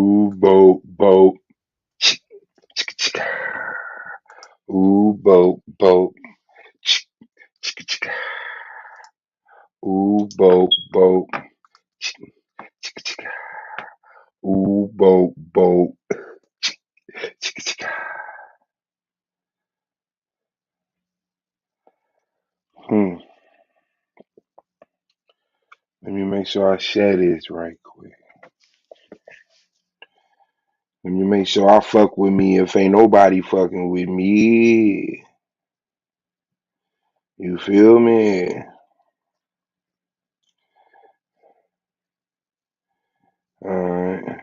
Ooh, boat, boat. Chick, chick, chick. Ooh, boat, boat. Chick, chick, chick. Ooh, boat, boat. Chick, chick, chick. Ooh, boat, boat. Chick, chick, chick. Hmm. Let me make sure I share this right quick. Let me make sure I fuck with me if ain't nobody fucking with me. You feel me? Alright.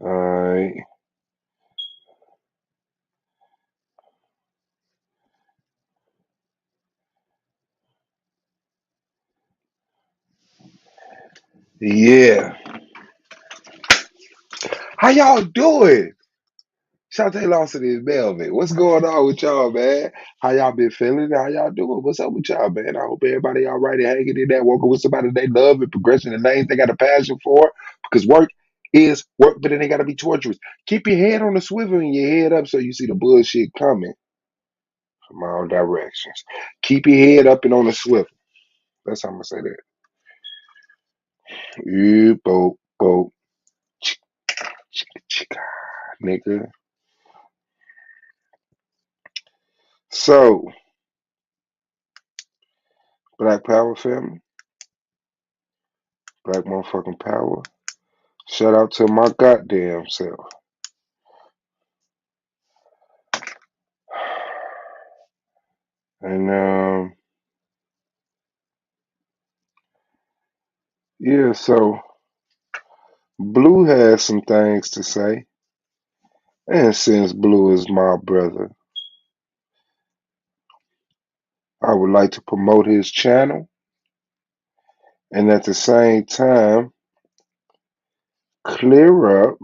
Alright. Yeah. How y'all doing? Shantae Lawson is Melvin. What's going on with y'all, man? How y'all been feeling? How y'all doing? What's up with y'all, man? I hope everybody all right and hanging in there, working with somebody they love and progressing in lanes they got a passion for. Because work is work, but it ain't got to be torturous. Keep your head on the swivel and your head up so you see the bullshit coming from all directions. Keep your head up and on the swivel. That's how I'm gonna say that. You boat, boat, chicka, chicka, nigga. So, Black Power family, Black motherfucking power. Shout out to my goddamn self. And yeah, so Blue has some things to say. And since Blue is my brother, I would like to promote his channel and at the same time clear up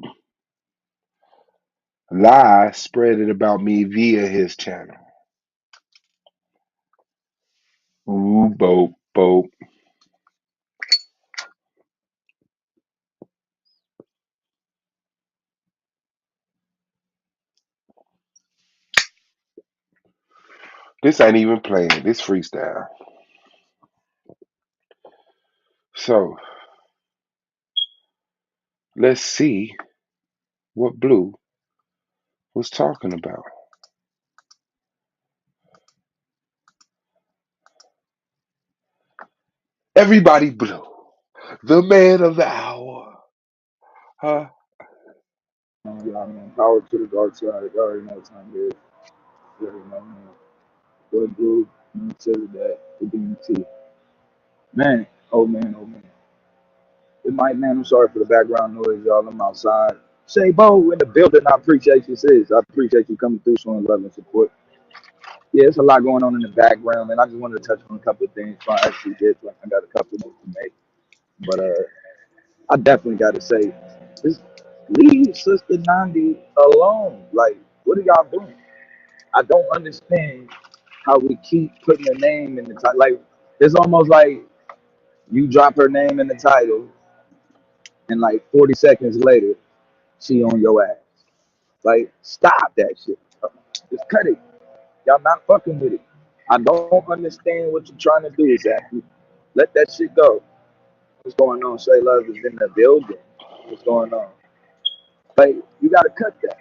lies spreaded about me via his channel. Ooh, boat, boat. This ain't even playing. This freestyle. So let's see what Blue was talking about. Everybody Blue, the man of the hour. Huh? Yeah, man. Power to the dark side. You already know what time it is. You already know, man. What blue? Consider that the DMT. Man, oh man, oh man. Good night, man. I'm sorry for the background noise, y'all. I'm outside. Shay Bo in the building. I appreciate you, sis. I appreciate you coming through, showing love and support. Yeah, it's a lot going on in the background, and I just wanted to touch on a couple of things. So I actually did. Like, I got a couple notes to make, but I definitely got to say, just leave Sister Nandi alone. Like, what are y'all doing? I don't understand how we keep putting her name in the title. Like, it's almost like you drop her name in the title, and like 40 seconds later, she on your ass. Like, stop that shit. Just cut it. Y'all not fucking with it. I don't understand what you're trying to do exactly. Let that shit go. What's going on? Say Love is in the building. What's going on? Like, you gotta cut that.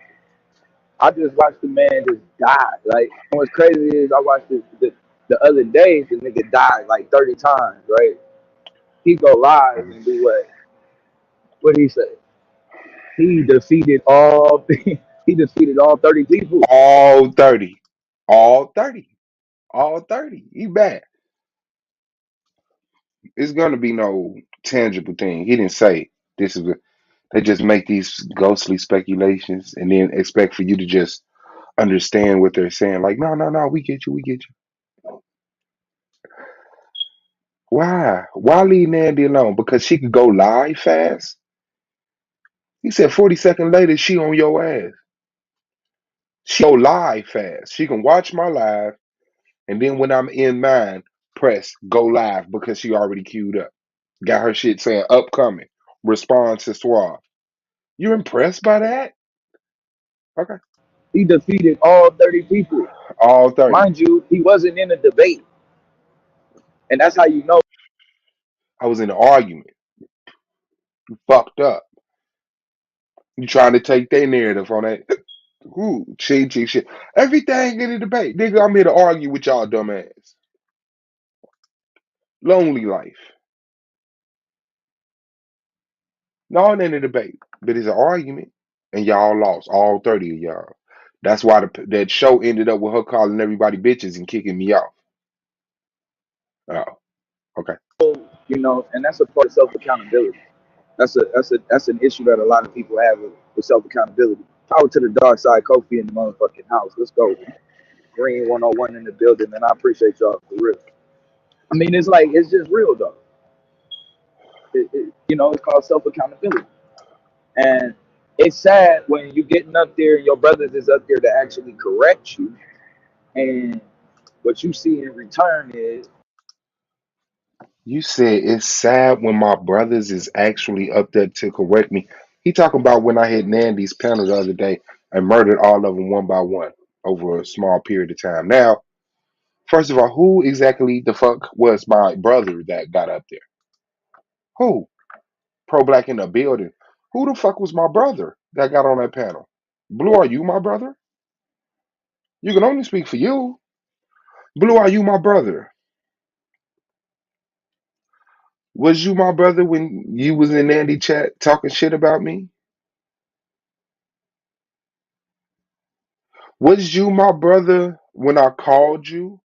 I just watched the man just die. Like, what's crazy is I watched this the other day. The nigga died like 30 times, right? He go live and do what? What he say? He defeated all. He defeated all 30 people. All 30. All 30. All 30. He back. It's gonna be no tangible thing. He didn't say this is a, they just make these ghostly speculations and then expect for you to just understand what they're saying. Like, no, no, no, we get you, we get you. Why? Why leave Nandy alone? Because she could go live fast? He said 40 seconds later, she on your ass. She go live fast. She can watch my live, and then when I'm in mine, press go live because she already queued up. Got her shit saying upcoming. Response to Suave. You impressed by that? Okay. He defeated all 30 people. All 30. Mind you, he wasn't in a debate. And that's how you know. I was in an argument. You fucked up. You trying to take their narrative on that. Ooh, cheat, cheat, shit. Everything in the debate. Nigga, I'm here to argue with y'all dumbass. Lonely life. No, it ain't a debate, but it's an argument. And y'all lost, all 30 of y'all. That's why that show ended up with her calling everybody bitches and kicking me off. Oh, okay. And that's a part of self accountability. That's an issue that a lot of people have with self accountability. Power to the dark side, Kofi in the motherfucking house. Let's go. Green 101 in the building, and I appreciate y'all for real. I mean, it's like it's just real though. It's called self accountability, and it's sad when you getting up there and your brothers is up there to actually correct you, and what you see in return is, You said it's sad when my brothers is actually up there to correct me. He talking about when I hit Nandy's panel the other day and murdered all of them one by one over a small period of time. Now, first of all, who exactly the fuck was my brother that got up there? Who? Pro Black in the building. Who the fuck was my brother that got on that panel? Blue, are you my brother? You can only speak for you. Blue, are you my brother? Was you my brother when you was in Nandy chat talking shit about me? Was you my brother when I called you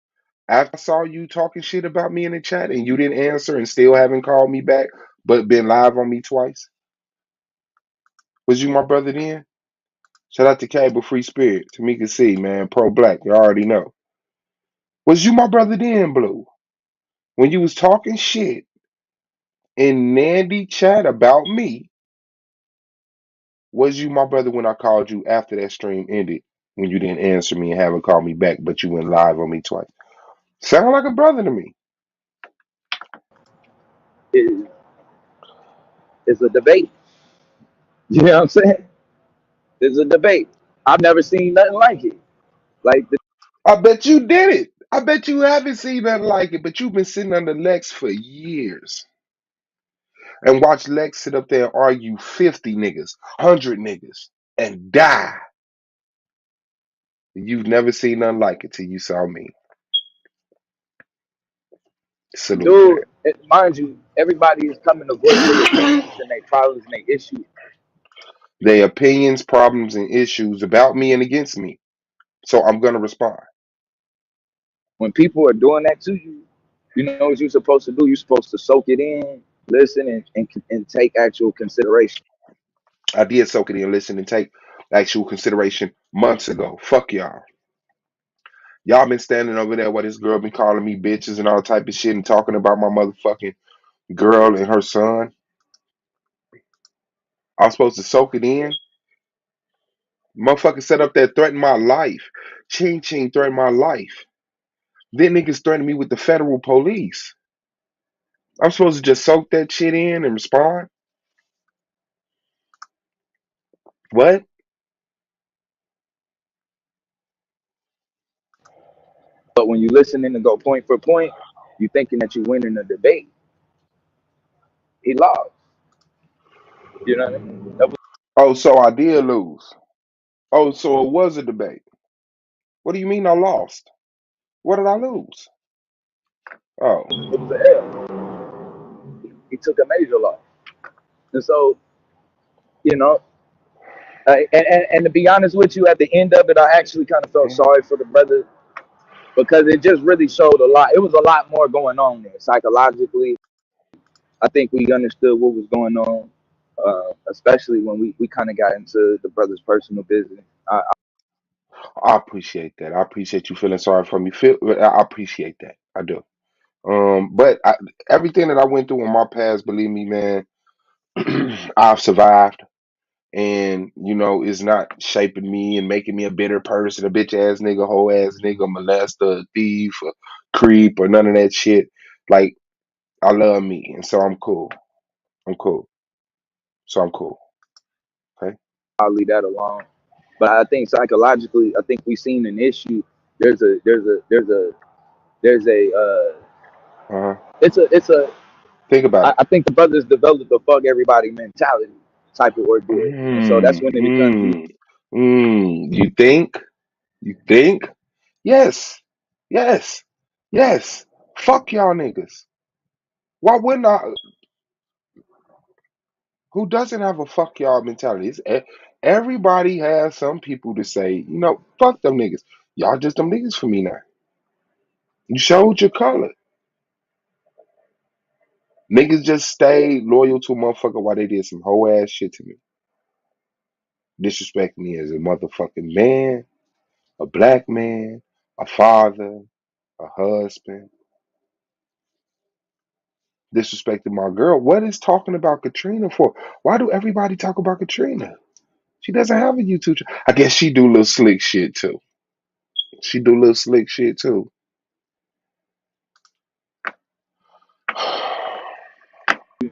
after I saw you talking shit about me in the chat and you didn't answer and still haven't called me back but been live on me twice? Was you my brother then? Shout out to Cable Free Spirit, Tamika C, man, Pro Black, you already know. Was you my brother then, Blue? When you was talking shit in Nandy chat about me, was you my brother when I called you after that stream ended? When you didn't answer me and haven't called me back, but you went live on me twice. Sound like a brother to me. is is a debate. You know what I'm saying? It's a debate. I've never seen nothing like it. Like the I bet you did it. I bet you haven't seen nothing like it, but you've been sitting under Lex for years and watch Lex sit up there and argue 50 niggas, 100 niggas, and die. You've never seen nothing like it till you saw me. Salute, dude, mind you, everybody is coming to voice their man. opinions and their problems and their issues. Their opinions, problems, and issues about me and against me. So I'm gonna respond. When people are doing that to you, you know what you're supposed to do. You're supposed to soak it in, listen, and take actual consideration. I did soak it in, listen, and take actual consideration months ago. Fuck y'all. Y'all been standing over there while this girl been calling me bitches and all type of shit and talking about my motherfucking girl and her son. I was supposed to soak it in. Motherfucker set up there threatened my life. Ching Ching threatened my life. Then niggas threatened me with the federal police. I'm supposed to just soak that shit in and respond? What? But when you listening to go point for point, you thinking that you winning a debate. He lost. You know what I mean? That was Oh, so I did lose. Oh, so it was a debate. What do you mean I lost? What did I lose? Oh. it was an L. He took a major loss, and so you know. And to be honest with you, at the end of it, I actually kind of felt sorry for the brother because it just really showed a lot. It was a lot more going on there psychologically. I think we understood what was going on, especially when we kind of got into the brother's personal business. I appreciate that. I appreciate you feeling sorry for me. I appreciate that. I do. But everything that I went through in my past, believe me, man, I've survived, and it's not shaping me and making me a bitter person, a bitch ass nigga, hoe ass nigga, molester, a thief, a creep, or none of that shit. Like I love me, and so I'm cool. I'm cool. So I'm cool. Okay. I'll leave that alone. But I think psychologically, I think we've seen an issue. There's a Uh-huh. it's a Think about it. I think the brothers developed a fuck everybody mentality type of ordeal, and so that's Mm, when it becomes easy. mm, You think? You think? Yes. Yes. Yes. Fuck y'all niggas. Why wouldn't I? Who doesn't have a fuck y'all mentality? Everybody has some people to say, fuck them niggas. Y'all just them niggas for me now. You showed your color. Niggas just stayed loyal to a motherfucker while they did some whole ass shit to me. Disrespect me as a motherfucking man, a black man, a father, a husband. Disrespected my girl. What is talking about Katrina for? Why do everybody talk about Katrina? She doesn't have a YouTube channel. I guess she do little slick shit too. She do little slick shit too.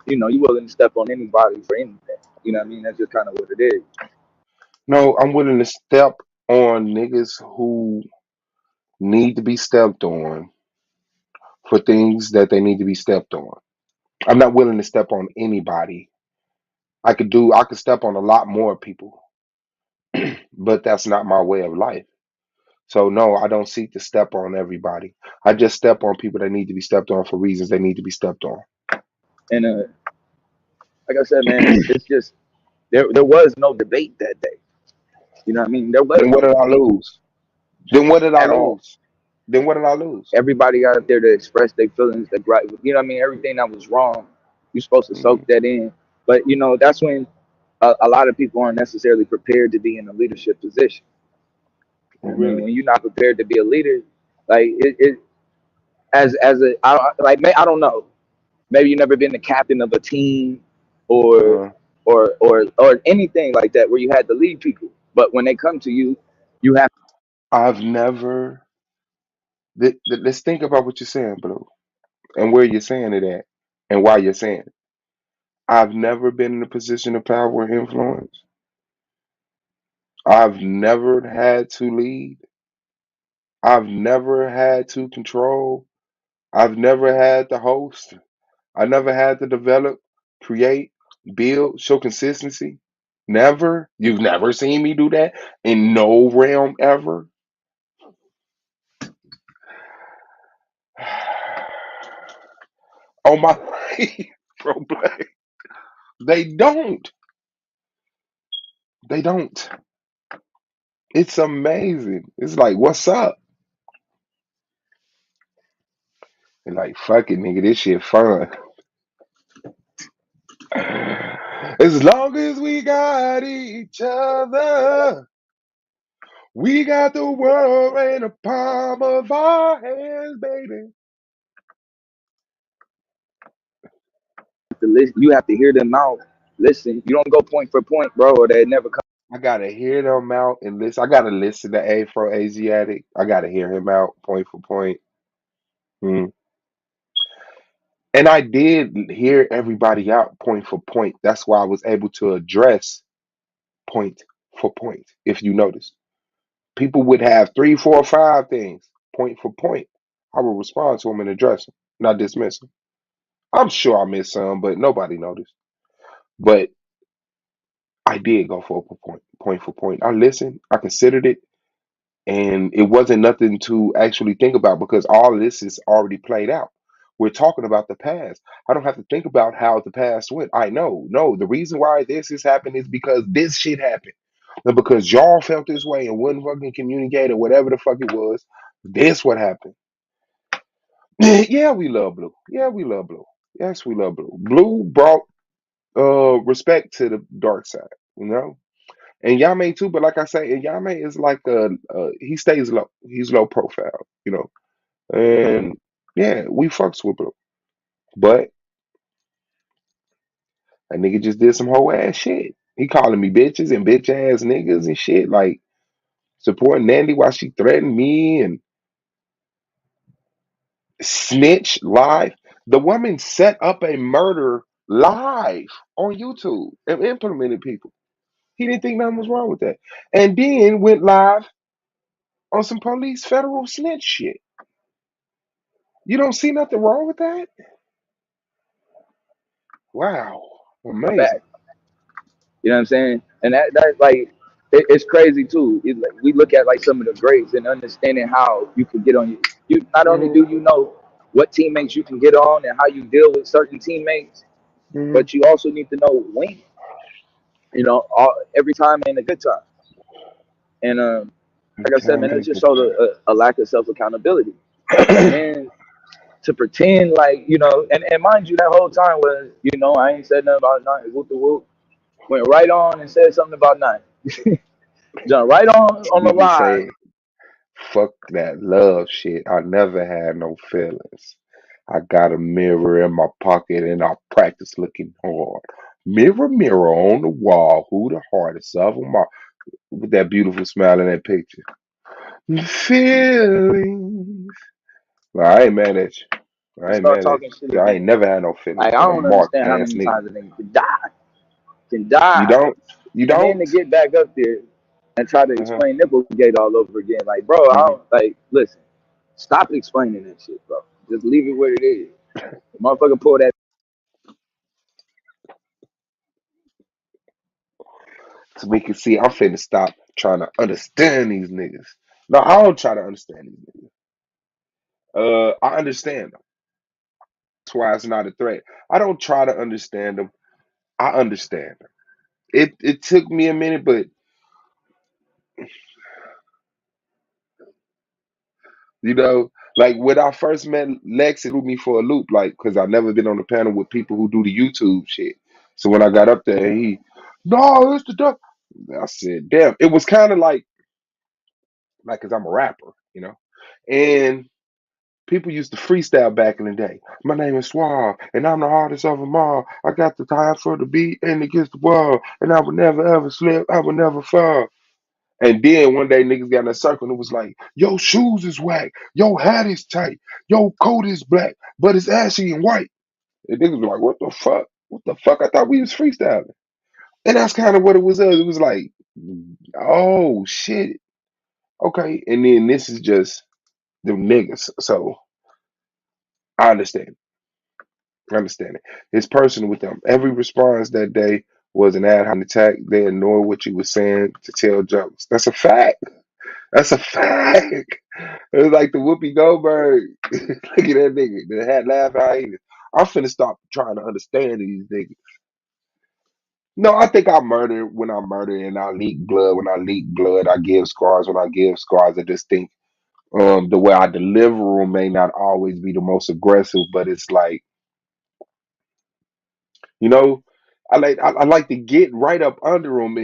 You know, you willing to step on anybody for anything. You know what I mean? That's just kind of what it is. No, I'm willing to step on niggas who need to be stepped on for things that they need to be stepped on. I'm not willing to step on anybody. I could step on a lot more people, but that's not my way of life. So no, I don't seek to step on everybody. I just step on people that need to be stepped on for reasons they need to be stepped on. And like I said, man, it's just there was no debate that day. You know what I mean? There was Then what no did I debate lose? Then what did I at all. lose? Then what did I lose? Everybody got up there to express their feelings, their gripe. You know what I mean? Everything that was wrong, you're supposed to soak Mm, that in. But you know, that's when a lot of people aren't necessarily prepared to be in a leadership position. oh, You know what I mean? really? When you're not prepared to be a leader, like it as a I don't know. Maybe you never been the captain of a team or Uh, or anything like that where you had to lead people. But when they come to you, you have I've never. Let's think about what you're saying, Blue, and where you're saying it at, and why you're saying it. I've never been in a position of power and influence. I've never had to lead. I've never had to control. I've never had to host. I never had to develop, create, build, show consistency. Never. You've never seen me do that in no realm ever. On my bro, Black. They don't. They don't. It's amazing. It's like, what's up? And like, fuck it, nigga, this shit fun. As long as we got each other, we got the world in the palm of our hands, baby. to listen. You have to hear them out. Listen. You don't go point for point, bro, or they never come. I gotta hear them out and listen. I gotta listen to Afro Asiatic. I gotta hear him out point for point. Mm. And I did hear everybody out point for point. That's why I was able to address point for point. If you notice, people would have three, four, five things point for point. I would respond to them and address them, not dismiss them. I'm sure I missed some, but nobody noticed. But I did go for a point for point. I listened. I considered it. And it wasn't nothing to actually think about because all of this is already played out. We're talking about the past. I don't have to think about how the past went. I know. No, the reason why this has happened is because this shit happened. And because y'all felt this way and wouldn't fucking communicate or whatever the fuck it was, this what happened. Yeah, we love Blue. Yeah, we love Blue. Yes, we love Blue. Blue brought respect to the dark side, you know? And Yame too, but like I say, and Yame is like he stays low. He's low profile, you know. And yeah, we fucks with him. But a nigga just did some whole ass shit. He calling me bitches and bitch ass niggas and shit, like supporting Nandy while she threatened me and snitch, lie. The woman set up a murder live on YouTube and implemented people. He didn't think nothing was wrong with that. And then went live on some police federal snitch shit. You don't see nothing wrong with that? Wow. Amazing. back. You know what I'm saying? And that like it's crazy too. Like, we look at like some of the greats and understanding how you can get on you. Not only Hmm. do you know what teammates you can get on and how you deal with certain teammates, Hmm. but you also need to know when. Every time ain't a good time. And Every like I said, time man, ain't it a just good showed a lack of self accountability. And time. then to pretend like and mind you, that whole time was I ain't said nothing about nothing. Whoop the whoop. Went right on and said something about nothing. Jumped right on the Nigga line. say, fuck that love shit. I never had no feelings. I got a mirror in my pocket and I practice looking hard. Mirror, mirror on the wall, who the hardest of them all? With that beautiful smile in that picture. Feelings. Well, I ain't mad at you. I ain't Start mad at talking shit you. I ain't again. never had no Like feelings I for no don't mark understand how ass many nigga. times a nigga can You die, don't? You and then don't? to get back up there and try to Uh-huh. explain Nipplegate all over again. Like, bro, I Hmm. don't like. Listen, stop explaining that shit, bro. Just leave it where it is. The motherfucker pull that So we can see I'm finna stop trying to understand these niggas. No, I don't try to understand these niggas. I understand them. That's why it's not a threat. I don't try to understand them. I understand them. It took me a minute, but like when I first met Lex, it threw me for a loop, like because I've never been on a panel with people who do the YouTube shit. So when I got up there, no, it's the duck. I said, damn. It was kind of like, cause I'm a rapper, and people used to freestyle back in the day. My name is Suave, and I'm the hardest of them all. I got the time for the beat and against the wall, and I would never ever slip. I would never fall. And then one day niggas got in a circle and it was like, yo, shoes is whack, yo, hat is tight, yo, coat is black, but it's ashy and white. And niggas were like, what the fuck? What the fuck? I thought we was freestyling. And that's kind of what it was. It was like, oh shit. Okay. And then this is just them niggas. So I understand. I understand it. It's personal with them. Every response that day was an ad hominem attack. They ignored what you were saying to tell jokes. That's a fact. That's a fact. It was like the Whoopi Goldberg. Look at that nigga that had laugh hyenas. I'm finna stop trying to understand these niggas. No, I think I murder when I murder and I leak blood. When I leak blood, I give scars. When I give scars, I just think the way I deliver them may not always be the most aggressive, but it's like, you know, I like to get right up under them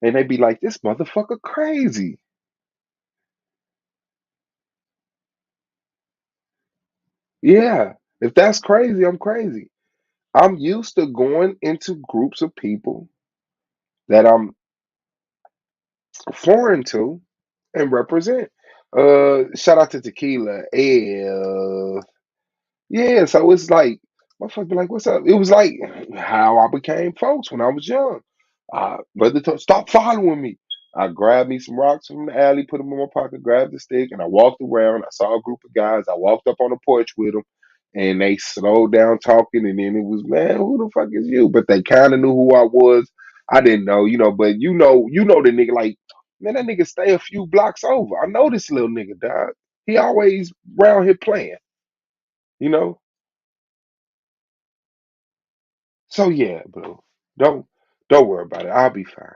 and they be like, this motherfucker crazy. Yeah, if that's crazy, I'm crazy. I'm used to going into groups of people that I'm foreign to and represent. Shout out to Tequila. Yeah, so it's like, motherfucker be like, what's up? It was like how I became folks when I was young. Brother, stop following me. I grabbed me some rocks from the alley, put them in my pocket, grabbed the stick, and I walked around. I saw a group of guys. I walked up on the porch with them, and they slowed down talking. And then it was, man, who the fuck is you? But they kind of knew who I was. I didn't know, but the nigga like, man, that nigga stay a few blocks over. I know this little nigga, dog. He always around here playing, you know. So yeah, bro. Don't don't worry about it. I'll be fine.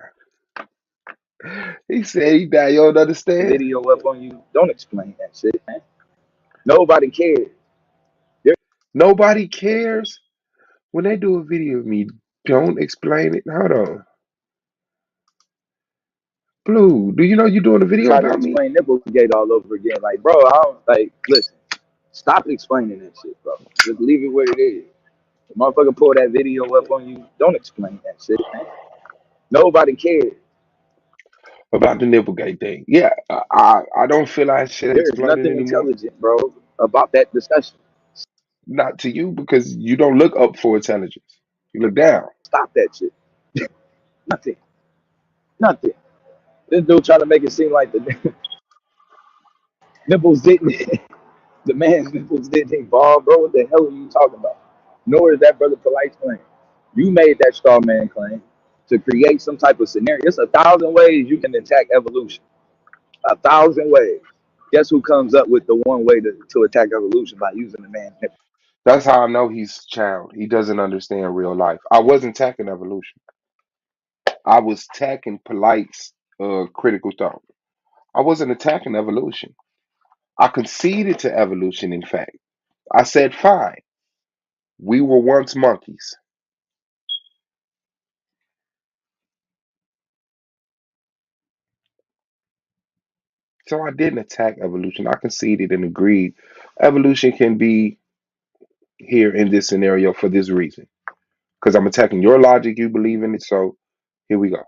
He said he died. You don't understand? video up on you. Don't explain that shit, man. Nobody cares. There- Nobody cares when they do a video of me. Don't explain it. Hold on. Blue, do you know you're doing a video Try to about me? explain Nipplegate all over again. Like, bro, I don't like. Listen, stop explaining that shit, bro. Just leave it where it is. The motherfucker pull that video up on you. Don't explain that shit, man. Nobody cares. About the Nipplegate thing. Yeah, I don't feel I should There is explain it nothing anymore. intelligent, bro, about that discussion. Not to you because you don't look up for intelligence. You look down. Stop that shit. Nothing. Nothing. This dude trying to make it seem like the nipples didn't. The man's nipples didn't evolve, bro. What the hell are you talking about? Nor is that brother Polite's claim. You made that straw man claim to create some type of scenario. It's a thousand ways you can attack evolution. A thousand ways. Guess who comes up with the one way to attack evolution by using the man's nipple? That's how I know he's a child. He doesn't understand real life. I wasn't attacking evolution. I was attacking Polite's critical thought. I wasn't attacking evolution. I conceded to evolution, in fact. I said, fine, we were once monkeys. So I didn't attack evolution. I conceded and agreed. Evolution can be here in this scenario for this reason. Because I'm attacking your logic, you believe in it. So here we go.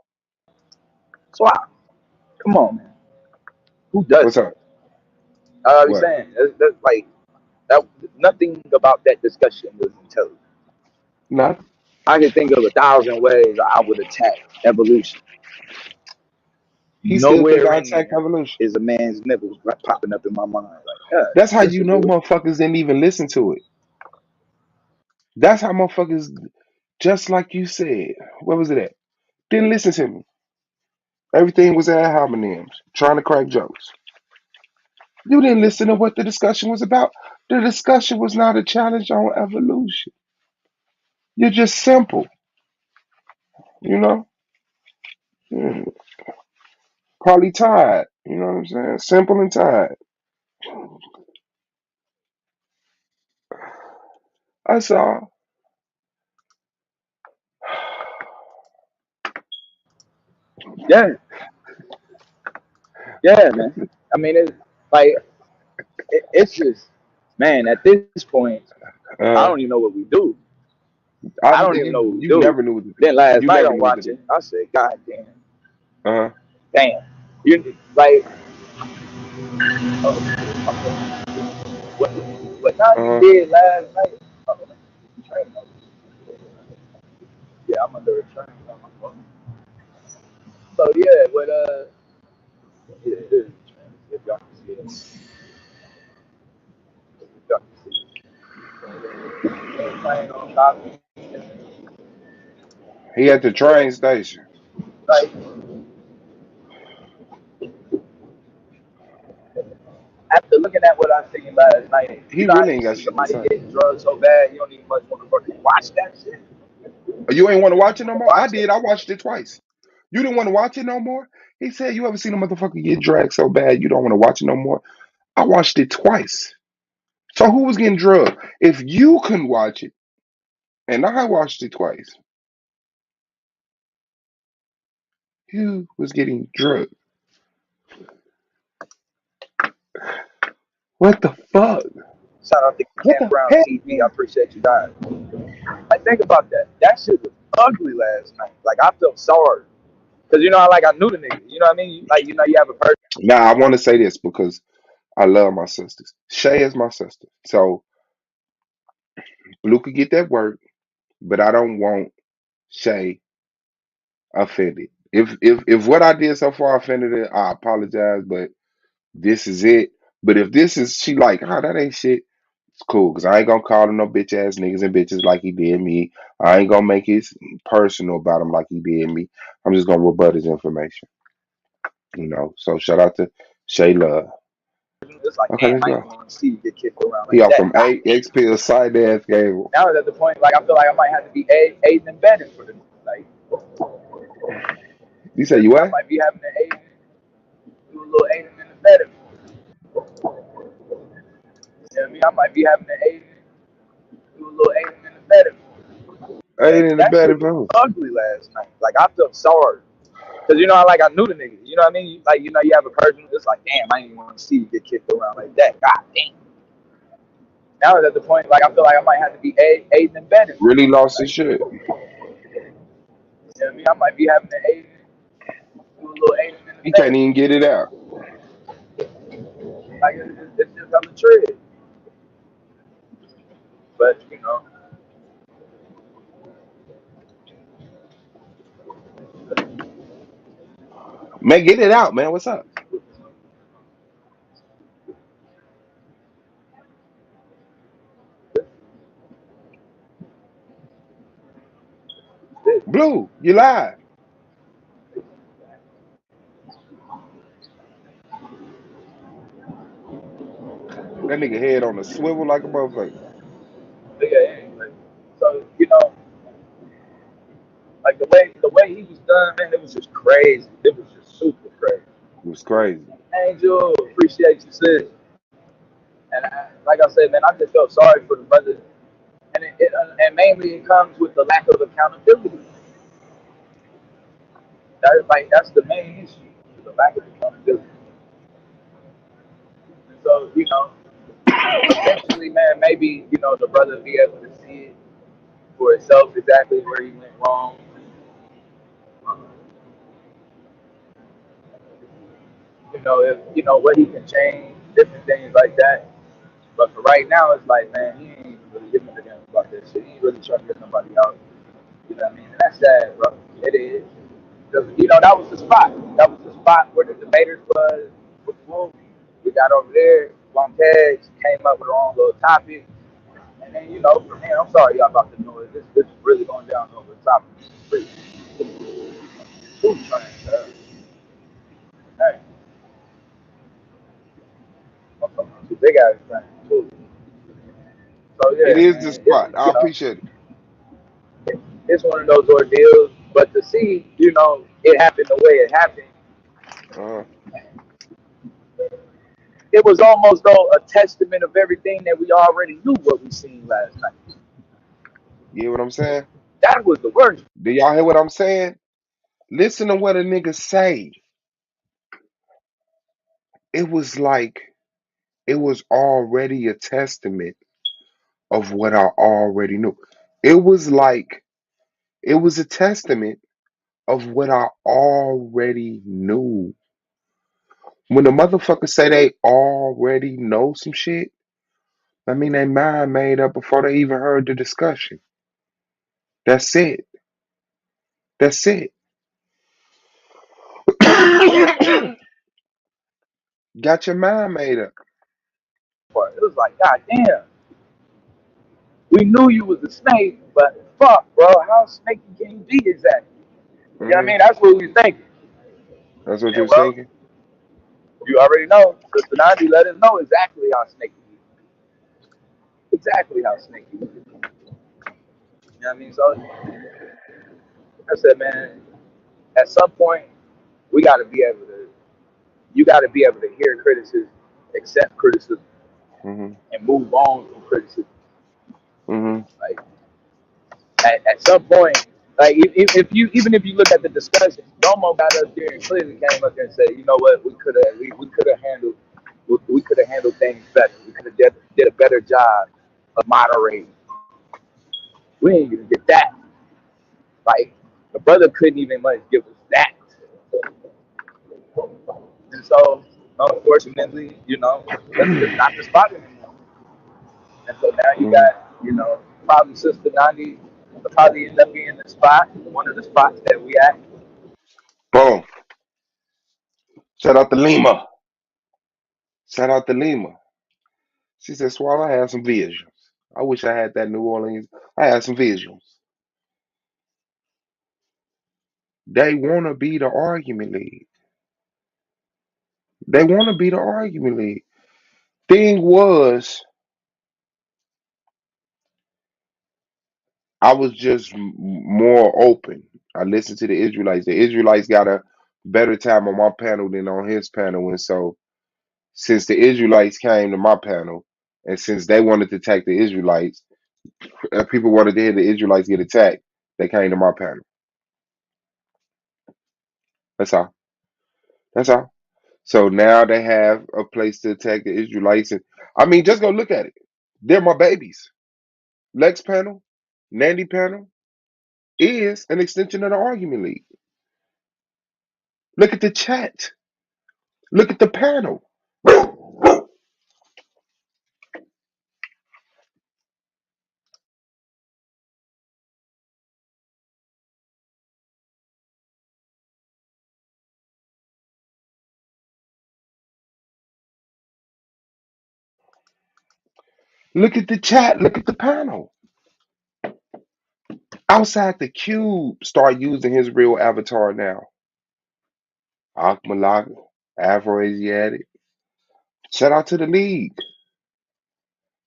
Swap. Come on, man. Who does What's that? up? I was What? saying that's like that. Nothing about that discussion was intelligent. Not. I can think of a thousand ways I would attack evolution. He still think Nowhere I in attack there evolution. is a man's nipples popping up in my mind. Like, yeah, That's how yes, you it know do. motherfuckers didn't even listen to it. That's how motherfuckers, just like you said, where was it at? Didn't listen to me. Everything was ad hominems, trying to crack jokes. You didn't listen to what the discussion was about. The discussion was not a challenge on evolution. You're just simple, you know? Hmm. Probably tired, you know what I'm saying? Simple and tired. That's all. Yeah, yeah, man. I mean, it's like it's just, man. At this point, I Uh, don't even know what we do. I don't obviously, even know what we you do. never knew what to do. Then last You night never I'm knew what to do. watching. I said, God damn, Uh, damn. You like uh, what? What Nani uh, did last night? Uh, yeah, I'm under a train on my phone. So yeah, yeah, it is a train. If y'all can see it, if y'all can see it. So, train on top. he at the Yeah, train station. like after looking at what I seen last night, you He know how really you ain't got see shit to somebody say. getting drugged so bad you don't even much want to fucking watch that shit. You ain't want to watch it no more? I Watch it. did. I watched it twice. You didn't want to watch it no more? He said, you ever seen a motherfucker get dragged so bad you don't want to watch it no more? I watched it twice. So who was getting drugged? If you couldn't watch it, and I watched it twice, who was getting drugged? What the fuck? Shout out to What Ken the Brown heck? TV. I appreciate you guys. Like think about that. That shit was ugly last night. Like I felt sorry because you know I knew the nigga. You know what I mean? Like you have a person. Now, I want to say this because I love my sisters. Shay is my sister. So Blue could get that work, but I don't want Shay offended. If what I did so far offended her, I apologize, but this is it. But if this is she like, oh, that ain't shit, it's cool. Cause I ain't gonna call him no bitch ass niggas and bitches like he did me. I ain't gonna make it personal about him like he did me. I'm just gonna rebut his information. So shout out to Shay Love. It's like Okay, damn, let's I go. ain't want to see you get kicked around He like off that. from God damn. X Pill side ass gable. Now it's at the point like I feel like I might have to be aiding and bedding for the like. You You say know what I you mean? I what? might be having to aid, do a little aiding and bedding. You know what I mean? I might be having to aid, do a little aiding and bedding. I ain't Like in the that better shit was bro. ugly last night. Like I felt sorry. Cause I knew the nigga. You know what I mean? Like you have a person. It's like, damn, I ain't even want to see you get kicked around like that. God damn. Now it's at the point like I feel like I might have to be aiding and bedding for Really them. lost his Like, shit. you know what I mean? I might be having to aid, do a little aiding and He can't bedding. even get it out. Like it's just on the tread. know. Man, get it out, man. What's up? Blue, you live. That nigga head on a swivel like a motherfucker. But yeah, anyway. So like the way he was done, man, it was just crazy. It was just super crazy. It was crazy. Angel, appreciate you, sis. And like I said, man, I just felt sorry for the brother, and mainly it comes with the lack of accountability. That's the main issue, the lack of accountability. And so eventually, man, maybe the brother be able to see it for itself exactly where he went wrong. If what he can change, different things like that. But for right now, it's like, man, he ain't really giving a damn about that shit. He ain't really trying to get somebody out. You know what I mean? And that's sad, bro. It is. Because, that was the spot. That was the spot where the debaters was with the movie. We got over there, Long Tags came up with our own little topic. And then, from there, I'm sorry y'all about the noise. This is really going down over the top. Pretty, too trash, hey, I'm talking about two big ass things, too. So, It yeah, is the man, it's, spot. I appreciate it. it's one of those ordeals. But to see, it happen the way it happened, Uh, it was almost though a testament of everything that we already knew what we seen last night. you hear what I'm saying? That was the worst Do y'all hear what I'm saying? Listen to what a nigga say. It was like it was already a testament of what I already knew. It was like it was a testament of what I already knew. When the motherfuckers say they already know some shit, I mean they mind made up before they even heard the discussion. That's it. That's it. Got your mind made up. part. It was like, God damn, we knew you was a snake, but fuck, bro, how snaky can you be exactly? You know what I Hmm. mean? That's what we thinking. That's what And you're well, thinking. you already know. Sister Nandi let us know exactly how snaky he is. Exactly how snaky he is. You know what I mean? So I said, man, at some point, we got to be able to, you got to be able to hear criticism, accept criticism, Hmm. and move on from criticism. Hmm. Like at some point, like if you even if you look at the discussion, Domo got up there and clearly came up there and said, you know what, we could have handled we could have handled things better. We could have did a better job of moderating. We ain't even get that. Like the brother couldn't even like give us that. And so unfortunately, that's just not the spot anymore. And so now you Hmm. got, probably Sister Nandi will probably end up being the spot, one of the spots that we at. Boom. Shout out to Lima. Shout out to Lima. She said, Swallow, I had some visions. I wish I had that New Orleans. I had some visions. They want to be the argument league. They want to be the argument league. Thing was, I was just more open. I listened to the Israelites. The Israelites got a better time on my panel than on his panel. And so, since the Israelites came to my panel, and since they wanted to attack the Israelites, people wanted to hear the Israelites get attacked, they came to my panel. That's all. That's all. So now they have a place to attack the Israelites. And I mean, just go look at it. They're my babies. Lex panel, Nandy panel is an extension of the argument league. Look at the chat. Look at the panel. Look at the chat. Look at the panel. Outside the cube, start using his real avatar now. Akmalak, Afro-Asiatic. Shout out to the league.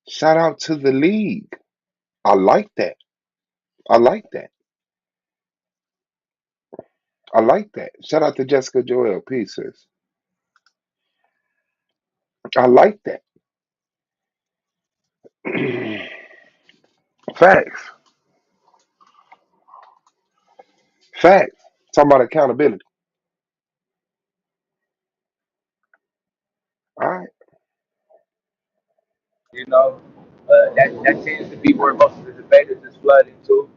Shout out to the league. I like that. I like that. I like that. Shout out to Jessica Joel. Peace, sis. I like that. Facts. Facts. Talking about accountability. All right. You know, that tends to be where most of the debaters is flooding to.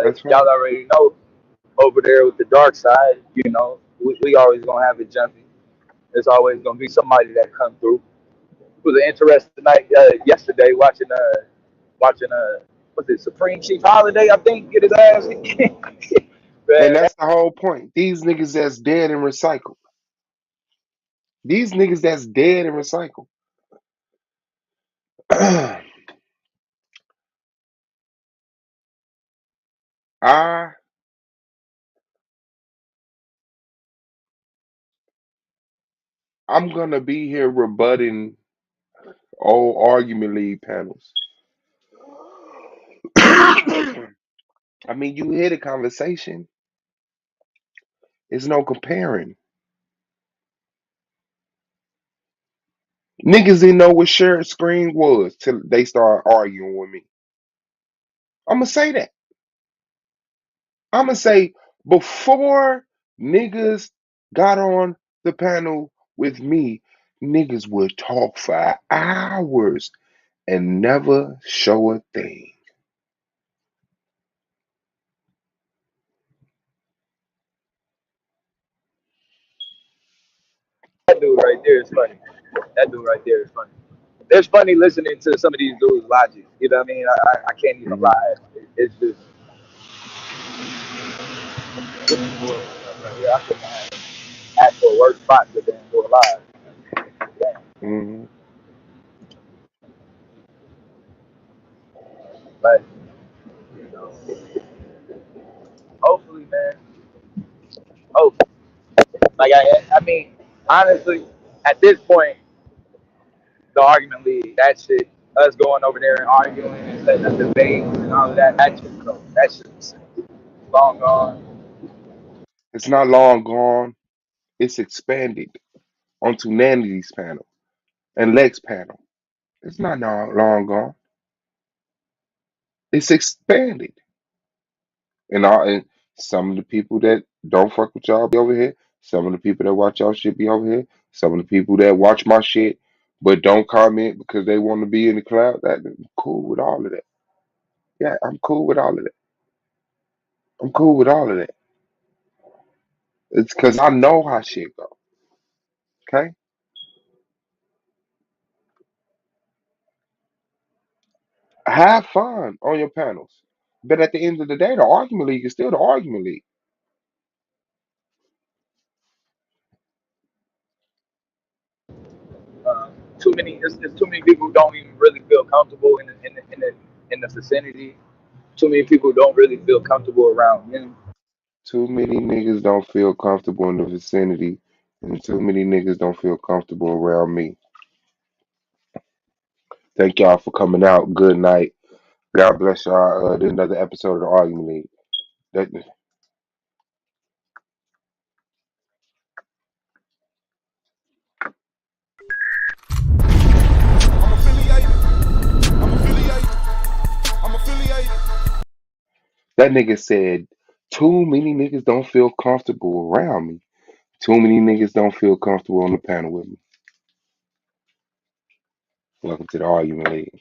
That's Y'all fine. already know over there with the dark side, we always gonna have it jumpy. There's always gonna be somebody that come through. It was an interesting night yesterday watching what's it, Supreme Chief Holiday, I think, get his ass. And Man, that's the whole point. These niggas that's dead and recycled. These niggas that's dead and recycled. I I'm gonna be here rebutting old argument league panels. I mean, you hear the conversation. There's no comparing. Niggas didn't know what shared screen was till they started arguing with me. I'm gonna say that. I'm gonna say before niggas got on the panel with me, niggas would talk for hours and never show a thing. that dude right there is funny. That dude right there is funny. It's funny listening to some of these dudes' logic. You know what I mean? I can't even Mhm. lie. It's just yeah, I couldn't ask for a worse spot to than go live. Yeah. Mhm. But you know, hopefully, man. Oh, I mean, honestly, at this point, the argument league, that shit, us going over there and arguing and setting up debates and all of that, that shit, that shit's long gone. It's not long gone. It's expanded onto Nanity's panel and Lex panel. It's not long gone. It's expanded. And some of the people that don't fuck with y'all be over here. Some of the people that watch y'all shit be over here. Some of the people that watch my shit but don't comment because they want to be in the cloud. I'm cool with all of that. Yeah, I'm cool with all of that. I'm cool with all of that. It's because I know how shit go. Okay, have fun on your panels. But at the end of the day, the argument league is still the argument league. Too many, it's too many people who don't even really feel comfortable in the vicinity. Too many people don't really feel comfortable around him. Too many niggas don't feel comfortable in the vicinity, and too many niggas don't feel comfortable around me. Thank y'all for coming out. Good night. God bless y'all. This is another episode of the Argument League. That, I'm affiliated. I'm affiliated. I'm affiliated. that nigga said, too many niggas don't feel comfortable around me. Too many niggas don't feel comfortable on the panel with me. Welcome to the Argument League.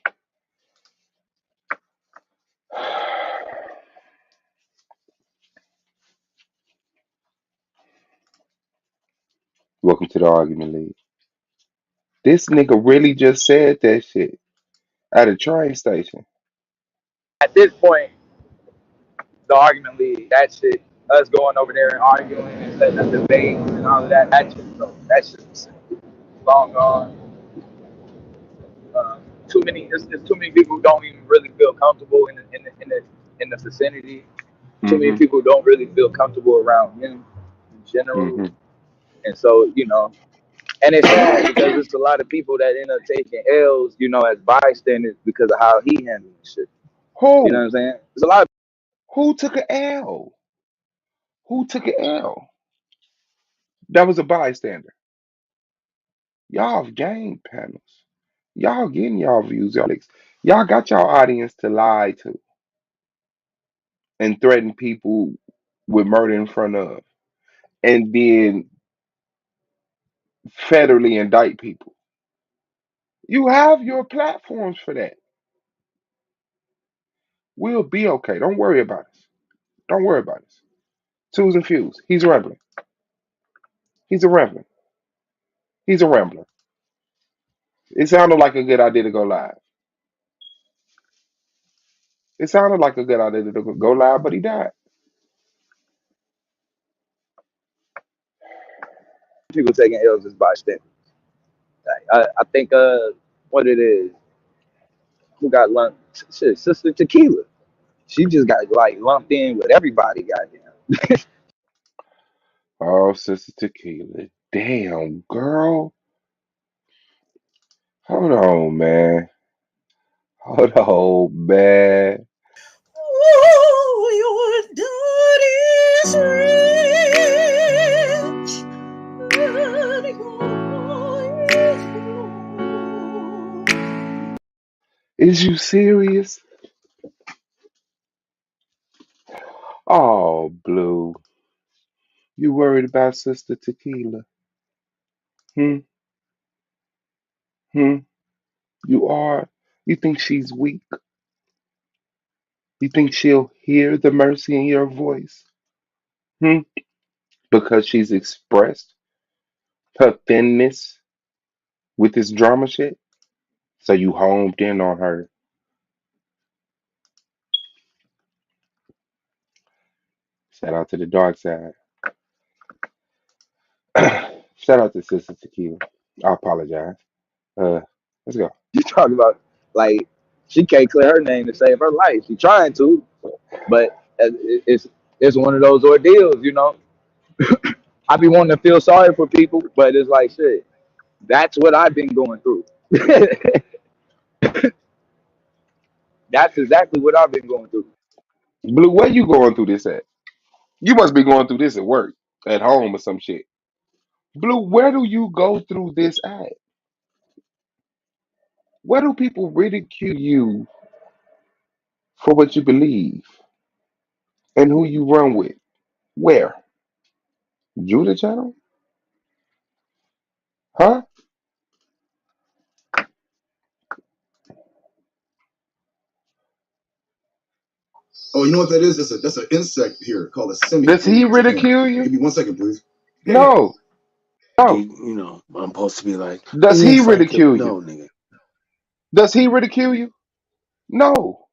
Welcome to the Argument League. This nigga really just said that shit at a train station. At this point, the argument league, that shit, us going over there and arguing and setting up debates and all of that, that shit's long gone. too many. It's too many people who don't even really feel comfortable in the vicinity. Too many Mm-hmm. people who don't really feel comfortable around him in general, Mm-hmm. and so and it's sad because it's a lot of people that end up taking L's, as bystanders because of how he handled shit. You know what Who? I'm saying? There's a lot of Who took an L? Who took an L? That was a bystander. Y'all have game panels. Y'all getting y'all views, y'all clicks. Y'all got y'all audience to lie to and threaten people with murder in front of, and then federally indict people. You have your platforms for that. We'll be okay. Don't worry about us. Don't worry about us. Twos and fews. He's rambling. He's a rambler. He's a rambler. It sounded like a good idea to go live. It sounded like a good idea to go live, but he died. people taking L's as bystanders. I think what it is, who got lumped? Shit, Sister Tequila. She just got like lumped in with everybody. Goddamn. Oh, Sister Tequila. Damn, girl. Hold on, man. Hold on, man. Oh, your daddy's rich and your is poor. Is you serious? Oh, Blue. You worried about Sister Tequila? Hmm? Hmm? You are? You think she's weak? You think she'll hear the mercy in your voice? Hmm? Because she's expressed her thinness with this drama shit? So you homed in on her. Shout out to the dark side. Shout out to Sister Tequila. I apologize. Uh, let's go. You talking about like she can't clear her name to save her life. She trying to, but it's one of those ordeals. I be wanting to feel sorry for people, but it's like shit. That's what I've been going through. That's exactly what I've been going through. Blue, where you going through this at? You must be going through this at work, at home, or some shit. Blue, where do you go through this at? Where do people ridicule you for what you believe and who you run with? Where? Judah Channel? Huh? Oh, you know what that is? That's an insect here called a semi. Does he So hang on. ridicule you? Give me 1 second, please. Hang on. No, no. I'm supposed to be like, Does he ridicule you? no, nigga. Does he ridicule you? No.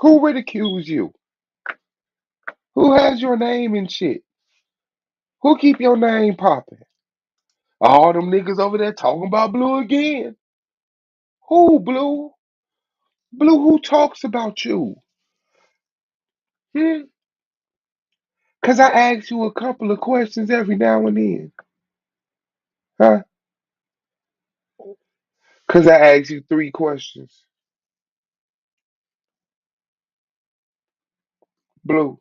Who ridicules you? Who has your name and shit? Who keep your name popping? All them niggas over there talking about Blue again. Who, Blue? Blue, who talks about you? Hmm? Cause I ask you a couple of questions every now and then. Huh? Cause I ask you three questions. Blue,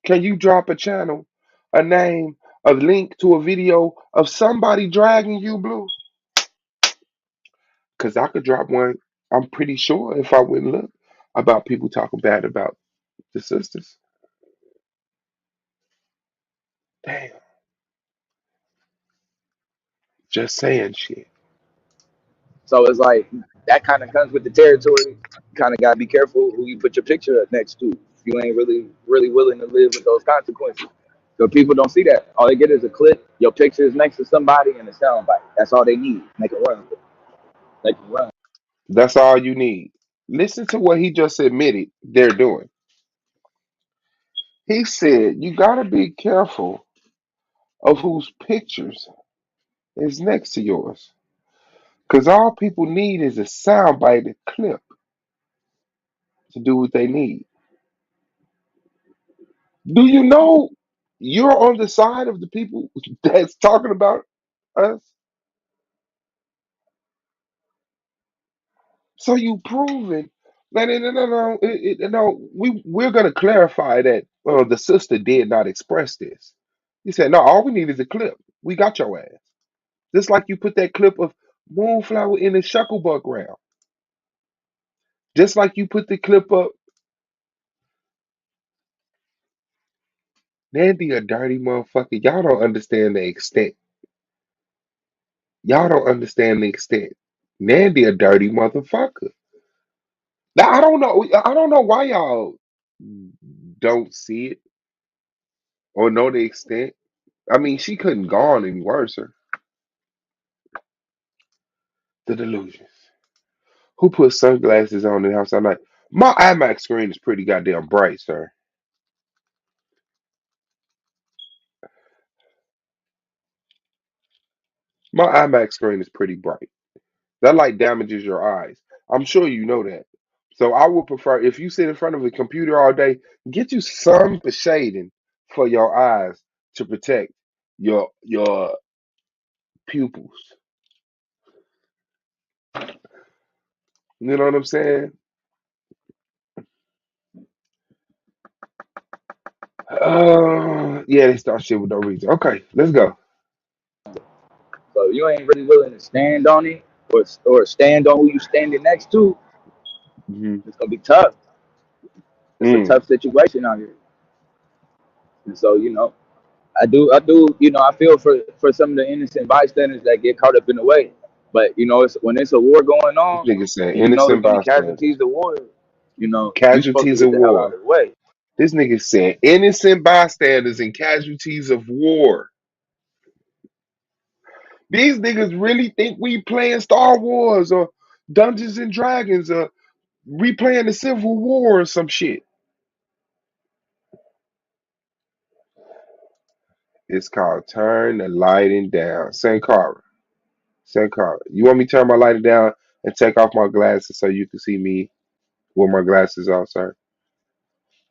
can you drop a channel, a name, a link to a video of somebody dragging you, Blue? Cause I could drop one, I'm pretty sure, if I wouldn't look, about people talking bad about the sisters. Damn, just saying shit. So it's like that kind of comes with the territory. You kind of gotta be careful who you put your picture up next to. If you ain't really willing to live with those consequences. So people don't see that. All they get is a clip. Your picture is next to somebody and a soundbite. That's all they need. Make it run. They can run. That's all you need. Listen to what he just admitted they're doing. He said, you gotta be careful of whose pictures is next to yours. Because all people need is a soundbite, a clip to do what they need. Do you know you're on the side of the people that's talking about us? So you proven no, no, no, no, no, no. We're gonna clarify that the sister did not express this. He said, "No, all we need is a clip. We got your ass." Just like you put that clip of Moonflower in the Shucklebuck round. Just like you put the clip up, Nandy a dirty motherfucker. Y'all don't understand the extent. Y'all don't understand the extent. Nandy a dirty motherfucker. Now I don't know. I don't know why y'all don't see it or know the extent. I mean, she couldn't go on any worse. The delusions. Who put sunglasses on in the house all night? My IMAX screen is pretty goddamn bright, sir. My IMAX screen is pretty bright. That light damages your eyes. I'm sure you know that. So I would prefer if you sit in front of a computer all day, get you some shading for your eyes to protect your pupils. You know what I'm saying? Yeah, they start shit with no reason. Okay, let's go. So you ain't really willing to stand on it or stand on who you standing next to. Hmm. It's gonna be tough. It's a Mm. tough situation out here. And so I do, I feel for some of the innocent bystanders that get caught up in the way. But it's when it's a war going This on, nigga said and you know there's innocent gonna be bystanders. casualties of war. You supposed to Casualties get of the hell out war. of the way. This nigga said innocent bystanders and casualties of war. These niggas really think we playing Star Wars or Dungeons and Dragons or replaying the Civil War or some shit. It's called Turn the Lighting Down. Sankara. Sankara. You want me to turn my lighting down and take off my glasses so you can see me with my glasses off, sir?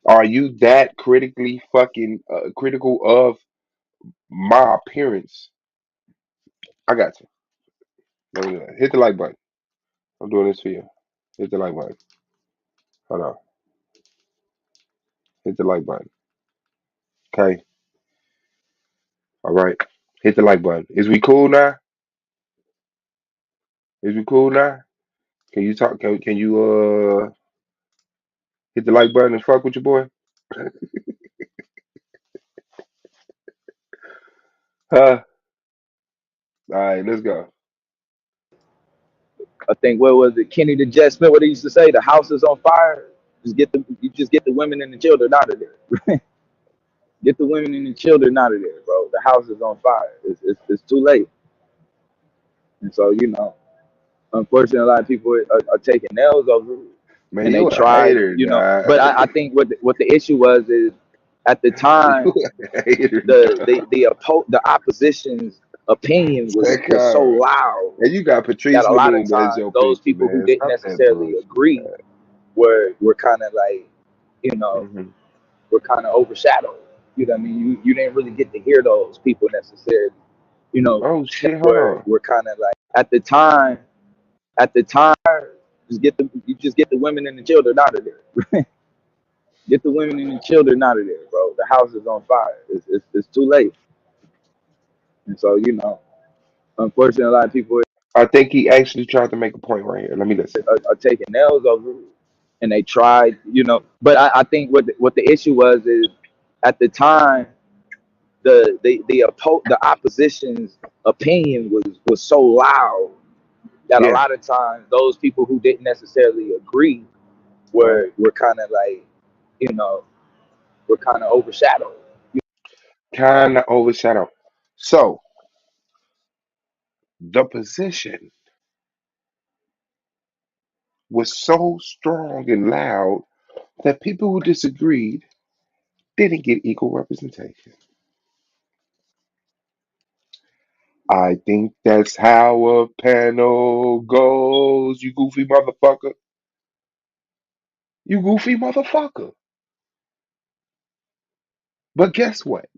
Are you that critically fucking critical of my appearance? I got you. Let me do that. Hit the like button. I'm doing this for you. Hit the like button. Hold on. Hit the like button. Okay. All right. Hit the like button. Is we cool now? Is we cool now? Can you talk? Can you hit the like button and fuck with your boy? Huh? All right. Let's go. I think what was it, Kenny the Jet Smith? What he used to say: the house is on fire. You just get the women and the children out of there. Get the women and the children out of there, bro. The house is on fire. It's too late. And so unfortunately, a lot of people are taking nails over it, Man, and they you a tried, hater, But dog. I think what the issue was is at the You time a hater, the opposition's opinion was so Sankara. loud And you got that Patrice a lot of Malumba as times your those picture, people who man. didn't Stop that necessarily bullshit, agree were kind of like you know man. Hmm. were kind of overshadowed. You know what I mean? You didn't really get to hear those people necessarily. You know, Oh shit, hold were on. were kind of like at the time just get the women and the children out of there. Get the women and the children out of there, bro. The house is on fire. It's too late. And so unfortunately, a lot of people I think he actually tried to make a point right here. Let me listen. are taking nails over it, and they tried, But I think what the issue was is at the time the opposition's opinion was so loud that a Yeah, lot of times those people who didn't necessarily agree right. were kind of like you know were kind of overshadowed. Kind of overshadowed. So the position was so strong and loud that people who disagreed didn't get equal representation. I think that's how a panel goes. You goofy motherfucker. You goofy motherfucker. But guess what?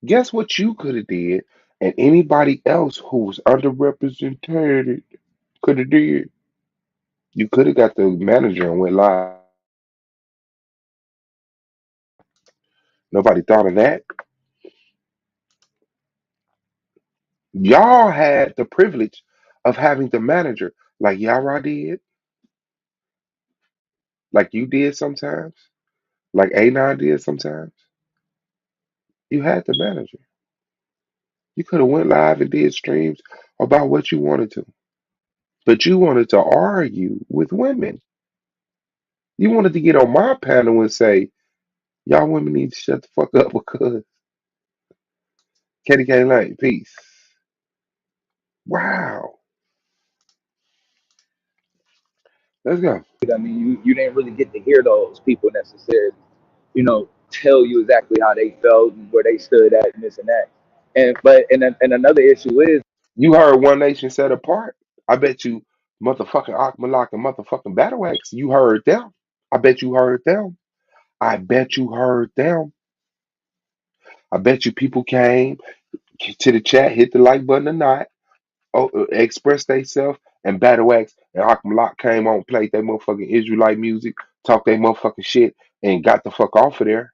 Guess what you could have did, and anybody else who was underrepresented could have did. You could have got the manager and went live. Nobody thought of that. Y'all had the privilege of having the manager like Yara did, like you did sometimes, like A9 did sometimes. You had the manager. You could have went live and did streams about what you wanted to. But you wanted to argue with women. You wanted to get on my panel and say, y'all women need to shut the fuck up because Katie K. Lane, peace. Wow. Let's go. I mean, you didn't really get to hear those people necessarily, tell you exactly how they felt and where they stood at and this and that. And another issue is You heard One Nation Set Apart. I bet you motherfucking Akmalak and motherfucking Battle Axe, you heard them. I bet you heard them. I bet you heard them. I bet you people came to the chat, hit the like button or not, express themselves, and Battle Axe and Akmalak came on, played their motherfucking Israelite music, talked their motherfucking shit, and got the fuck off of there.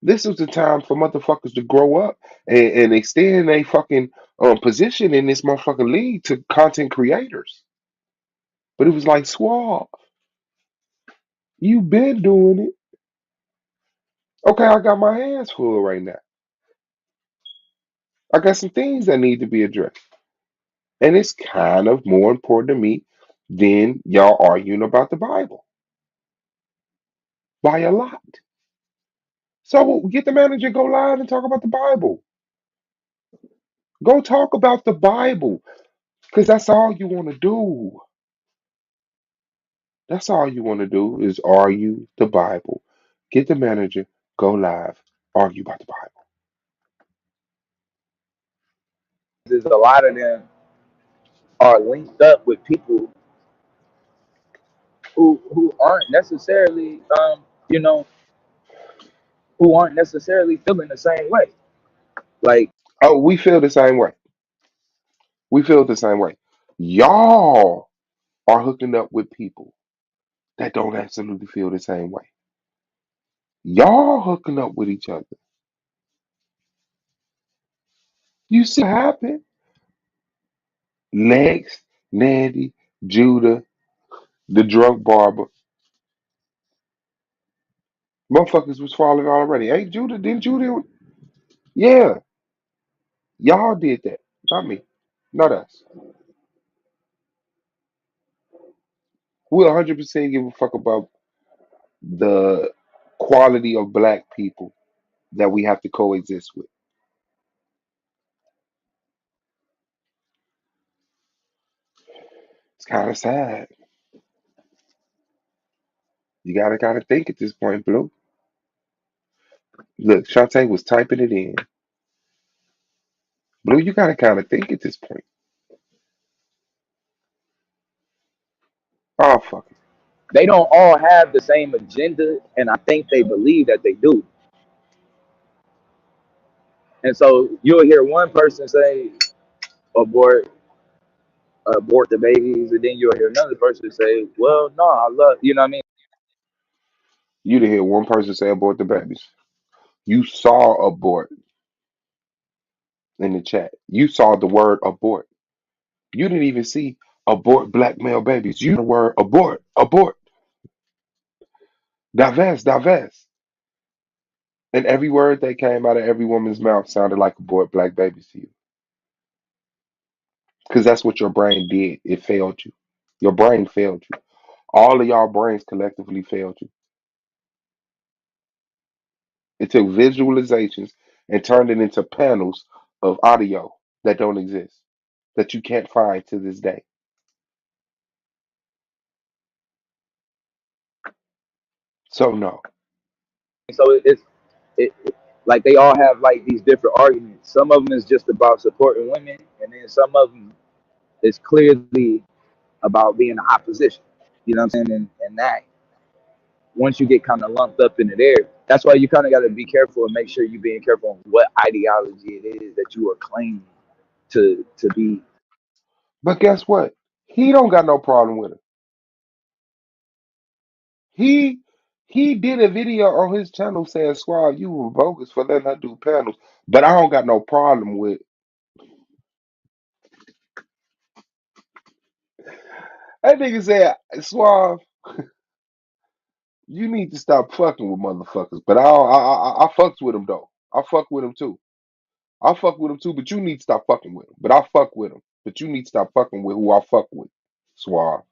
This was the time for motherfuckers to grow up and extend a fucking position in this motherfucking league to content creators. But it was like, Suave, you been doing it. Okay, I got my hands full right now. I got some things that need to be addressed. And it's kind of more important to me than y'all arguing about the Bible by a lot. So get the manager, go live and talk about the Bible. Go talk about the Bible because that's all you want to do. That's all you want to do is argue the Bible. Get the manager, go live, argue about the Bible. there's a lot of them are linked up with people who aren't necessarily who aren't necessarily feeling the same way. Like Oh, we feel the same way. We feel the same way. Y'all are hooking up with people that don't absolutely feel the same way. Y'all hooking up with each other. You see what happened? Lex, Nandy, Judah, the drunk barber. Motherfuckers was falling already. Hey, Judah, didn't Judah? Yeah, y'all did that. Not me. Not us. We 100% give a fuck about the quality of black people that we have to coexist with. It's kind of sad. You gotta kind of think at this point, Blue. Look, Shantae was typing it in. Blue, you gotta kind of think at this point. Oh, fuck it. they don't all have the same agenda, and I think they believe that they do. And so you'll hear one person say abort abort the babies, and then you'll hear another person say, "Well, no, I love," what I mean? You didn't hear one person say abort the babies. You saw abort in the chat. You saw the word abort. You didn't even see abort black male babies. You the word abort, abort, divest, divest. And every word that came out of every woman's mouth sounded like abort black babies to you. Because that's what your brain did. It failed you. Your brain failed you. All of y'all brains collectively failed you. It took visualizations and turned it into panels of audio that don't exist, that you can't find to this day. So no. So it's it. Like they all have like these different arguments. Some of them is just about supporting women, and then some of them is clearly about being the opposition. You know what I'm saying? And that once you get kind of lumped up in it there, that's why you kind of got to be careful and make sure you're being careful on what ideology it is that you are claiming to be. But guess what? He don't got no problem with it. He he did a video on his channel saying, "Suave, you were bogus for letting her do panels." But I don't got no problem with. That nigga said, "Suave, you need to stop fucking with motherfuckers." But I fucks with him though. I fuck with him too. I fuck with him too. But you need to stop fucking with him. But I fuck with him. But you need to stop fucking with who I fuck with. Suave.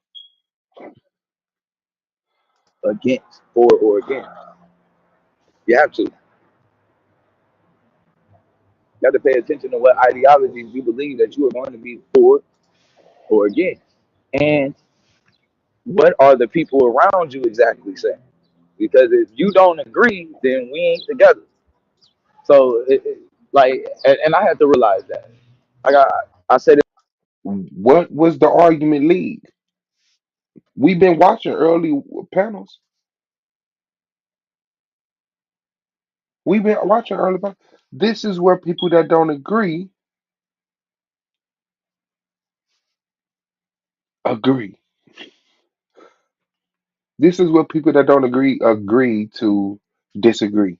Against, for or against. You have to. You have to pay attention to what ideologies you believe that you are going to be for or against. And what are the people around you exactly saying? Because if you don't agree, then we ain't together. So, like, and I had to realize that. I said it What was the argument league? We've been watching early panels. We've been watching early panels. This is where people that don't agree agree. This is where people that don't agree to disagree.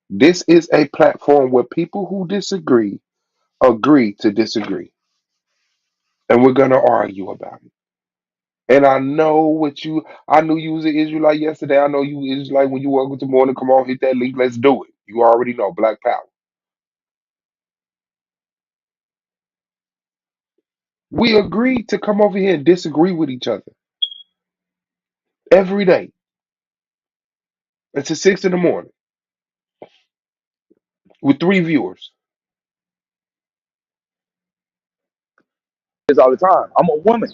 This is a platform where people who disagree agree to disagree. And we're gonna argue about it. And I knew you was an Israelite yesterday. I know you Israelite when you woke up this morning. Come on, hit that link. Let's do it. You already know Black Power. We agreed to come over here and disagree with each other every day until 6 in the morning with 3 viewers. all the time. I'm a woman.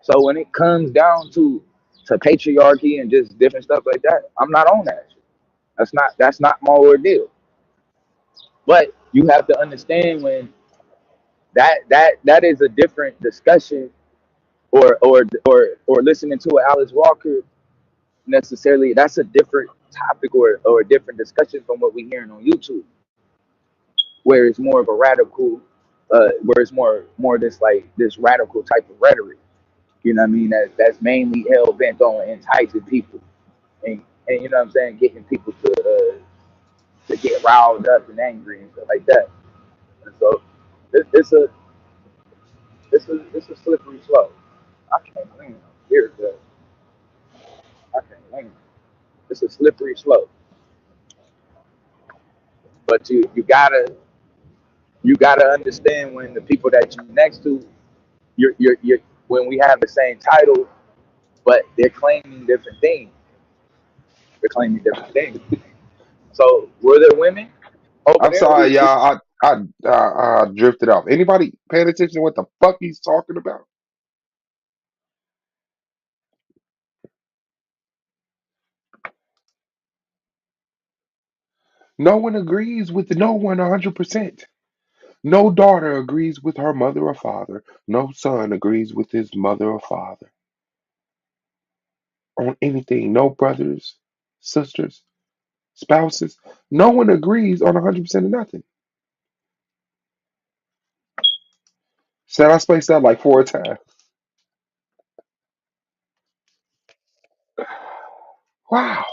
So when it comes down to patriarchy and just different stuff like that, I'm not on that shit. That's not my ordeal. But you have to understand when that is a different discussion or listening to an Alice Walker necessarily, that's a different topic or a different discussion from what we're hearing on YouTube, where it's more of a radical where it's more this like this radical type of rhetoric. You know what I mean? That's mainly hell bent on enticing people and you know what I'm saying, getting people to get riled up and angry and stuff like that. And so it's a it's a slippery slope. I can't win here, but I can't win. It's a slippery slope. But you gotta understand when the people that you next to, you're when we have the same title, but they're claiming different things. They're claiming different things. So were there women over I'm there sorry, who y'all. I drifted off. Anybody paying attention to what the fuck he's talking about? No one agrees with no one 100%. No daughter agrees with her mother or father. No son agrees with his mother or father on anything. No brothers, sisters, spouses. No one agrees on 100% of nothing. Said I spaced out like 4 times. Wow.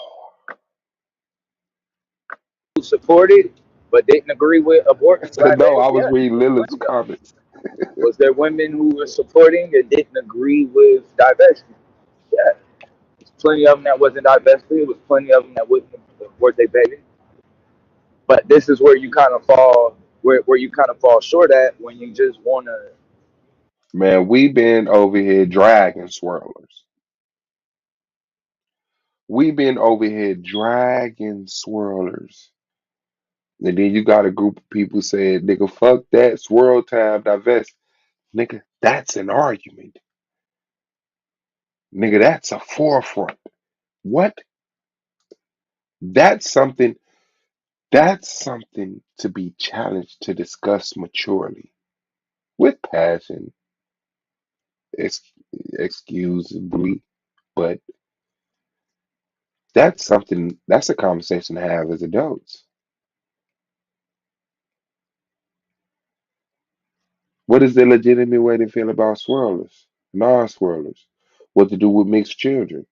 supported but didn't agree with I abortion said no, clinics? I was Yes, reading there's Lilith's plenty of them. comments. Was there women who were supporting and didn't agree with divestment? Yeah, there's plenty of them that wasn't divested. It was plenty of them that wouldn't abort their baby. But this is where you kind of fall, where you kind of fall short at when you just want to. Man, we been over here dragging swirlers. We been over here dragging swirlers. And then you got a group of people saying, nigga, fuck that, swirl time, divest. Nigga, that's an argument. Nigga, that's a forefront. What? That's something. That's something to be challenged to discuss maturely with passion, ex- excusably, but that's something. That's a conversation to have as adults. What is the legitimate way to feel about swirlers, non-swirlers? What to do with mixed children,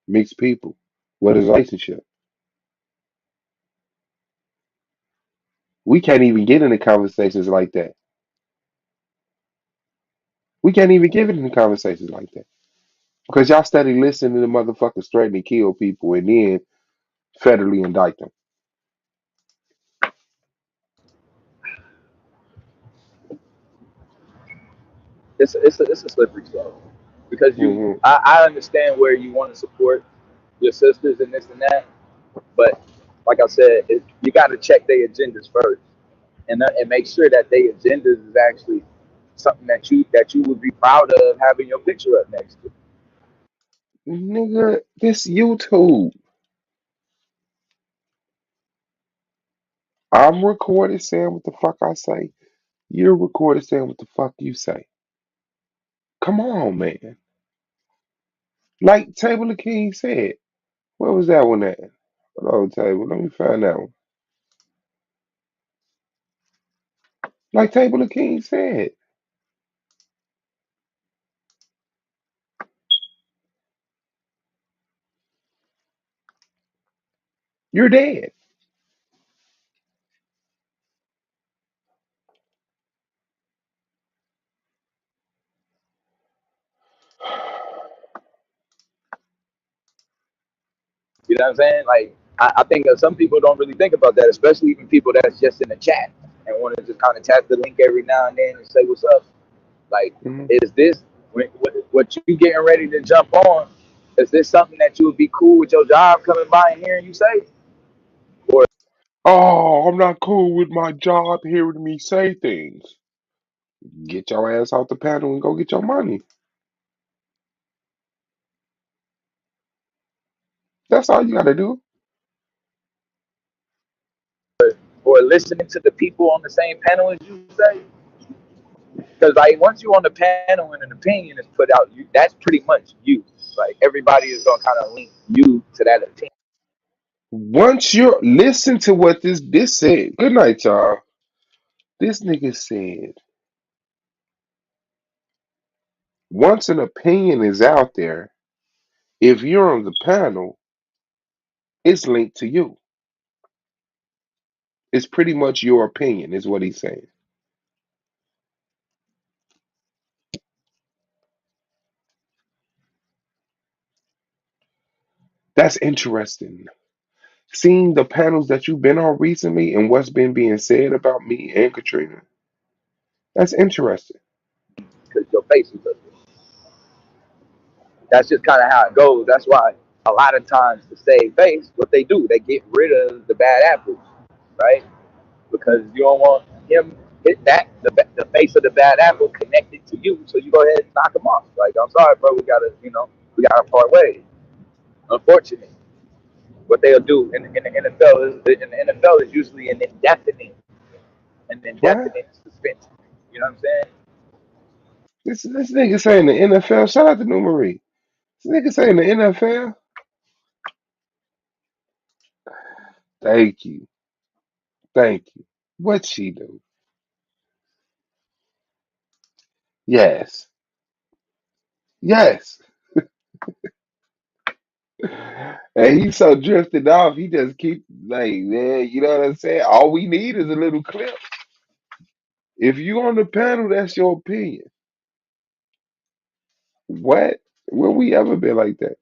mixed people? What is a relationship? We can't even get into conversations like that. We can't even get into conversations like that because y'all steady listening to the motherfuckers threaten to kill people and then federally indict them. It's a slippery slope because Hmm. I understand where you want to support your sisters and this and that, but like I said, you got to check their agendas first and make sure that their agendas is actually something that you would be proud of having your picture up next to. Nigga, this YouTube. I'm recorded saying what the fuck I say. You're recorded saying what the fuck you say. Come on, man. Like Table of King said. Where was that one at? Hold on, Table. Let me find that one. Like Table of King said, you're dead. You know what I'm saying? Like I think that some people don't really think about that, especially even people that's just in the chat and want to just kind of tap the link every now and then and say what's up. Like, Mhm. is this what you getting ready to jump on? Is this something that you would be cool with your job coming by and hearing you say? Or Oh, I'm not cool with my job hearing me say things. Get your ass off the panel and go get your money. That's all you gotta do. or listening to the people on the same panel as you say? Because like once you on the panel and an opinion is put out, that's pretty much you. Like everybody is gonna kind of link you to that opinion. Once you're listen to what this said. Good night, y'all. This nigga said, once an opinion is out there, if you're on the panel, it's linked to you. It's pretty much your opinion, is what he's saying. That's interesting. Seeing the panels that you've been on recently and what's been being said about me and Katrina, that's interesting. Because your face is up. That's just kind of how it goes. That's why a lot of times to save face, what they do, they get rid of the bad apples, right? Because you don't want him hit that the face of the bad apple connected to you, so you go ahead and knock him off. Like, I'm sorry, bro, we gotta part ways. Unfortunately, what they'll do in the NFL is usually What? an indefinite suspension. You know what I'm saying? This nigga saying the NFL. Shout out to New Marie. This nigga saying the NFL. Thank you. Thank you. What she do? Yes. Yes. And he's so drifted off. He just keep like, man, you know what I'm saying? All we need is a little clip. If you on the panel, that's your opinion. What? When we ever been like that?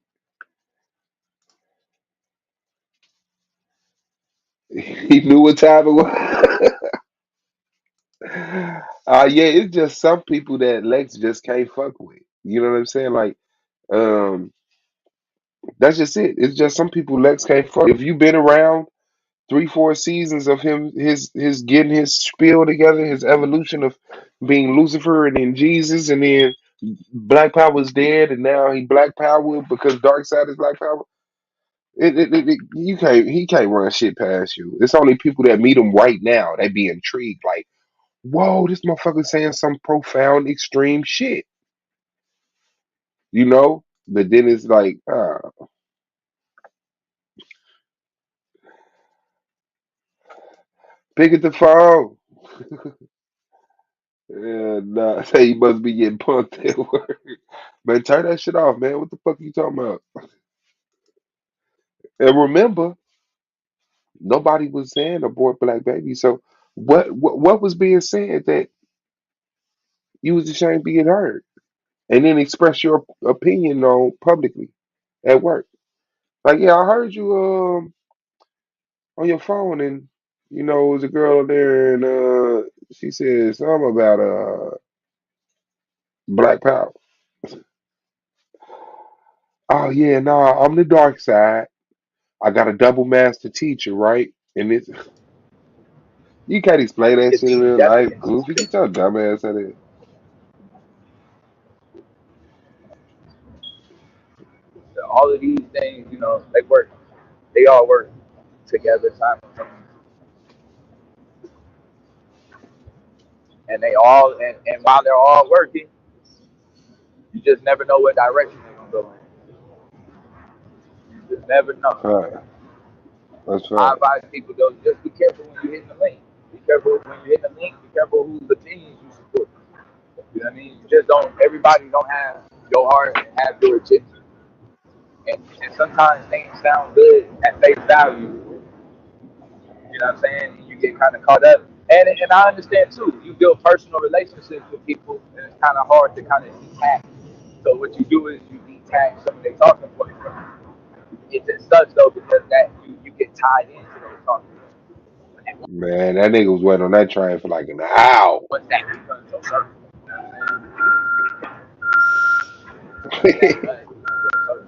He knew what time it was. Yeah, it's just some people that Lex just can't fuck with. You know what I'm saying? Like, um, that's just it. It's just some people Lex can't fuck. If you've been around 3, 4 seasons of him, his getting his spiel together, his evolution of being Lucifer and then Jesus, and then Black Power's dead, and now he Black Power because Dark Side is Black Power. You can't. He can't run shit past you. It's only people that meet him right now. They be intrigued. Like, whoa, this motherfucker saying some profound, extreme shit. You know. But then it's like, pick up the phone. Yeah, nah. Say you must be getting punked at work. Man, turn that shit off, man. What the fuck you talking about? And remember, nobody was saying abort black baby. So what was being said that you was ashamed of being heard, and then express your opinion on publicly at work? Like, yeah, I heard you on your phone, and it was a girl there, and she said something about black power. Oh yeah, nah, I'm the dark side. I got a double master teacher, right? And it's you can't explain that It's shit in these real life. definitions. Goofy, get your dumb ass out of here. All of these things, they work. They all work together simultaneously, and and while they're all working, you just never know what direction they're gonna go in. You just never know. Right. That's I right. advise people though, just be careful when you hit the link. Be careful when you hit the link. Be careful whose opinions you support. You know what I mean? You just don't. Everybody don't have your heart and have your attention. And sometimes things sound good at face value. You know what I'm saying? And you get kind of caught up. And I understand too. You build personal relationships with people, and it's kind of hard to kind of detach. So what you do is you detach some of their talking points from you. It just sucks though because that you get tied into those talking points. And Man, that nigga was waiting on that train for like an hour. once that becomes your circle, you know what I'm saying? That becomes your circle.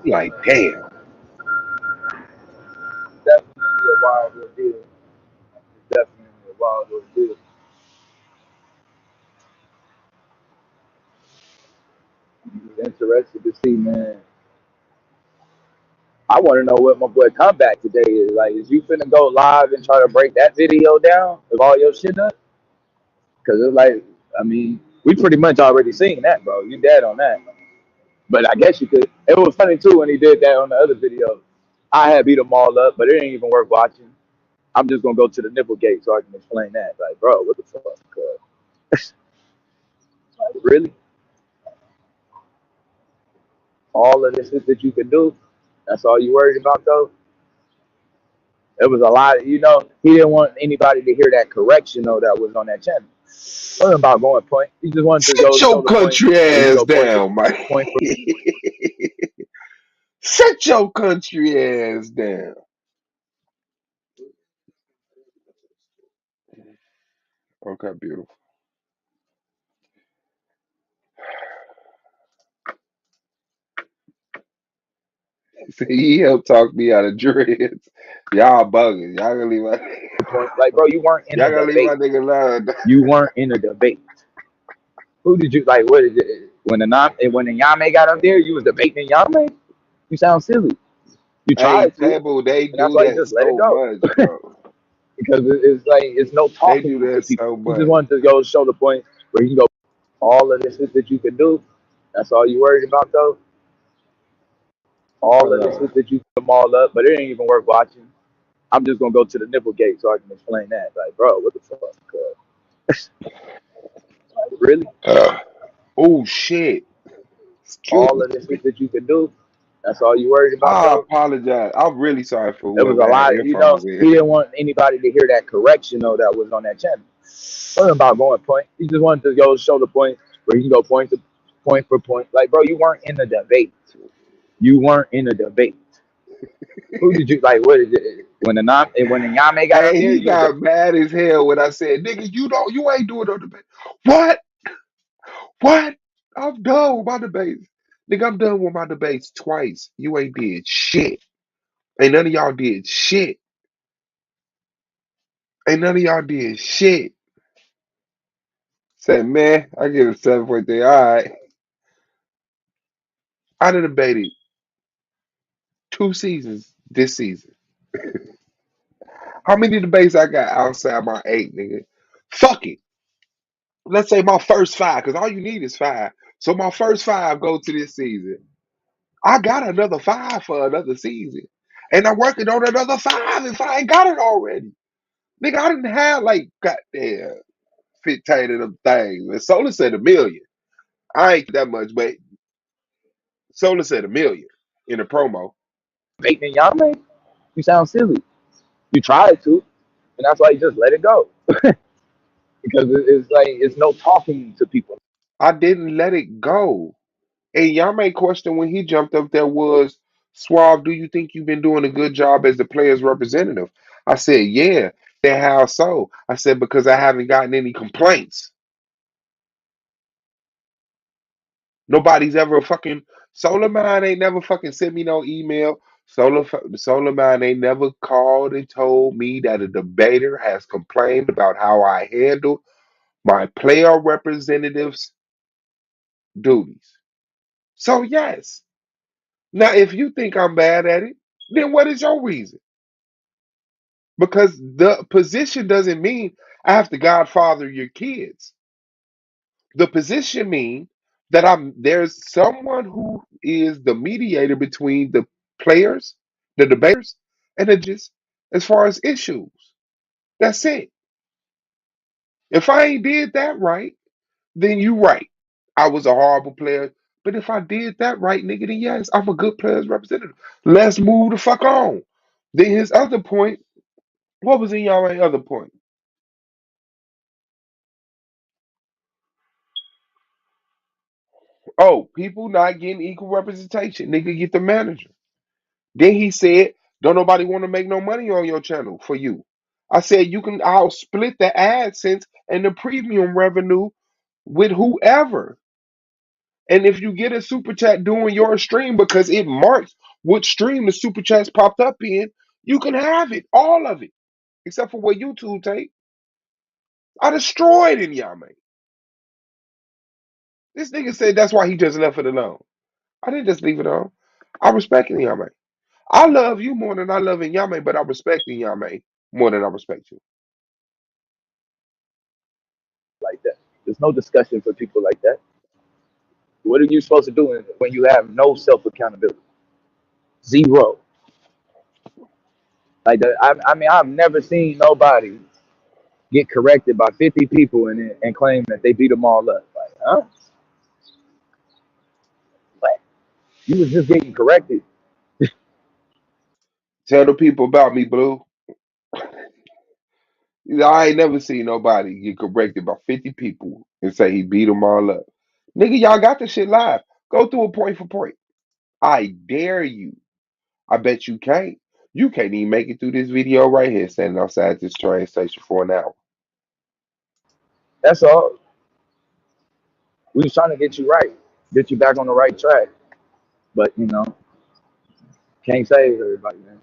Like, damn. Definitely a wild ordeal. It's definitely a wild ordeal. I'm interested to see, man. I want to know what my boy comeback today is. Like, is you finna go live and try to break that video down of all your shit up? Because it's like, I mean, we pretty much already seen that, bro. You dead on that. But I guess you could. It was funny too when he did that on the other video. I had beat them all up, but it ain't even worth watching. I'm just gonna go to the nipple gate so I can explain that. Like, bro, what the fuck? Really? All of this shit that you could do? That's all you worried about, though? It was a lot. He didn't want anybody to hear that correction, though, that was on that channel. It wasn't about going point. He just wanted to Sit go show your the point country where you can ass go point for down, Mike. point for. Sit your country ass down. Okay, beautiful. See, he helped talk me out of dreads. Y'all bugging. Point. Like, bro, you weren't in a Y'all gotta leave my debate. nigga alone. You weren't in a debate. Who did you like? What is it? When the Yame got up there, you was debating Yame. You sound silly. You Hey, tried to, and Table, they that's do why you that just let it so go. much, bro. Because it's like it's no They talking do with the that people. so He just much. wanted to go show the point where he can go all of this shit that you can do. That's all you worried about, though. All of this Hello. shit that you put them all up, but it ain't even worth watching. I'm just gonna go to the nipple gate so I can explain that. Like, bro, what the fuck? Really? Oh shit. Excuse All of this me. shit that you can do. That's all you worried about, I though. apologize. I'm really sorry for It was whoever a had lot. earphones in. He didn't want anybody to hear that correction, though, that was on that channel. It wasn't about going point. He just wanted to go show the point where he can go point for point. Like, bro, you weren't in the debate. You weren't in a debate. Who did you like? What is it? When the Yame got up Hey, there, he you was the got mad as hell when I said, nigga, you ain't doing no debate. What? What? I'm done with my debates. Nigga, I'm done with my debates twice. You ain't did shit. Ain't none of y'all did shit. Ain't none of y'all did shit. Said, man, I give it 7.3. All right. I done debated 2 seasons this season. How many debates I got outside my 8, nigga? Fuck it. Let's say my first 5, because all you need is 5. So my first 5 go to this season. I got another 5 for another season. And I'm working on another 5 if I ain't got it already. Nigga, I didn't have like goddamn 15 of them things. And Solar said 1 million. I ain't that much, but Solar said 1 million in the promo. Bait and Yame, you sound silly. You tried to, and that's why you just let it go because it's like it's no talking to people. I didn't let it go. And Yame question when he jumped up there was, Suave, do you think you've been doing a good job as the player's representative? I said, yeah. Then how so? I said, because I haven't gotten any complaints. Nobody's ever fucking Solar Mind ain't never fucking sent me no email. Solar Mind ain't never called and told me that a debater has complained about how I handle my player representative's duties. So yes. Now if you think I'm bad at it, then what is your reason? Because the position doesn't mean I have to godfather your kids. The position means that there's someone who is the mediator between the players, the debaters, and the judges as far as issues. That's it. If I ain't did that right, then you right. I was a horrible player. But if I did that right, nigga, then yes, I'm a good player's representative. Let's move the fuck on. Then his other point, what was in y'all other point? Oh, people not getting equal representation. Nigga, get the manager. Then he said, don't nobody want to make no money on your channel for you. I said, I'll split the AdSense and the premium revenue with whoever. And if you get a super chat during your stream because it marks what stream the super chats popped up in, you can have it, all of it, except for what YouTube take. I destroyed in Yame. This nigga said that's why he just left it alone. I didn't just leave it alone. I respect Yame. I love you more than I love Yame, but I respect Yame more than I respect you. Like that. There's no discussion for people like that. What are you supposed to do when you have no self accountability? Zero. Like that. I mean, I've never seen nobody get corrected by 50 people and claim that they beat them all up. Like, huh? What? You was just getting corrected. Tell the people about me, Blue. I ain't never seen nobody get corrected by 50 people and say he beat them all up. Nigga, y'all got this shit live. Go through it point for point. I dare you. I bet you can't. You can't even make it through this video right here standing outside this train station for an hour. That's all. We was trying to get you right, get you back on the right track. But can't save everybody, man.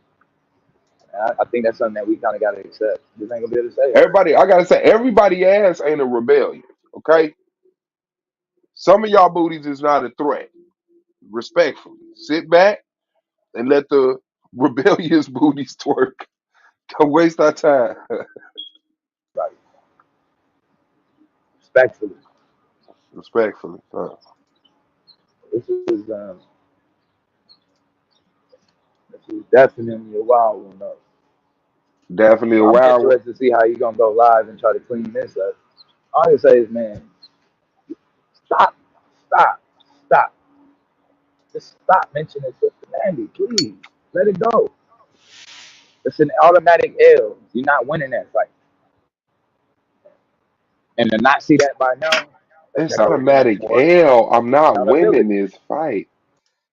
I think that's something that we kind of got to accept. Just ain't gonna be able to save everybody. Everybody, I gotta say, everybody ass ain't a rebellion. Okay? Some of y'all booties is not a threat. Respectfully. Sit back and let the rebellious booties twerk. Don't waste our time. Respectfully, Respectfully. this is definitely a wild one though. Definitely a I'm wild one. interested to see how you gonna go live and try to clean this up. All I can say is, man, stop, stop, stop. Just stop mentioning Sister Mandy, please. Let it go. It's an automatic L. You're not winning that fight. And to not see that by now, It's that shows you need automatic more L. I'm not winning accountability. this fight.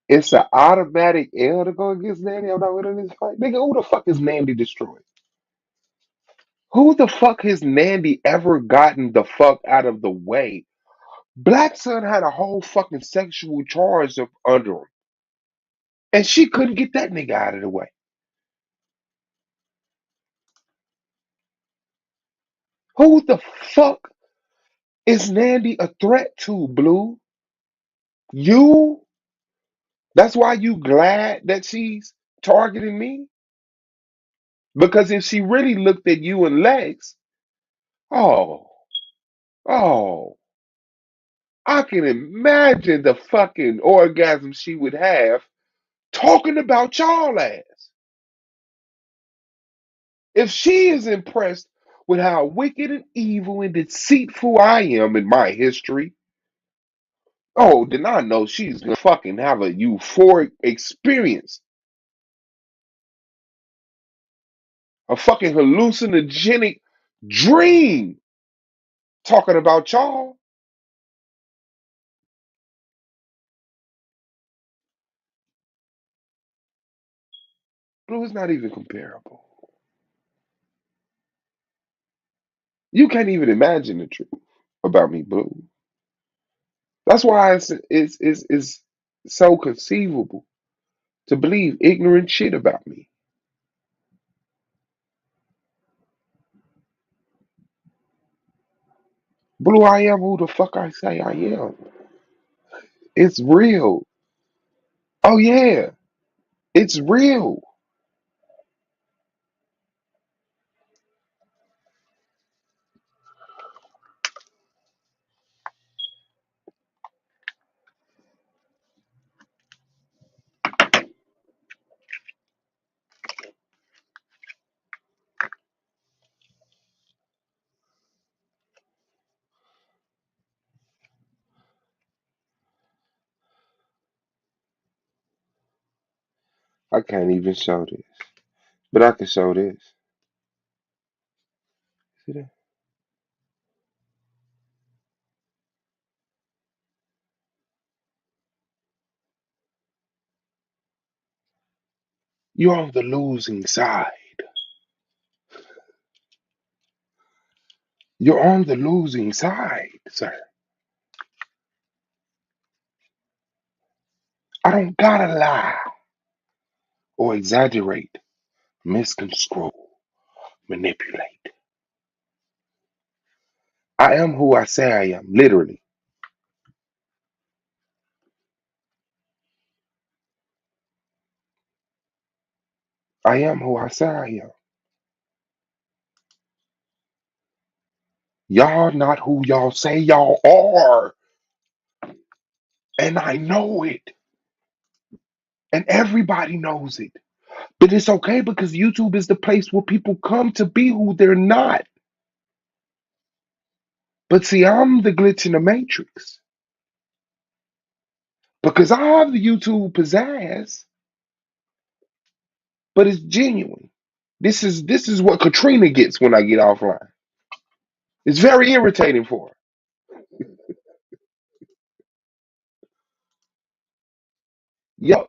It's an automatic L to go against Nandy. I'm not winning this fight. Nigga, who the fuck is Nandy destroyed? Who the fuck has Nandy ever gotten the fuck out of the way? Black Sun had a whole fucking sexual charge under him. And she couldn't get that nigga out of the way. Who the fuck is Nandy a threat to, Blue? You? That's why you glad that she's targeting me? Because if she really looked at you and Lex, oh, oh, I can imagine the fucking orgasm she would have talking about y'all ass. If she is impressed with how wicked and evil and deceitful I am in my history, oh, then I know she's gonna fucking have a euphoric experience, a fucking hallucinogenic dream talking about y'all. Blue is not even comparable. You can't even imagine the truth about me, Blue. That's why it's so conceivable to believe ignorant shit about me. Blue, I am who the fuck I say I am. It's real. Oh yeah, it's real. I can't even show this, but I can show this. See that? You're on the losing side. You're on the losing side, sir. I don't gotta lie or exaggerate, misconstrue, manipulate. I am who I say I am, literally. I am who I say I am. Y'all not who y'all say y'all are. And I know it. And everybody knows it. But it's okay because YouTube is the place where people come to be who they're not. But see, I'm the glitch in the matrix. Because I have the YouTube pizzazz, but it's genuine. This is what Katrina gets when I get offline. It's very irritating for her. Yo,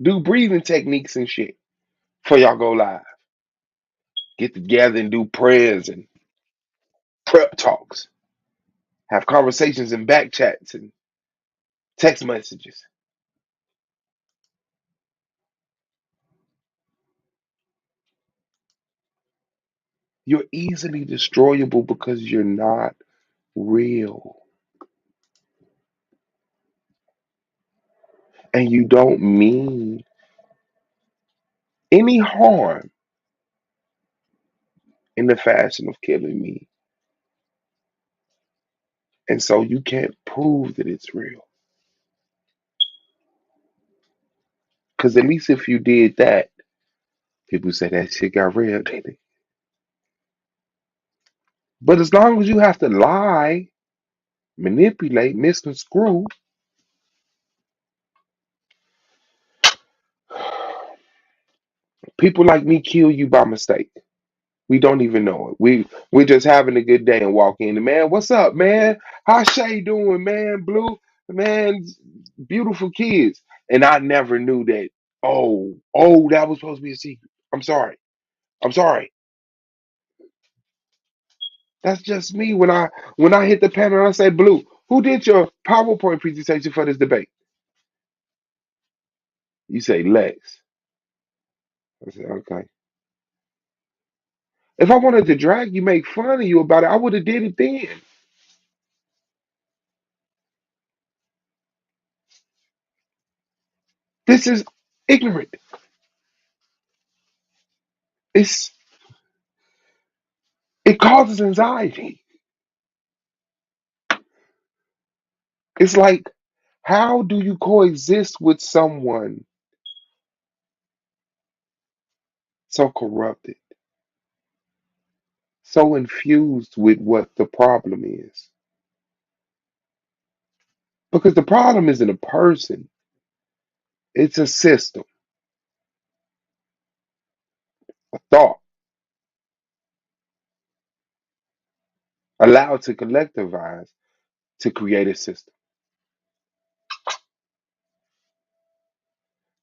do breathing techniques and shit before y'all go live. Get together and do prayers and prep talks. Have conversations and back chats and text messages. You're easily destroyable because you're not real. And you don't mean any harm in the fashion of killing me. And so you can't prove that it's real. Because at least if you did that, people say that shit got real, didn't it? But as long as you have to lie, manipulate, misconstrue, people like me kill you by mistake. We don't even know it. We're just having a good day and walk in. Man, what's up, man? How Shay doing, man? Blue, man, beautiful kids. And I never knew that. Oh, that was supposed to be a secret. I'm sorry. I'm sorry. That's just me. When I hit the panel and I say, Blue, who did your PowerPoint presentation for this debate? You say Lex. I said, okay. If I wanted to drag you, make fun of you about it, I would have did it then. This is ignorant. It's it causes anxiety. It's like, how do you coexist with someone so corrupted, so infused with what the problem is? Because the problem isn't a person, it's a system, a thought, allowed to collectivize to create a system.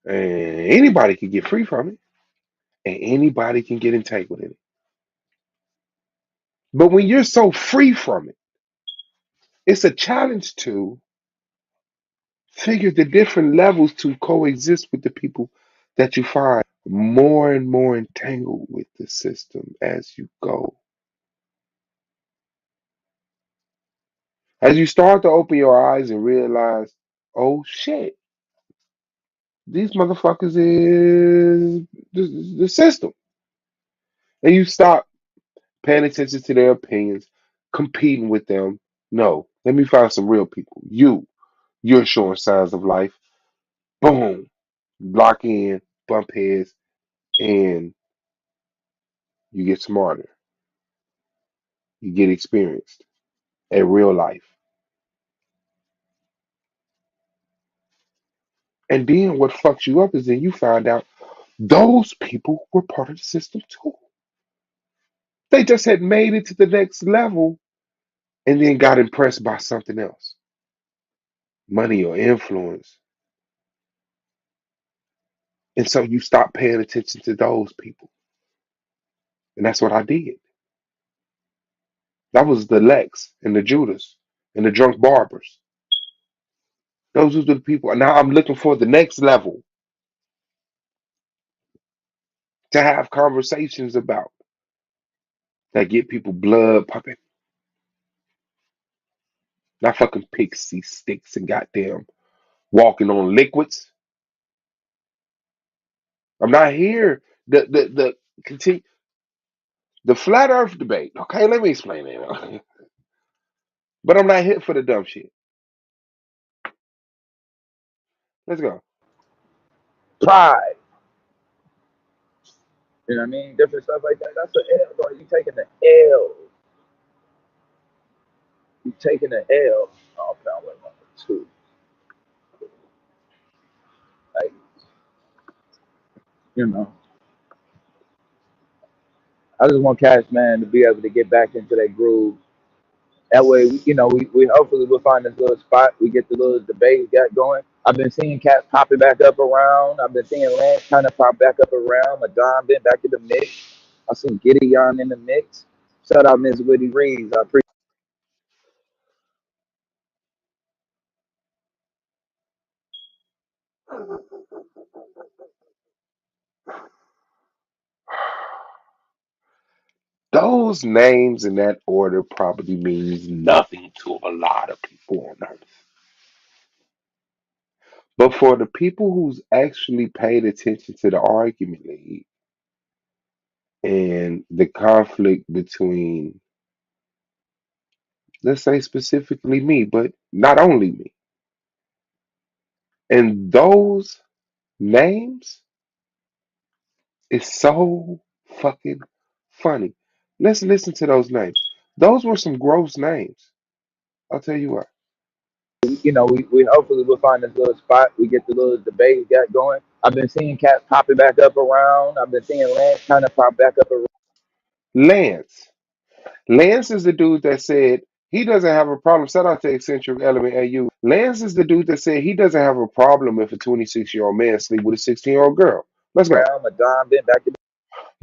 And anybody can get free from it, and anybody can get entangled in it. But when you're so free from it, it's a challenge to figure the different levels to coexist with the people that you find more and more entangled with the system as you go. As you start to open your eyes and realize, oh shit, these motherfuckers is the system. And you stop paying attention to their opinions, competing with them. No, let me find some real people. You're showing signs of life. Boom, lock in, bump heads, and you get smarter. You get experienced in real life. And then what fucks you up is then you find out those people were part of the system too. They just had made it to the next level and then got impressed by something else, money or influence. And so you stop paying attention to those people. And that's what I did. That was the Lex and the Judas and the drunk barbers. Those were the people. And now I'm looking for the next level to have conversations about that get people blood pumping, not fucking pixie sticks and goddamn walking on liquids. I'm not here. The continue the flat Earth debate. Okay, let me explain it. But I'm not here for the dumb shit. Let's go. Pride. You know what I mean? Different stuff like that. That's the L, bro. You taking the L. You taking the L. Oh, found like number two. Like, you know, I just want Cash Man to be able to get back into that groove. That way, we hopefully we'll find this little spot. We get the little debate got going. I've been seeing cats popping back up around. I've been seeing Lance kind of pop back up around. Madon been back in the mix. I seen Gideon in the mix. Shout out Miss Whitty Reeves. I appreciate. Those names in that order probably means nothing to a lot of people on earth. But for the people who's actually paid attention to the argument league and the conflict between, let's say specifically me, but not only me, and those names is so fucking funny. Let's listen to those names. Those were some gross names. I'll tell you what. We hopefully we'll find this little spot. We get the little debate got going. I've been seeing cats popping back up around. I've been seeing Lance kind of pop back up around. Lance. Lance is the dude that said he doesn't have a problem. Shout out to Eccentric Element AU. Lance is the dude that said he doesn't have a problem if a 26-year-old man sleep with a 16-year-old girl. Let's go. Madon been back to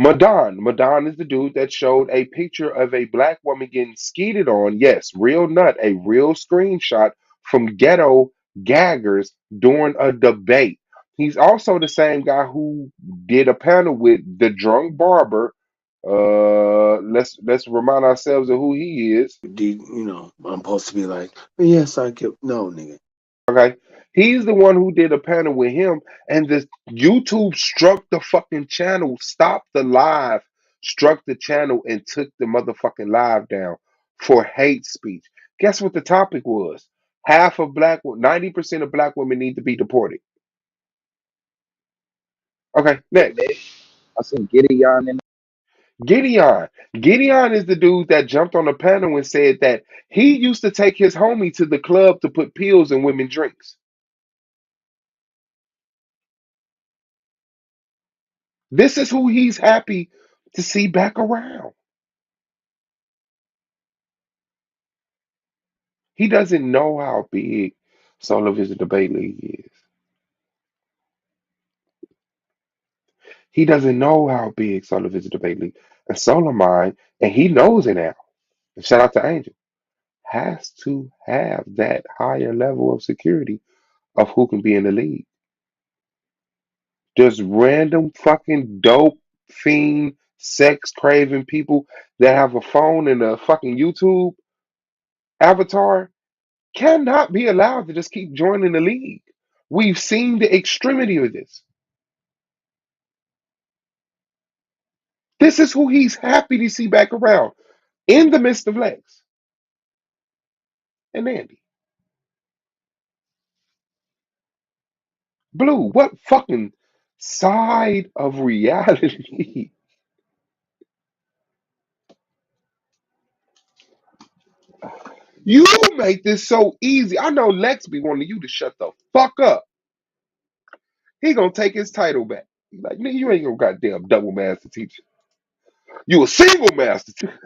Madon. Madon is the dude that showed a picture of a black woman getting skeeted on. Yes, real nut, a real screenshot from ghetto gaggers during a debate. He's also the same guy who did a panel with the drunk barber. Let's remind ourselves of who he is. I'm supposed to be like, yes, I get no, nigga. Okay. He's the one who did a panel with him, and the YouTube struck the fucking channel, stopped the live, struck the channel, and took the motherfucking live down for hate speech. Guess what the topic was? 90% of black women need to be deported. Okay, The next. mix. I seen Gideon in Gideon. Gideon is the dude that jumped on the panel and said that he used to take his homie to the club to put pills in women drinks. This is who he's happy to see back around. He doesn't know how big Solar Vision Debate League is. He doesn't know how big Solar Vision Debate League and Solar Mind, and he knows it now. And shout out to Angel, has to have that higher level of security of who can be in the league. Just random fucking dope fiend sex craving people that have a phone and a fucking YouTube avatar cannot be allowed to just keep joining the league. We've seen the extremity of this. This is who he's happy to see back around in the midst of Lex and Andy. Blue, what fucking side of reality? You make this so easy. I know Lex be wanting you to shut the fuck up. He gonna take his title back. He's like, nigga, you ain't no goddamn double master teacher. You a single master teacher.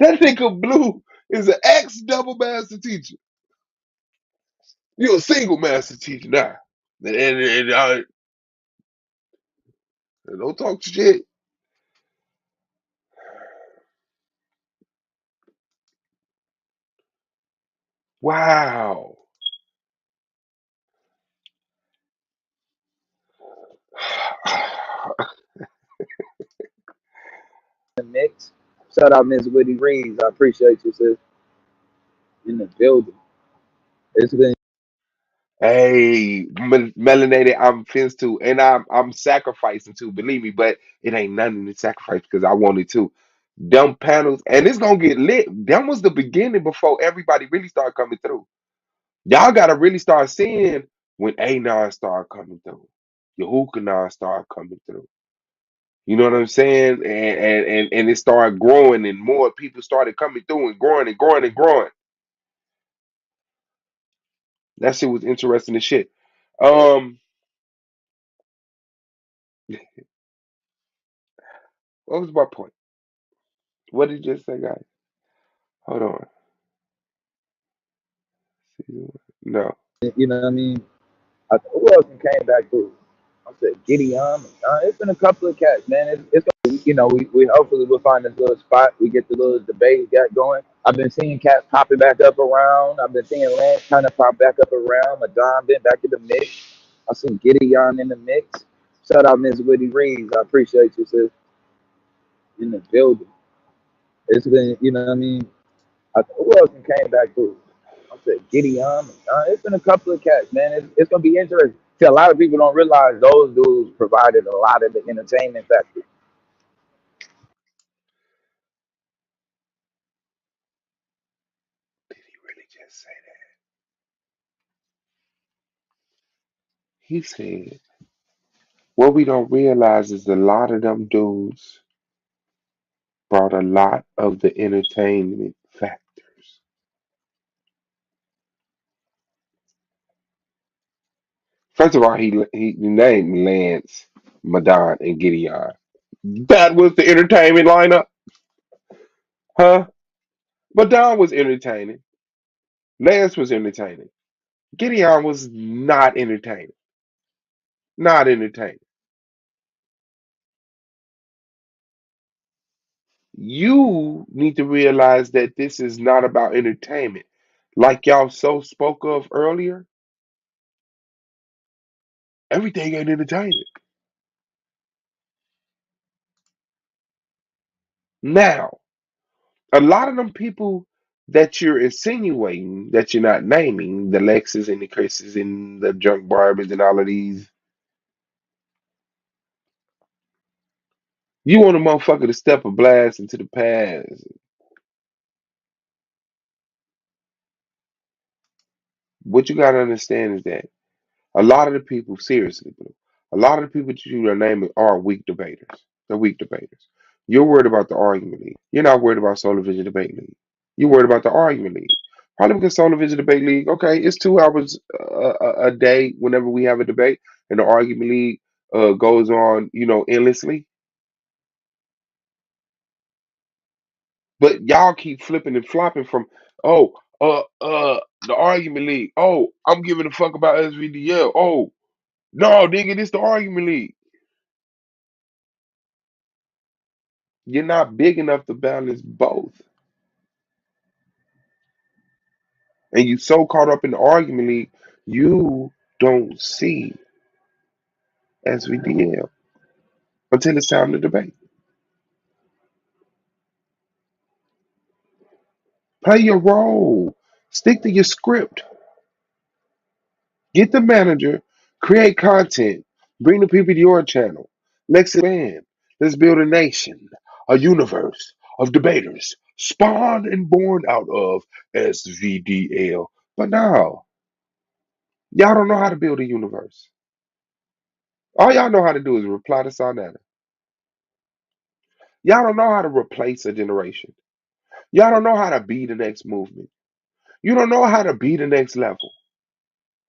That nigga Blue is an ex double master teacher. You a single master teacher now. Don't talk shit. Wow. the mix. Shout out Miss Whitty Reeves. I appreciate you, sis, in the building. It's been Hey, melanated, I'm fenced too, and I'm sacrificing too. Believe me, but it ain't nothing to sacrifice because I wanted to. Them panels, and it's gonna get lit. That was the beginning before everybody really started coming through. Y'all gotta really start seeing when A9 started coming through, Yehukanon started coming through. You know what I'm saying? And it started growing, and more people started coming through and growing and growing and growing. That shit was interesting as shit. Um, what was my point? What did you just say, guys? Hold on. No. you know what I mean? Who else came back through? I said Gideon. It's been a couple of cats, man. It's we hopefully we'll find this little spot. We get the little debate got going. I've been seeing cats popping back up around. I've been seeing Lance kind of pop back up around. Madon been back in the mix. I seen Gideon in the mix. Shout out Miss Whitty Reeves. I appreciate you, sis, in the building. It's been, you know what I mean? Who else came back through? I said Gideon. It's been a couple of cats, man. It's gonna be interesting. See, a lot of people don't realize those dudes provided a lot of the entertainment factor. Did he really just say that? He said, what we don't realize is a lot of them dudes brought a lot of the entertainment factors. First of all, he named Lance, Madon, and Gideon. That was the entertainment lineup, huh? Madon was entertaining. Lance was entertaining. Gideon was not entertaining. Not entertaining. You need to realize that this is not about entertainment. Like y'all so spoke of earlier, everything ain't entertainment. Now, a lot of them people that you're insinuating that you're not naming, the Lexus and the Chris's and the junk Barbies and all of these, you want a motherfucker to step a blast into the past. What you gotta understand is that a lot of the people, seriously, bro, a lot of the people that you are naming are weak debaters. They're weak debaters. You're worried about the argument league. You're not worried about Solar Vision Debate League. You're worried about the argument league. Probably because Solar Vision Debate League, okay, it's 2 hours a day whenever we have a debate, and the argument league goes on, endlessly. But y'all keep flipping and flopping from, oh, the argument league. Oh, I'm giving a fuck about SVDL. Oh, no, nigga, this the argument league. You're not big enough to balance both. And you so caught up in the argument league, you don't see SVDL until it's time to debate. Play your role. Stick to your script. Get the manager, create content, bring the people to your channel. Let's expand. Let's build a nation, a universe of debaters, spawned and born out of SVDL. But no, y'all don't know how to build a universe. All y'all know how to do is reply to Sonata. Y'all don't know how to replace a generation. Y'all don't know how to be the next movement. You don't know how to be the next level.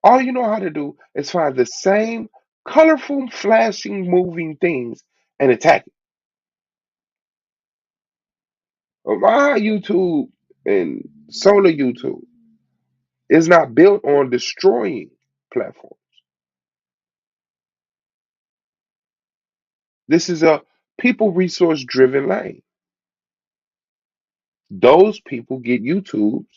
All you know how to do is find the same colorful, flashing, moving things and attack it. My YouTube and solar YouTube is not built on destroying platforms. This is a people resource driven lane. Those people get YouTubes.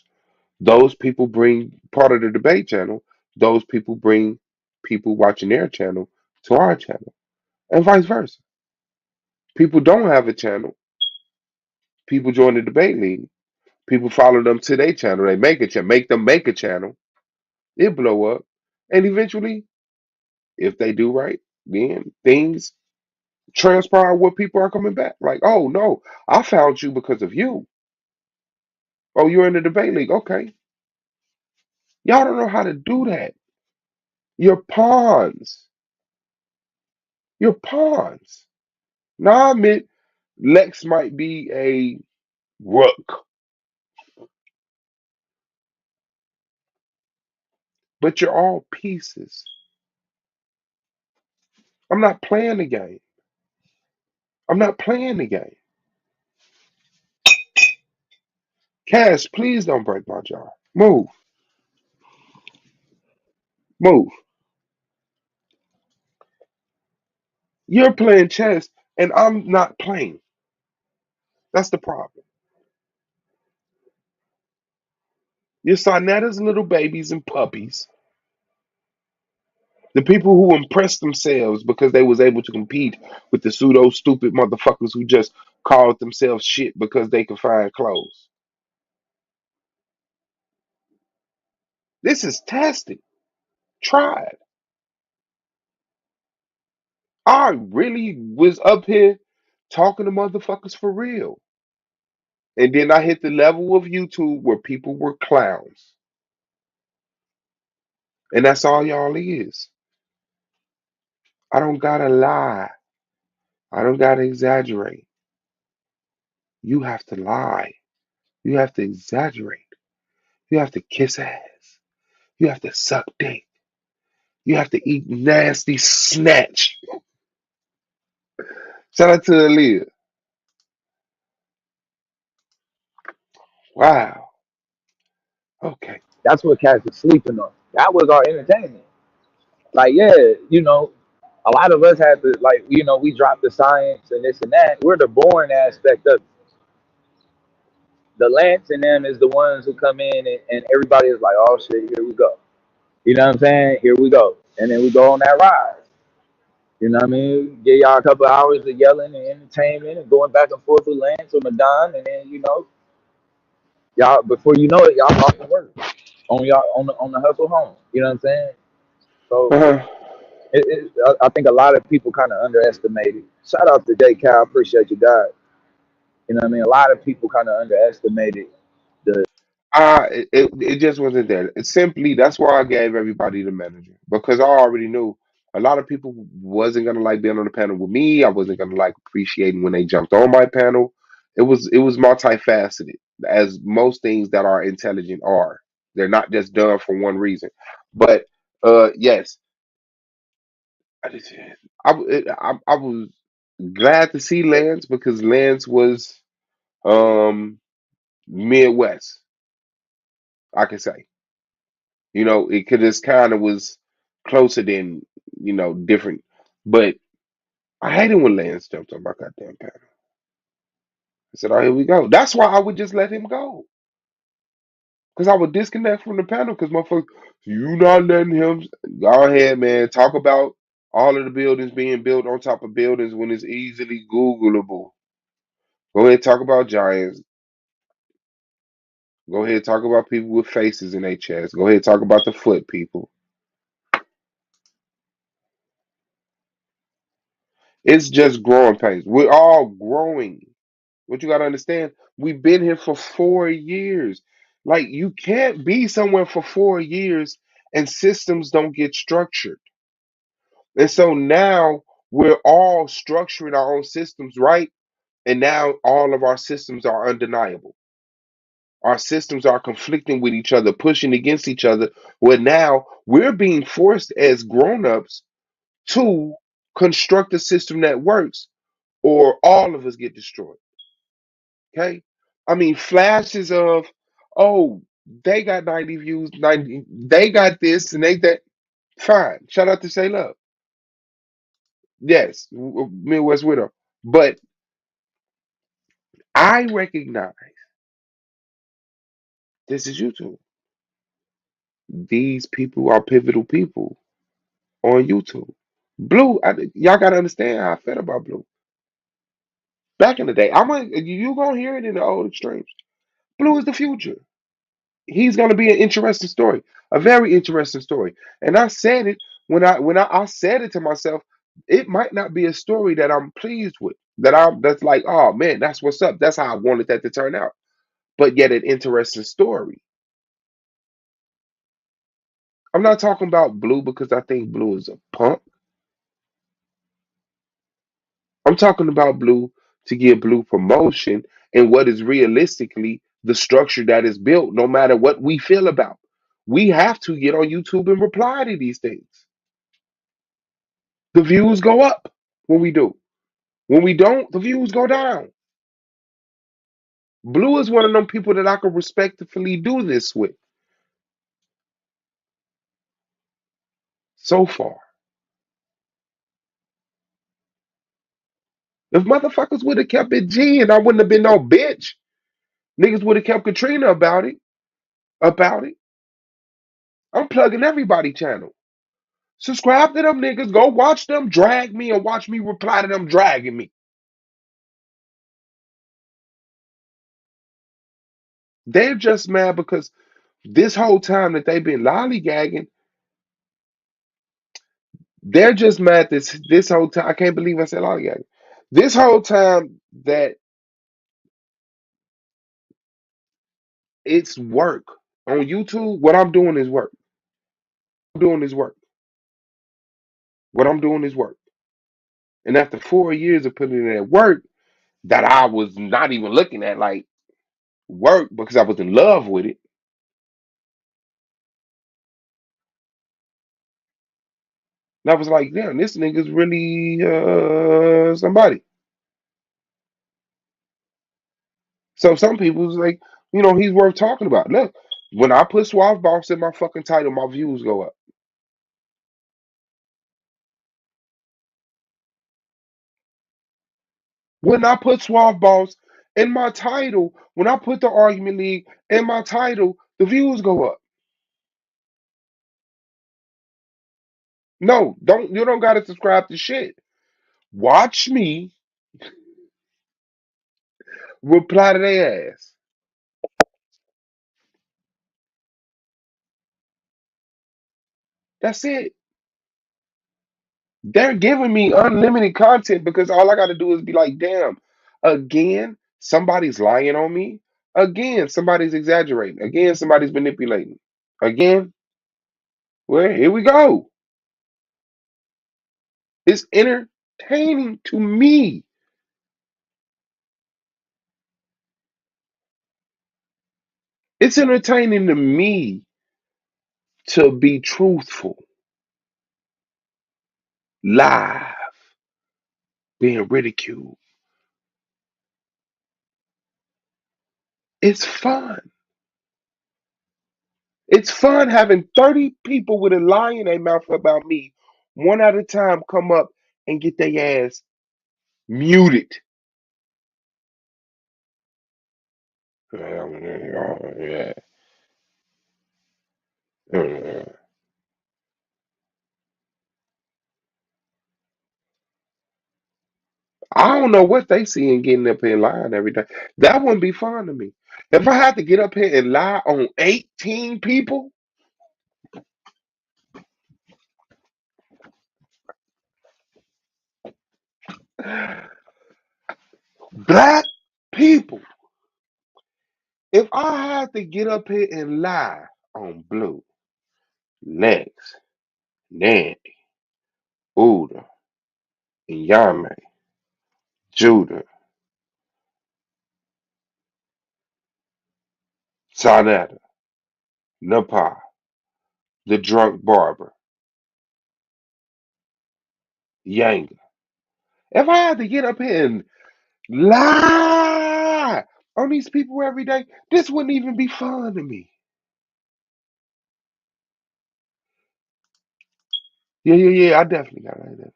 Those people bring part of the debate channel. Those people bring people watching their channel to our channel, and vice versa. People don't have a channel. People join the debate league. People follow them to their channel. They make a channel, make them make a channel. It blow up, and eventually, if they do right, then things transpire where people are coming back. Like, oh no, I found you because of you. Oh, you're in the debate league. Okay, y'all don't know how to do that. You're pawns. You're pawns. Now I admit Lex might be a rook, but you're all pieces. I'm not playing the game. I'm not playing the game. Cash, please don't break my jar. Move, move. You're playing chess and I'm not playing. That's the problem. You're Sonetta's little babies and puppies. The people who impressed themselves because they was able to compete with the pseudo stupid motherfuckers who just called themselves shit because they could find clothes. This is testing. Tried. I really was up here talking to motherfuckers for real. And then I hit the level of YouTube where people were clowns. And that's all y'all is. I don't gotta lie. I don't gotta exaggerate. You have to lie. You have to exaggerate. You have to kiss ass. You have to suck dick. You have to eat nasty snatch. Shout out to Aaliyah. Wow. Okay. That's what cats are sleeping on. That was our entertainment. Like, yeah, you know, a lot of us had to, like, we dropped the science and this and that. We're the boring aspect of it. The Lance and them is the ones who come in and everybody is like, oh shit, here we go. You know what I'm saying? Here we go. And then we go on that ride. You know what I mean? Give y'all a couple hours of yelling and entertainment and going back and forth with Lance or Madon, and then y'all before you know it, y'all off to work on y'all on the hustle home. You know what I'm saying? So Uh-huh. I think a lot of people kind of underestimate it. Shout out to J. Cal, appreciate you, God. You know what I mean? A lot of people kind of underestimated the. It just wasn't there. It's simply that's why I gave everybody the manager because I already knew a lot of people wasn't gonna like being on the panel with me. I wasn't gonna like appreciating when they jumped on my panel. It was multifaceted, as most things that are intelligent are. They're not just done for one reason. But yes, I just I was glad to see Lance because Lance was um Midwest, I can say. It could just kind of was closer than, different. But I hated when Lance jumped on my goddamn panel. I said, oh, here we go. That's why I would just let him go. Because I would disconnect from the panel because motherfuckers, you not letting him go ahead, man. Talk about all of the buildings being built on top of buildings when it's easily Googleable. Go ahead, talk about giants. Go ahead, talk about people with faces in their chest. Go ahead, talk about the foot people. It's just growing pains. We're all growing. What you got to understand, we've been here for 4 years. Like, you can't be somewhere for 4 years and systems don't get structured. And so now we're all structuring our own systems, right? And now all of our systems are undeniable. Our systems are conflicting with each other, pushing against each other. Where now we're being forced as grown-ups to construct a system that works, or all of us get destroyed. Okay? I mean, flashes of, oh, they got 90 views, 90, they got this and they that. Fine. Shout out to Say Love. Yes, Midwest Widow. But I recognize this is YouTube. These people are pivotal people on YouTube. Blue, y'all got to understand how I felt about Blue. Back in the day, you gonna hear it in the old extremes. Blue is the future. He's going to be an interesting story, a very interesting story. And I said it when I said it to myself. It might not be a story that I'm pleased with. That's like, oh man, that's what's up. That's how I wanted that to turn out. But yet, an interesting story. I'm not talking about Blue because I think Blue is a punk. I'm talking about Blue to give Blue promotion and what is realistically the structure that is built, no matter what we feel about. We have to get on YouTube and reply to these things. The views go up when we do. When we don't, the views go down. Blue is one of them people that I can respectfully do this with so far. If motherfuckers would have kept it G and I wouldn't have been no bitch, niggas would have kept Katrina about it. About it. I'm plugging everybody channel. Subscribe to them niggas. Go watch them drag me and watch me reply to them dragging me. They're just mad because this whole time that they've been lollygagging, they're just mad this whole time. I can't believe I said lollygagging. This whole time that it's work. On YouTube, what I'm doing is work. I'm doing is work. What I'm doing is work. And after 4 years of putting in that work that I was not even looking at like work because I was in love with it, and I was like, damn, this nigga's really somebody. So some people was like, he's worth talking about. Look, when I put Suave Boss in my fucking title, my views go up. When I put Suave Boss in my title, when I put the Argument League in my title, the views go up. No, don't you don't gotta subscribe to shit. Watch me reply to their ass. That's it. They're giving me unlimited content because all I gotta do is be like, damn, again, somebody's lying on me. Again, somebody's exaggerating. Again, somebody's manipulating. Again, well, here we go. It's entertaining to me. It's entertaining to me to be truthful, live, being ridiculed. It's fun. It's fun having 30 people with a lie in their mouth about me, one at a time, come up and get their ass muted. Yeah. I don't know what they see in getting up here and lying every day. That wouldn't be fun to me. If I had to get up here and lie on 18 people, black people, if I had to get up here and lie on Blue, Lex, Nandy, Uda, Yame, Judah, Sonetta, Napa, the drunk barber, Yanga. If I had to get up here and lie on these people every day, this wouldn't even be fun to me. Yeah, yeah, yeah. I definitely got like that.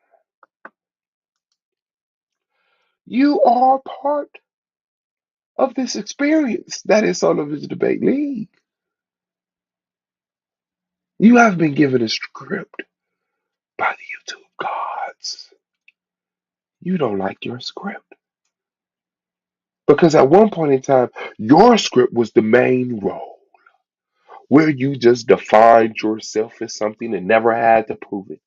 You are part of this experience that is Son of His Debate League. You have been given a script by the YouTube gods. You don't like your script. Because at one point in time, your script was the main role, where you just defined yourself as something and never had to prove it.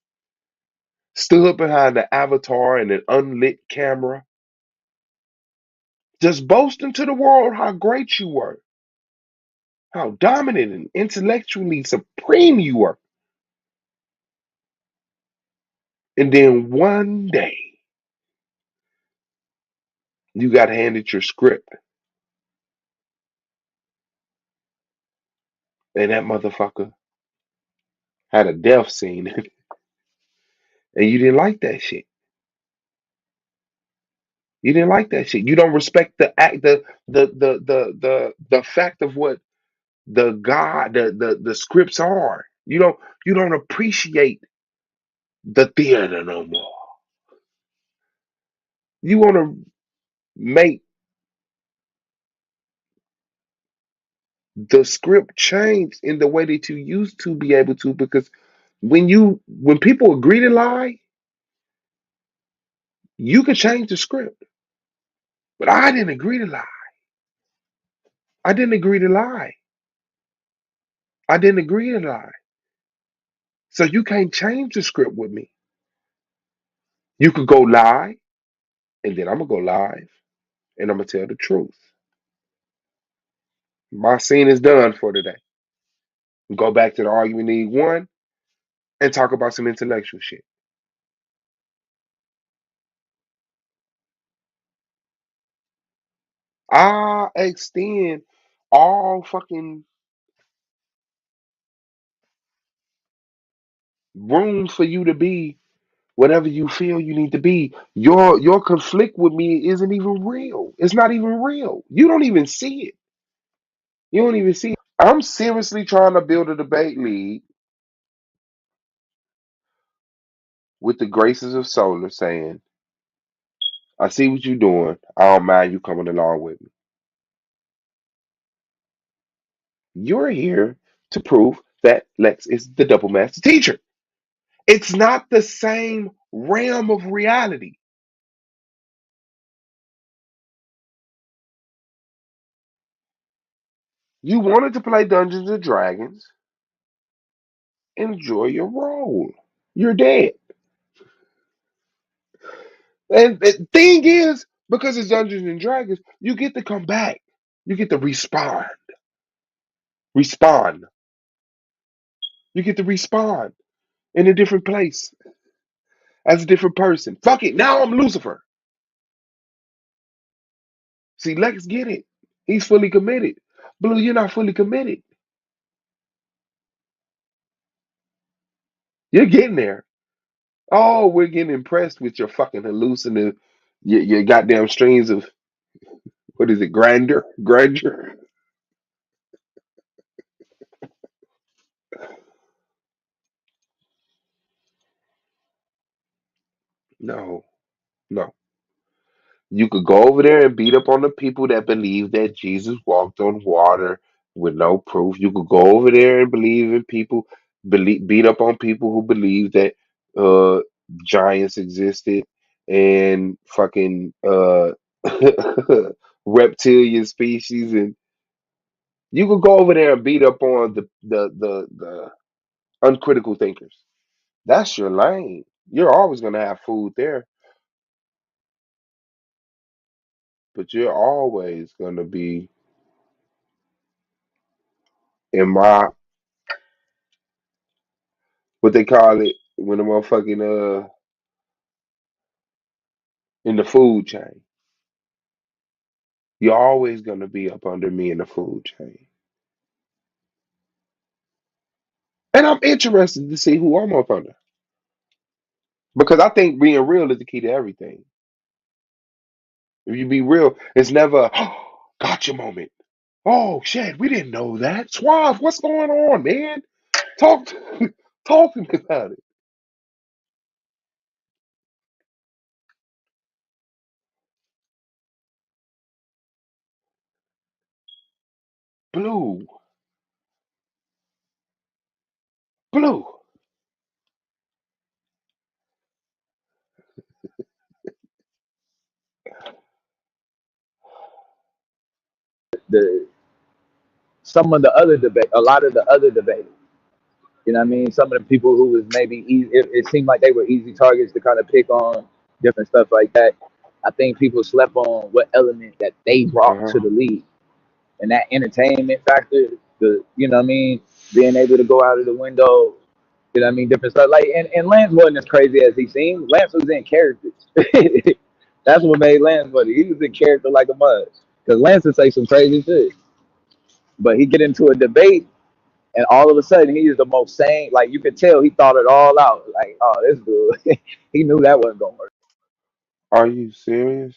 Stood behind the avatar and an unlit camera, just boasting to the world how great you were, how dominant and intellectually supreme you were. And then one day, you got handed your script, and that motherfucker had a death scene, and you didn't like that shit. You didn't like that shit. You don't respect the act, the fact of what the scripts are. You don't appreciate the theater no more. You want to make the script change in the way that you used to be able to, because when people agree to lie, you can change the script. But I didn't agree to lie. I didn't agree to lie. I didn't agree to lie. So you can't change the script with me. You could go lie, and then I'm gonna go live, and I'm gonna tell the truth. My scene is done for today. Go back to the argument need one and talk about some intellectual shit. I extend all fucking room for you to be whatever you feel you need to be. Your conflict with me isn't even real. It's not even real. You don't even see it. You don't even see it. I'm seriously trying to build a debate league with the graces of solar saying, I see what you're doing. I don't mind you coming along with me. You're here to prove that Lex is the double master teacher. It's not the same realm of reality. You wanted to play Dungeons and Dragons, enjoy your role. You're dead. And the thing is, because it's Dungeons and Dragons, you get to come back. You get to respawn. Respawn. You get to respawn in a different place as a different person. Fuck it. Now I'm Lucifer. See, Lex get it. He's fully committed. Blue, you're not fully committed. You're getting there. Oh, we're getting impressed with your fucking hallucinative, your goddamn streams of, what is it, grandeur? Grandeur? No, no. You could go over there and beat up on the people that believe that Jesus walked on water with no proof. You could go over there and believe in people, beat up on people who believe that uh, giants existed and fucking reptilian species, and you could go over there and beat up on the uncritical thinkers. That's your lane. You're always gonna have food there, but you're always gonna be in my, what they call it when the motherfucking in the food chain. You're always gonna be up under me in the food chain. And I'm interested to see who I'm up under. Because I think being real is the key to everything. If you be real, it's never gotcha moment. Oh shit, we didn't know that. Suave, what's going on, man? Talk talk to me about it. Blue, blue. The some of the other debate, a lot of the other debaters. You know what I mean? Some of the people who was maybe easy, it seemed like they were easy targets to kind of pick on, different stuff like that. I think people slept on what element that they brought Uh-huh. to the league, and that entertainment factor, the you know what I mean, being able to go out of the window, you know what I mean, different stuff. Like and Lance wasn't as crazy as he seemed. Lance was in character. That's what made Lance funny. He was in character like a mud. Because Lance would say some crazy shit, but he get into a debate and all of a sudden he is the most sane. Like you could tell he thought it all out. Like, oh, this dude, he knew that wasn't gonna work. Are you serious?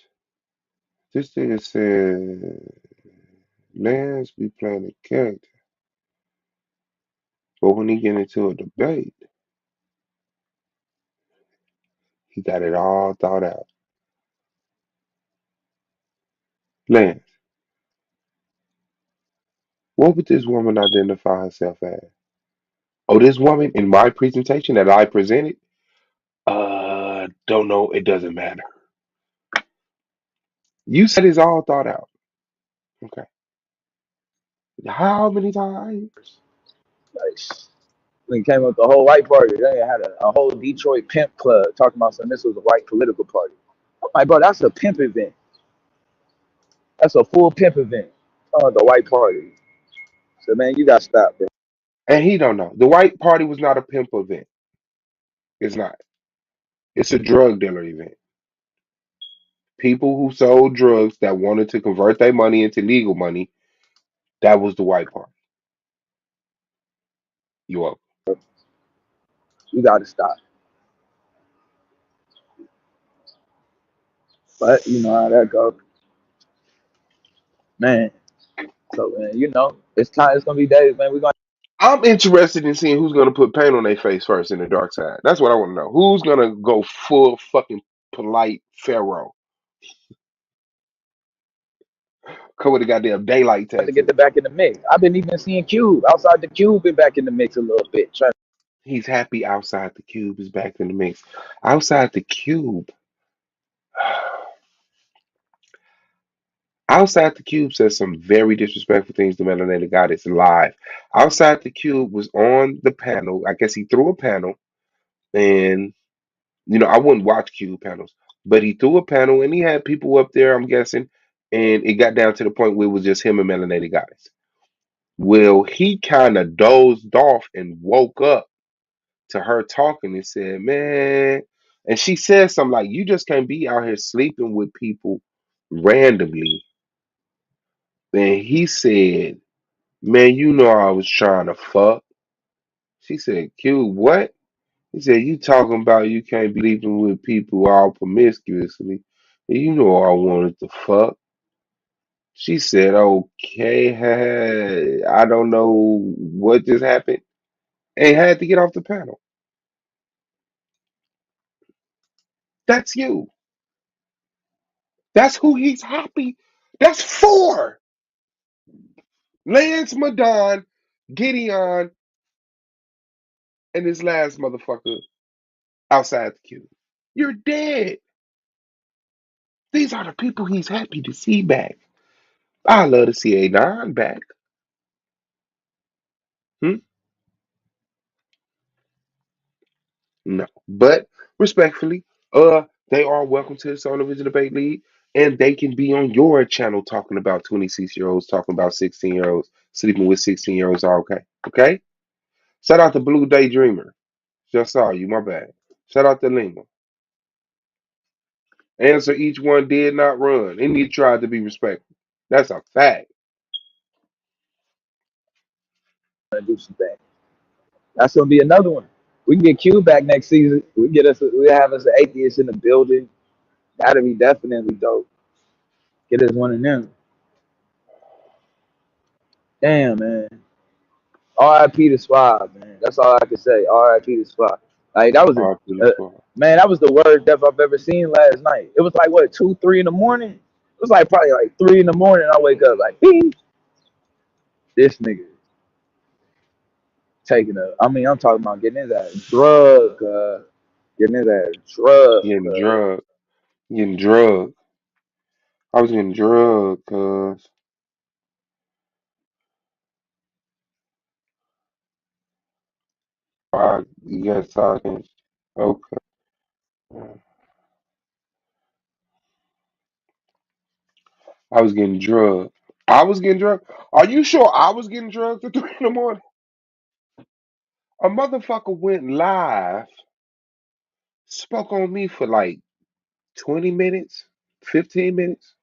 This thing said Lance be playing a character, but when he get into a debate, he got it all thought out. Lance, what would this woman identify herself as? Oh, this woman in my presentation that I presented? Don't know. It doesn't matter. You said it's all thought out. Okay. How many times? Like, when he came up with the whole white party, they had a whole Detroit pimp club talking about something. This was a white political party. I'm like, bro, that's a pimp event. That's a full pimp event. Oh, the white party. So man, you got to stop, bro. And he don't know. The white party was not a pimp event. It's not. It's a drug dealer event. People who sold drugs that wanted to convert their money into legal money, that was the white party. You up? You got to stop. But you know how that goes, man. So man, you know, it's time. It's gonna be days, man. We're gonna I'm interested in seeing who's gonna put paint on their face first in the dark side. That's what I want to know. Who's gonna go full fucking polite pharaoh? Come with a goddamn daylight have to get tattoo. the back in the mix. I've been even seeing Cube outside the Cube, been back in the mix a little bit. He's happy outside the cube is back in the mix. Outside the cube, outside the cube says some very disrespectful things to Melanated Goddess live. Outside the cube was on the panel. I guess he threw a panel, and I wouldn't watch cube panels, but he threw a panel and he had people up there. I'm guessing, and it got down to the point where it was just him and Melanated Goddess. Well, he kind of dozed off and woke up to her talking and said, "Man," and she said something like, "You just can't be out here sleeping with people randomly." And he said, "Man, you know I was trying to fuck." She said, "Q, what?" He said, "You talking about you can't be sleeping with people all promiscuously. And you know I wanted to fuck." She said, "Okay, hey, I don't know what just happened," and had to get off the panel. That's you. That's who he's happy. That's four. Lance Madon, Gideon, and this last motherfucker outside the queue. You're dead. These are the people he's happy to see back. I love to see A9 back. Hmm? No. But respectfully, they are welcome to the Soul Vision Debate League, and they can be on your channel talking about 26-year-olds, talking about 16-year-olds, sleeping with 16-year-olds are okay. Okay? Shout out to Blue Daydreamer. Just saw you, my bad. Shout out to Lima. Answer each one did not run. And he tried to be respectful. That's a fact. to do some things. That's gonna be another one. We can get Q back next season. We have us an atheist in the building. That'll be definitely dope. Get us one of them. Damn, man. R.I.P. to Swab, man. That's all I can say. R.I.P. to Swab. Like that was All right, a Philly Squad. man. That was the worst death I've ever seen last night. It was like what 2, 3 in the morning. It was like probably like 3 in the morning. I wake up like, bing, this nigga taking a. I mean, I'm talking about getting his ass drug, getting his ass drug. Getting drugged. Getting drugged. I was getting drugged, cuz. You guys talking. Okay. I was getting drugged. I was getting drugged. Are you sure I was getting drugged at 3 in the morning? A motherfucker went live, spoke on me for like 20 minutes, 15 minutes,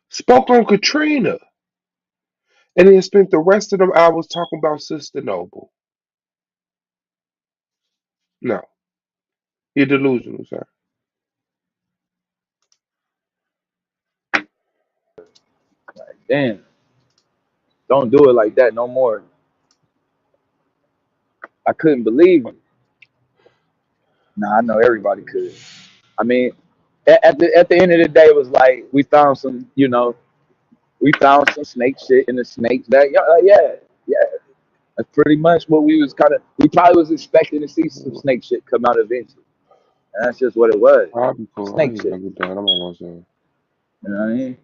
spoke on Katrina, and then spent the rest of them hours talking about Sister Noble. No, you're delusional, sir. Damn, don't do it like that no more. I couldn't believe it. Nah, I know everybody could. I mean, at the end of the day, it was like we found some, we found some snake shit in the snake's back. Yeah, yeah. That's pretty much what we was kind of. We probably was expecting to see some snake shit come out eventually, and that's just what it was. I'll be cool. I Snake ain't shit. gonna get done. I'm almost done. You know what I mean?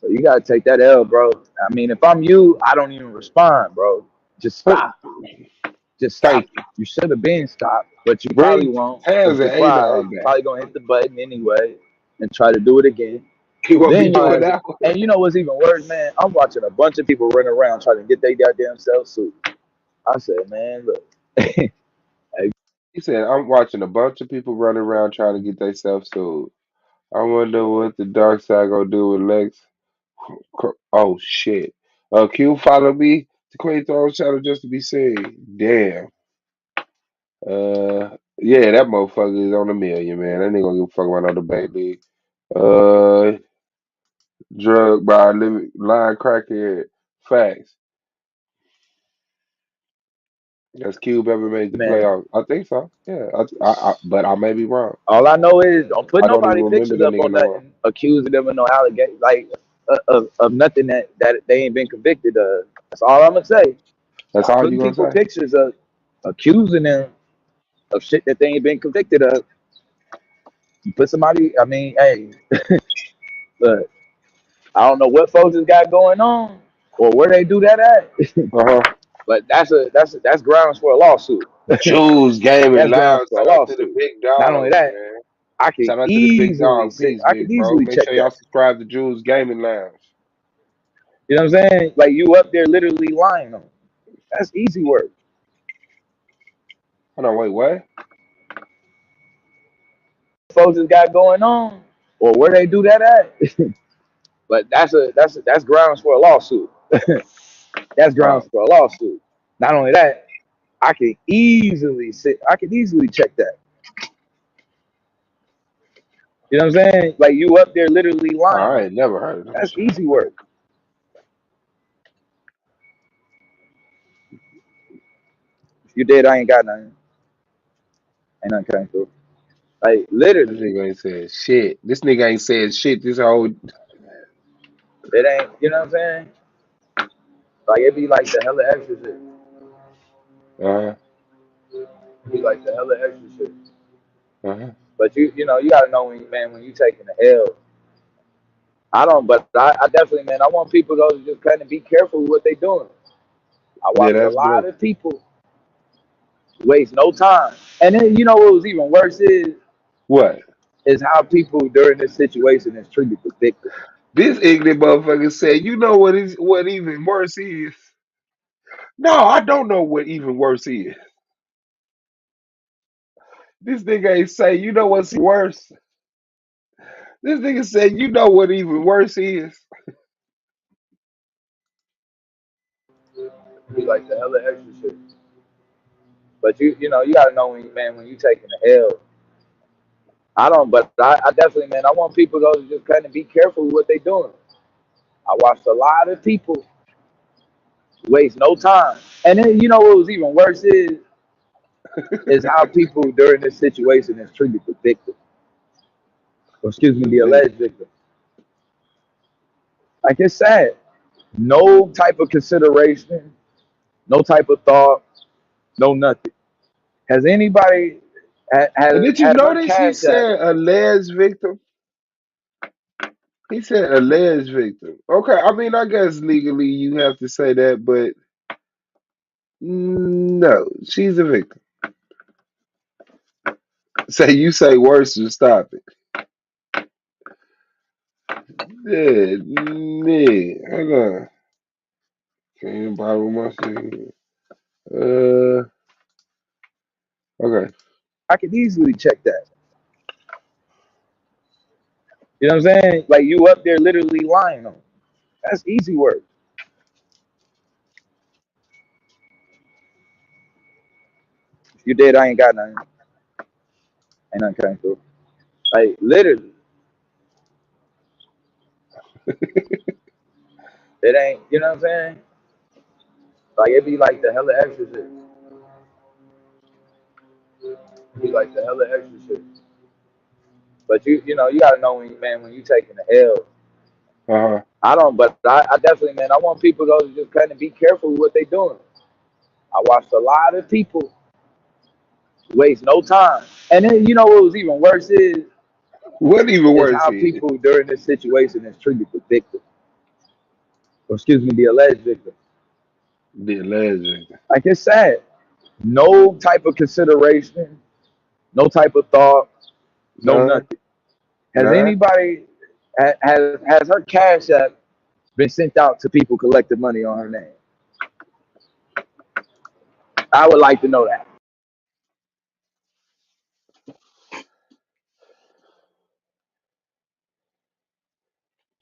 So you gotta take that L, bro. I mean, if I'm you, I don't even respond, bro. Just Hey, stop. Just stop. thank you. You should have been stopped, but you probably Bring won't hands because and you're quiet. A9 You're back. probably gonna hit the button anyway and try to do it again. You won't be Then doing you that. and you know what's even worse, man? I'm watching a bunch of people running around trying to get their goddamn self suit. I said, man, look, hey, He said, I'm watching a bunch of people running around trying to get themselves sued. I wonder what the dark side gonna do with Lex. Oh shit. Q follow me to Queen Throne channel just to be seen. Damn. Yeah, that motherfucker is on a million, man. That nigga gonna give a fuck about no debate league. Uh, drug by a line crackhead. Facts. Has Cube ever made the man. playoffs? I think so. Yeah. But I may be wrong. All I know is don't put I don't even nobody remember pictures the up nigga on no more. nothing, accusing them of no allegation, like of nothing that they ain't been convicted of. That's all I'm gonna say. That's Stop all putting you gonna people say? pictures of accusing them of shit that they ain't been convicted of. You put somebody, I mean, hey, look, I don't know what folks has got going on or where they do that at, Uh-huh. but that's grounds for a lawsuit. Jules Gaming That's grounds Lounge. for a Shout out to the lawsuit. big Not only dogs, that, man. I can Shout out to the big easily dog sit. piece, I can big bro. easily Make check sure y'all that. subscribe to Jules Gaming Lounge. You know what I'm saying? Like you up there literally lying on. 'Em. That's easy work. Hold on, wait, what? Folks has got going on or where they do that at, but that's grounds for a lawsuit. That's Oh, grounds for a lawsuit. Not only that, I can easily sit. I can easily check that. You know what I'm saying? Like you up there literally lying I on. ain't never heard of them That's shit. easy work. If you did, I ain't got nothing. Ain't nothing coming through. Like This literally, nigga ain't said shit. This nigga ain't said shit this whole. it ain't. You know what I'm saying? Like it be like the hella extra shit. Uh-huh. It be like the hella extra shit. Uh-huh. But you know, you gotta know when man when you taking the L. I don't, but I definitely, man, I want people though to just kind of be careful with what they doing. I Yeah, watched a that's lot blue. of people waste no time, and then you know what was even worse What? is how people during this situation is treated the victim. This ignorant motherfucker said, you know what even worse is? No, I don't know what even worse is. This nigga ain't say, you know what's worse? This nigga said, you know what even worse is? It be like the hella extra shit. But you know, you gotta know when man when you taking the L. I don't, but I definitely, man, I want people though to just kind of be careful with what they doing. I watched a lot of people waste no time, and then you know what was even worse is how people during this situation is treated the victim, or excuse me, The the big. alleged victim. Like it's sad. No type of consideration, no type of thought, no nothing. Has anybody And has did you has her notice he cash app said alleged victim? He said alleged victim. Okay, I mean, I guess legally you have to say that, but no, she's a victim. Say you say worse to stop it. Yeah, yeah. Hold on. Can't bottle my shit. Okay. I could easily check that. You know what I'm saying? Like you up there literally lying on. That's easy work. If you did, I ain't got nothing. Ain't nothing coming through. Like literally, it ain't. You know what I'm saying? Like it be like the hella extra shit. It be like the hella extra shit. But you know, you gotta know when man when you taking the L. Uh-huh. I don't, but I definitely, man, I want people though to just kind of be careful with what they doing. I watched a lot of people waste no time, and then you know what was even worse What even is worse how is people during this situation is treated the victim, or excuse me, the alleged victim. the alleged victim. Like it's sad. No type of consideration, no type of thought, no None? nothing. Has None? anybody has her cash app been sent out to people collecting money on her name? I would like to know that.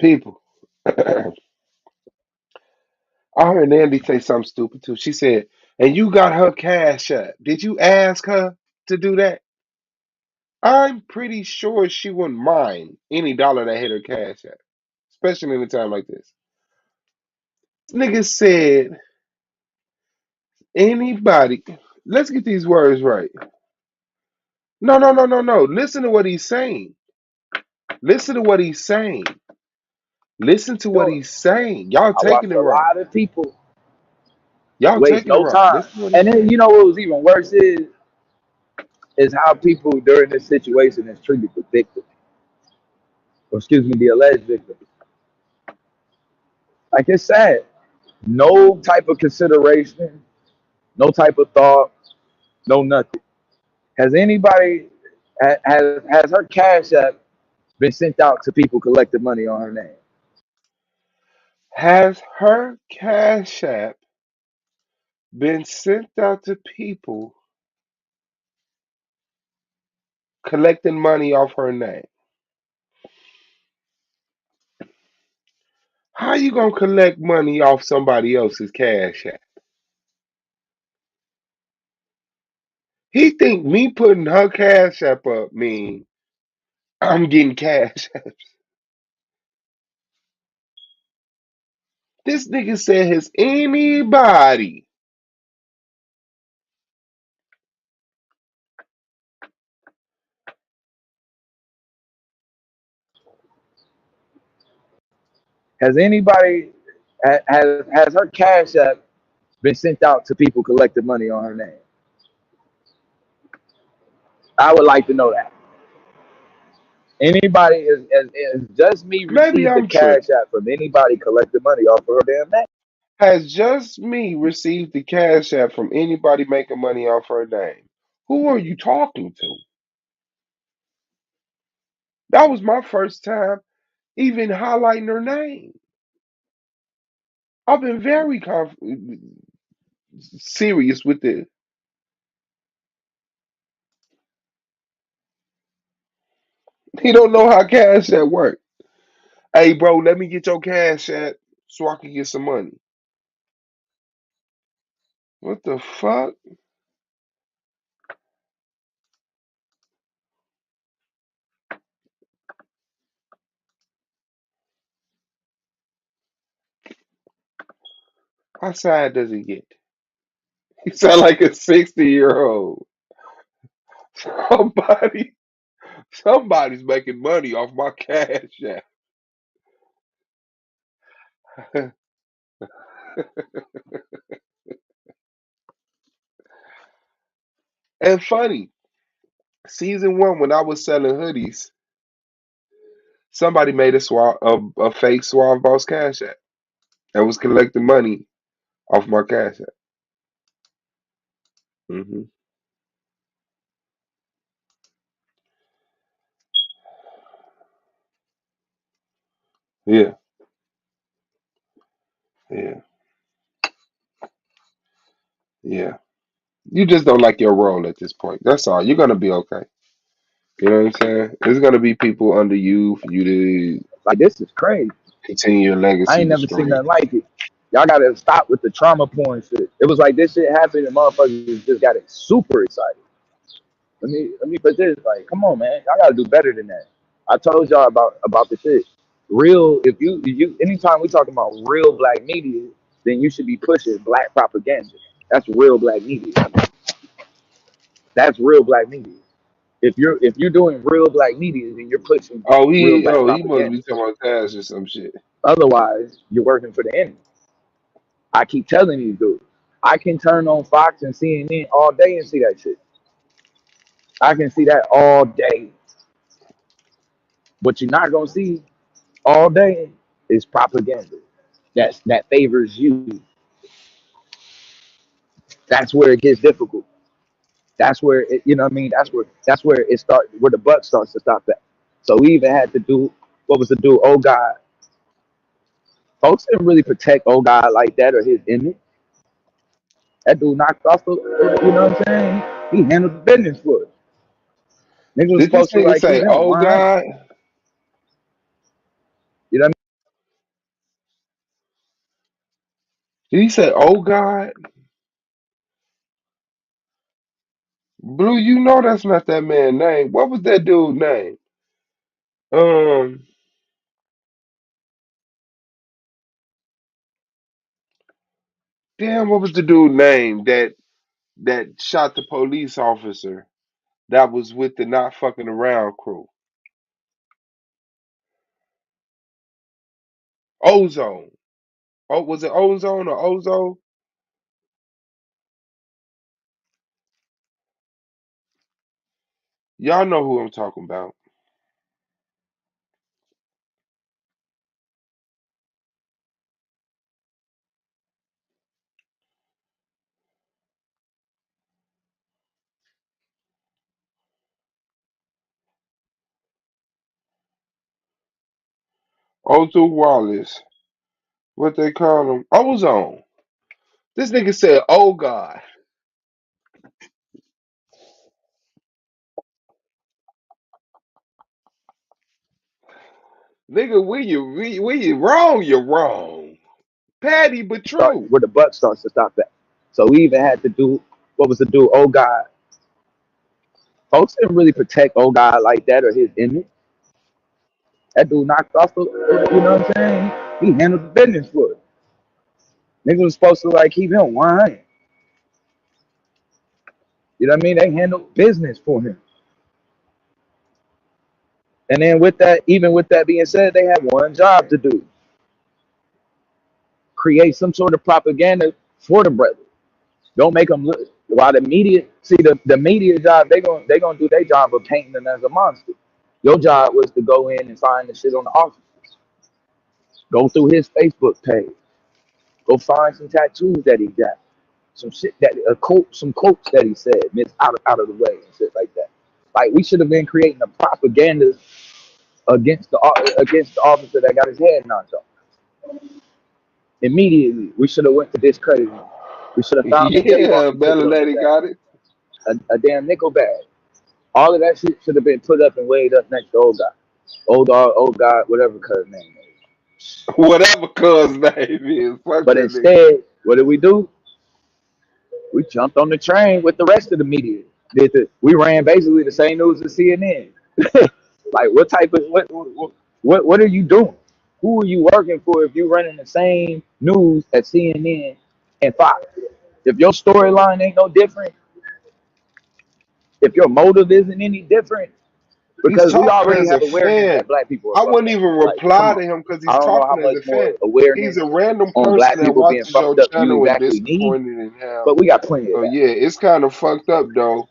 People. I heard Nandy say something stupid too. She said, and you got her cash app. Did you ask her to do that? I'm pretty sure she wouldn't mind any dollar that hit her cash app, especially in a time like this. This nigga said, anybody, let's get these words right. No, no, no, no, no. Listen to what he's saying. Listen to what he's saying. Listen to what Doing. he's saying. Y'all I taking watched it a wrong. lot of people Y'all waste taking no her out. time. Listen to what he And then said. you know what was even worse is how people during this situation is treated the victim, or excuse me, the alleged victim. Like it's sad. No type of consideration, no type of thought, no nothing. Has anybody has her cash app been sent out to people collecting money on her name? Has her cash app been sent out to people collecting money off her name? How you gonna collect money off somebody else's cash app? He think me putting her cash app up mean I'm getting cash. This nigga said, has anybody? Has anybody has her cash app been sent out to people collecting money on her name? I would like to know that. Anybody is just me Maybe received the I'm cash tripping. app from anybody collecting money off of her damn name? Has just me received the cash app from anybody making money off her name? Who are you talking to? That was my first time even highlighting her name. I've been very serious with this. He don't know how cash app work. Hey, bro, let me get your cash app so I can get some money. What the fuck? How sad does he get? He sound like a 60-year-old. Somebody, somebody's making money off my cash app. And funny, season one when I was selling hoodies, somebody made a fake Suave Boss cash app that was collecting money off my cash app. Hmm. Yeah, yeah, yeah. You just don't like your role at this point. That's all. You're gonna be okay. You know what I'm saying? There's gonna be people under you for you to Like this is crazy. continue your I legacy ain't to never seen strength. nothing like it. Y'all gotta stop with the trauma porn shit. It was like this shit happened and motherfuckers just got it super excited. Let me put this like, come on, man, y'all gotta do better than that. I told y'all about the shit. Real, if you anytime we talking about real black media, then you should be pushing black propaganda. That's real black media. That's real black media. If you're doing real black media, then you're pushing real black He must propaganda. be talking about cash or some shit. Otherwise, you're working for the enemy. I keep telling these dudes, I can turn on Fox and CNN all day and see that shit. I can see that all day. What you're not gonna see all day is propaganda. That favors you. That's where it gets difficult. That's where you know what I mean. That's where it starts. Where the buck starts to stop at. So we even had to do what was to do. Oh God, folks didn't really protect Oh God like that or his image. That dude knocked off the. You know what I'm saying? He handled the business for it. Niggas was Did this supposed to nigga like keep say, him "Oh 100. God"? You know what Did he say, "Oh God"? Blue, you know that's not that man's name. What was that dude's name? Um, damn, what was the dude's name that shot the police officer that was with the not fucking around crew? Ozone. Oh, was it Ozone or Ozo? Y'all know who I'm talking about. Otto Wallace. What they call him? Ozone. This nigga said, "Oh God, nigga, when you wrong, you're wrong. Patty, but Start true. where the butt starts to stop at. So we even had to do what was the dude? Oh God, folks didn't really protect Oh God like that or his image. That dude knocked off the, you know what I'm saying? He handled the business for it. Niggas was supposed to like keep him 100. You know what I mean? They handled business for him. And then with that, even with that being said, they had one job to do: create some sort of propaganda for the brother. Don't make them look. While the media, see the media job, they gonna do their job of painting him as a monster. Your job was to go in and find the shit on the office. Go through his Facebook page. Go find some tattoos that he got. Some shit that a quote, some quotes that he said, miss out of the way and shit like that. Like we should have been creating a propaganda against the officer that got his head knocked off. Immediately, we should have went to discredit him. We should have found that Yeah, jaywalking ticket on his Melanated got it. ass, a damn nickel bag. All of that shit should have been put up and weighed up next to old guy, old dog, old God, whatever cuz name is. Whatever cuz name is, fuck But that nigga. instead, what did we do? We jumped on the train with the rest of the media. We ran basically the same news as CNN. Like, what type of what are you doing? Who are you working for if you're running the same news as CNN and Fox? If your storyline ain't no different, if your motive isn't any different, He's because we talking already as a have awareness fan. that black people are I fucked wouldn't up. even Like, come reply to on. him because I he's don't know how talking as much a more fan. He's awareness a random on person black that people being watches your fucked up you channel and exactly need, disappointed in how. but we got plenty of So that. yeah, it's kind of fucked up though.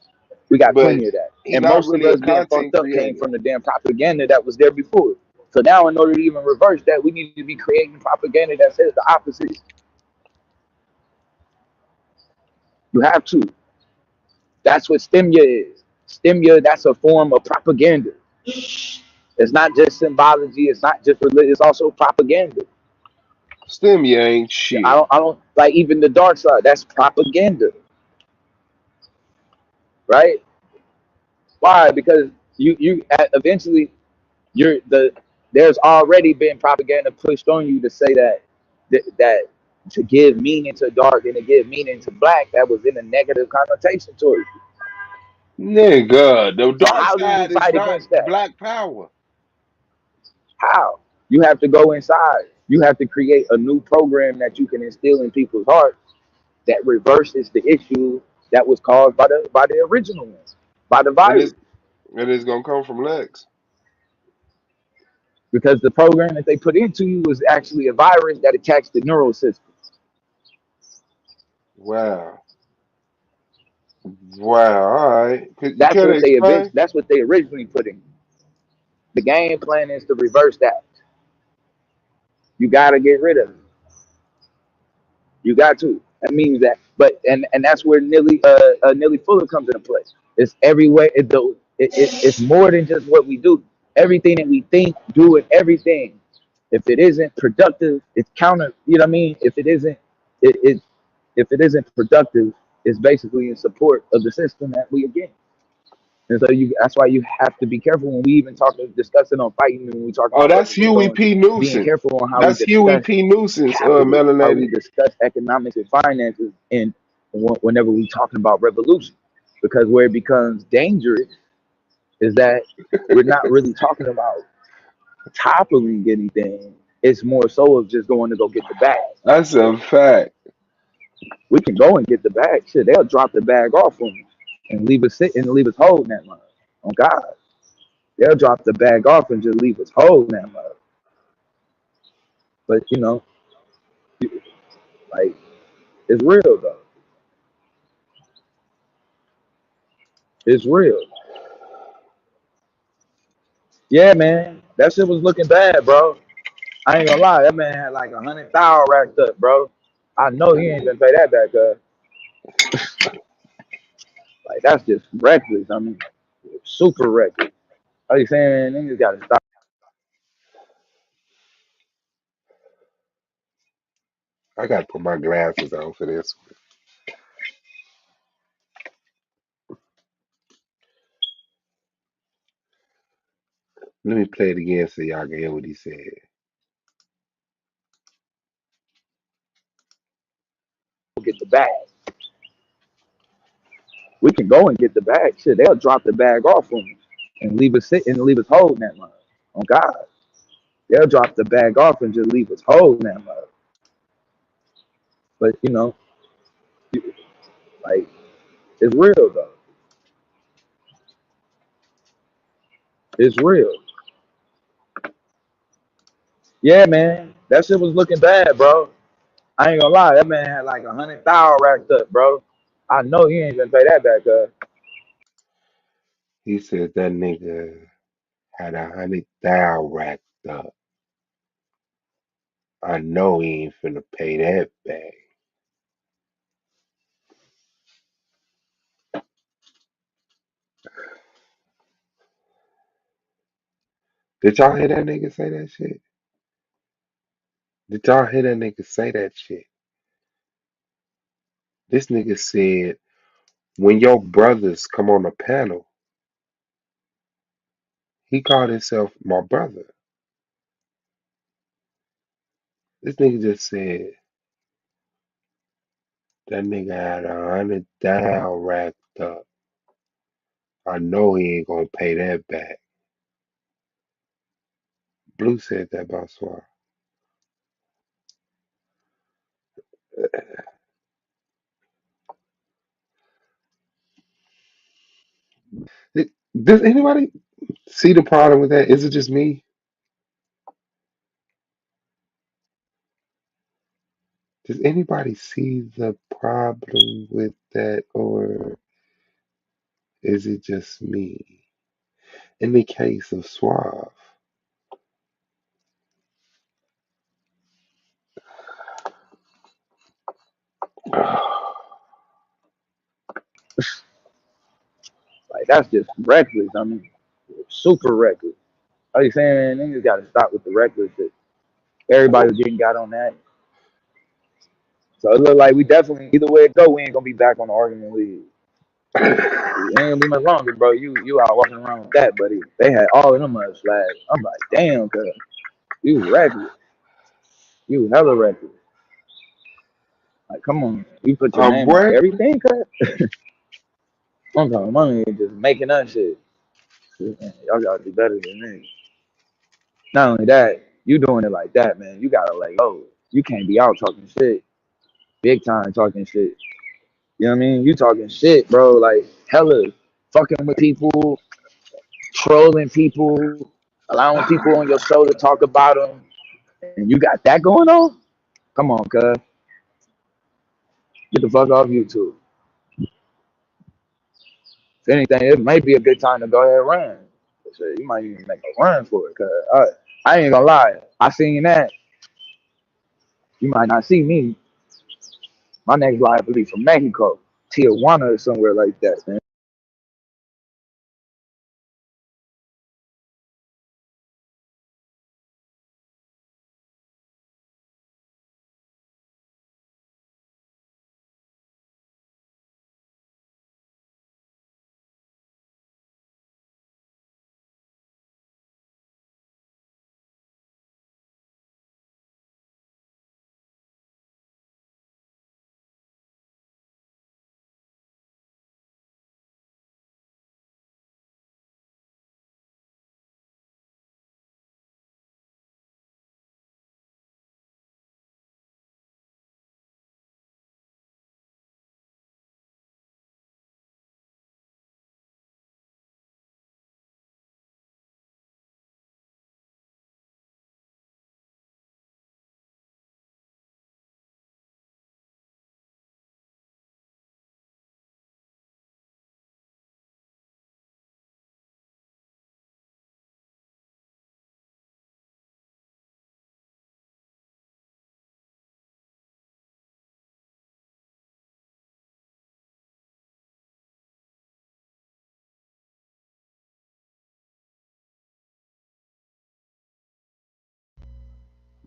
We got But plenty of that. he And not most of really a us being content fucked up came creator. from the damn propaganda that was there before. So now, in order to even reverse that, we need to be creating propaganda that says the opposite. You have to. That's what stimia is. Stimia, that's a form of propaganda. It's not just symbology. It's not just religion. It's also propaganda. Stem, you ain't Yeah, shit. I don't like even the dark side. That's propaganda, right? Why? Because eventually you're the there's already been propaganda pushed on you to say that to give meaning to dark and to give meaning to black, that was in a negative connotation towards you. Nigga, the So dark how do you side is fight not against that? black power. How? You have to go inside. You have to create a new program that you can instill in people's hearts that reverses the issue that was caused by the original one, by the And virus. it's gonna come from Lex. Because the program that they put into you was actually a virus that attacks the neural system. Wow. Wow, alright. You That's can't what explain? that's what they originally put in. The game plan is to reverse that. You gotta get rid of it. You got to. That means that, but and that's where Nilly Fuller comes into play. It's every way. It's more than just what we do. Everything that we think, do, and everything. If it isn't productive, it's counter. You know what I mean? If it isn't, it if it isn't productive, it's basically in support of the system that we against. And so that's why you have to be careful when we even discussing on fighting and when we talk Oh, about that's revolution Huey going, P. being Nuisance. careful on how we That's Huey discuss P. Nuisance, capitalism, how we melanated. discuss economics and finances, and whenever we talking about revolution, because where it becomes dangerous is that we're not really talking about toppling anything. It's more so of just going to go get the bag. That's a fact. We can go and get the bag. Shit, they'll drop the bag off on us and leave us sitting and leave us holding that money. On God, they'll drop the bag off and just leave us holding that money. But like it's real though. It's real. Yeah, man, that shit was looking bad, bro. I ain't gonna lie, that man had like 100,000 racked up, bro. I know he ain't gonna pay that back up. Like that's just reckless. I mean, super reckless. Are you saying niggas gotta stop? I gotta put my glasses on for this one. Let me play it again so y'all can hear what he said. Get the bag. We can go and get the bag. Shit, they'll drop the bag off on us and leave us sitting and leave us holding that mug. On God, they'll drop the bag off and just leave us holding that mug. But you know, like it's real though. It's real. Yeah, man, that shit was looking bad, bro. I ain't gonna lie, that man had like 100,000 racked up, bro. I know he ain't gonna pay that back up. He said that nigga had 100,000 racked up. I know he ain't finna pay that back. Did y'all hear that nigga say that shit? Did y'all hear that nigga say that shit? This nigga said, when your brothers come on the panel, he called himself my brother. This nigga just said that nigga had 100,000 racked up. I know he ain't gonna pay that back. Blue said that about Swar. Does anybody see the problem with that? Is it just me? Does anybody see the problem with that, or is it just me? In the case of Suave, Like that's just reckless. I mean, super reckless. Are you saying niggas gotta stop with the reckless shit? Everybody was getting got on that. So it look like we definitely either way it go, we ain't gonna be back on the argument league. It ain't gonna be much longer, bro. You out walking around with that, buddy. They had all of them on flags. I'm like, damn, cuz you reckless. You hella reckless. Like, come on, you put your name on Boy, everything, cuz. I'm talking money just making up shit. Man, y'all gotta do better than me. Not only that, you doing it like that, man. You gotta like, oh, you can't be out talking shit, big time talking shit. You know what I mean? You talking shit, bro. Like hella fucking with people, trolling people, allowing people on your show to talk about them, and you got that going on? Come on, cuz. Get the fuck off YouTube. If anything, it might be a good time to go ahead and run. So you might even make a run for it, cuz I ain't gonna lie. I seen that. You might not see me. My next live will be from Mexico, Tijuana or somewhere like that, man.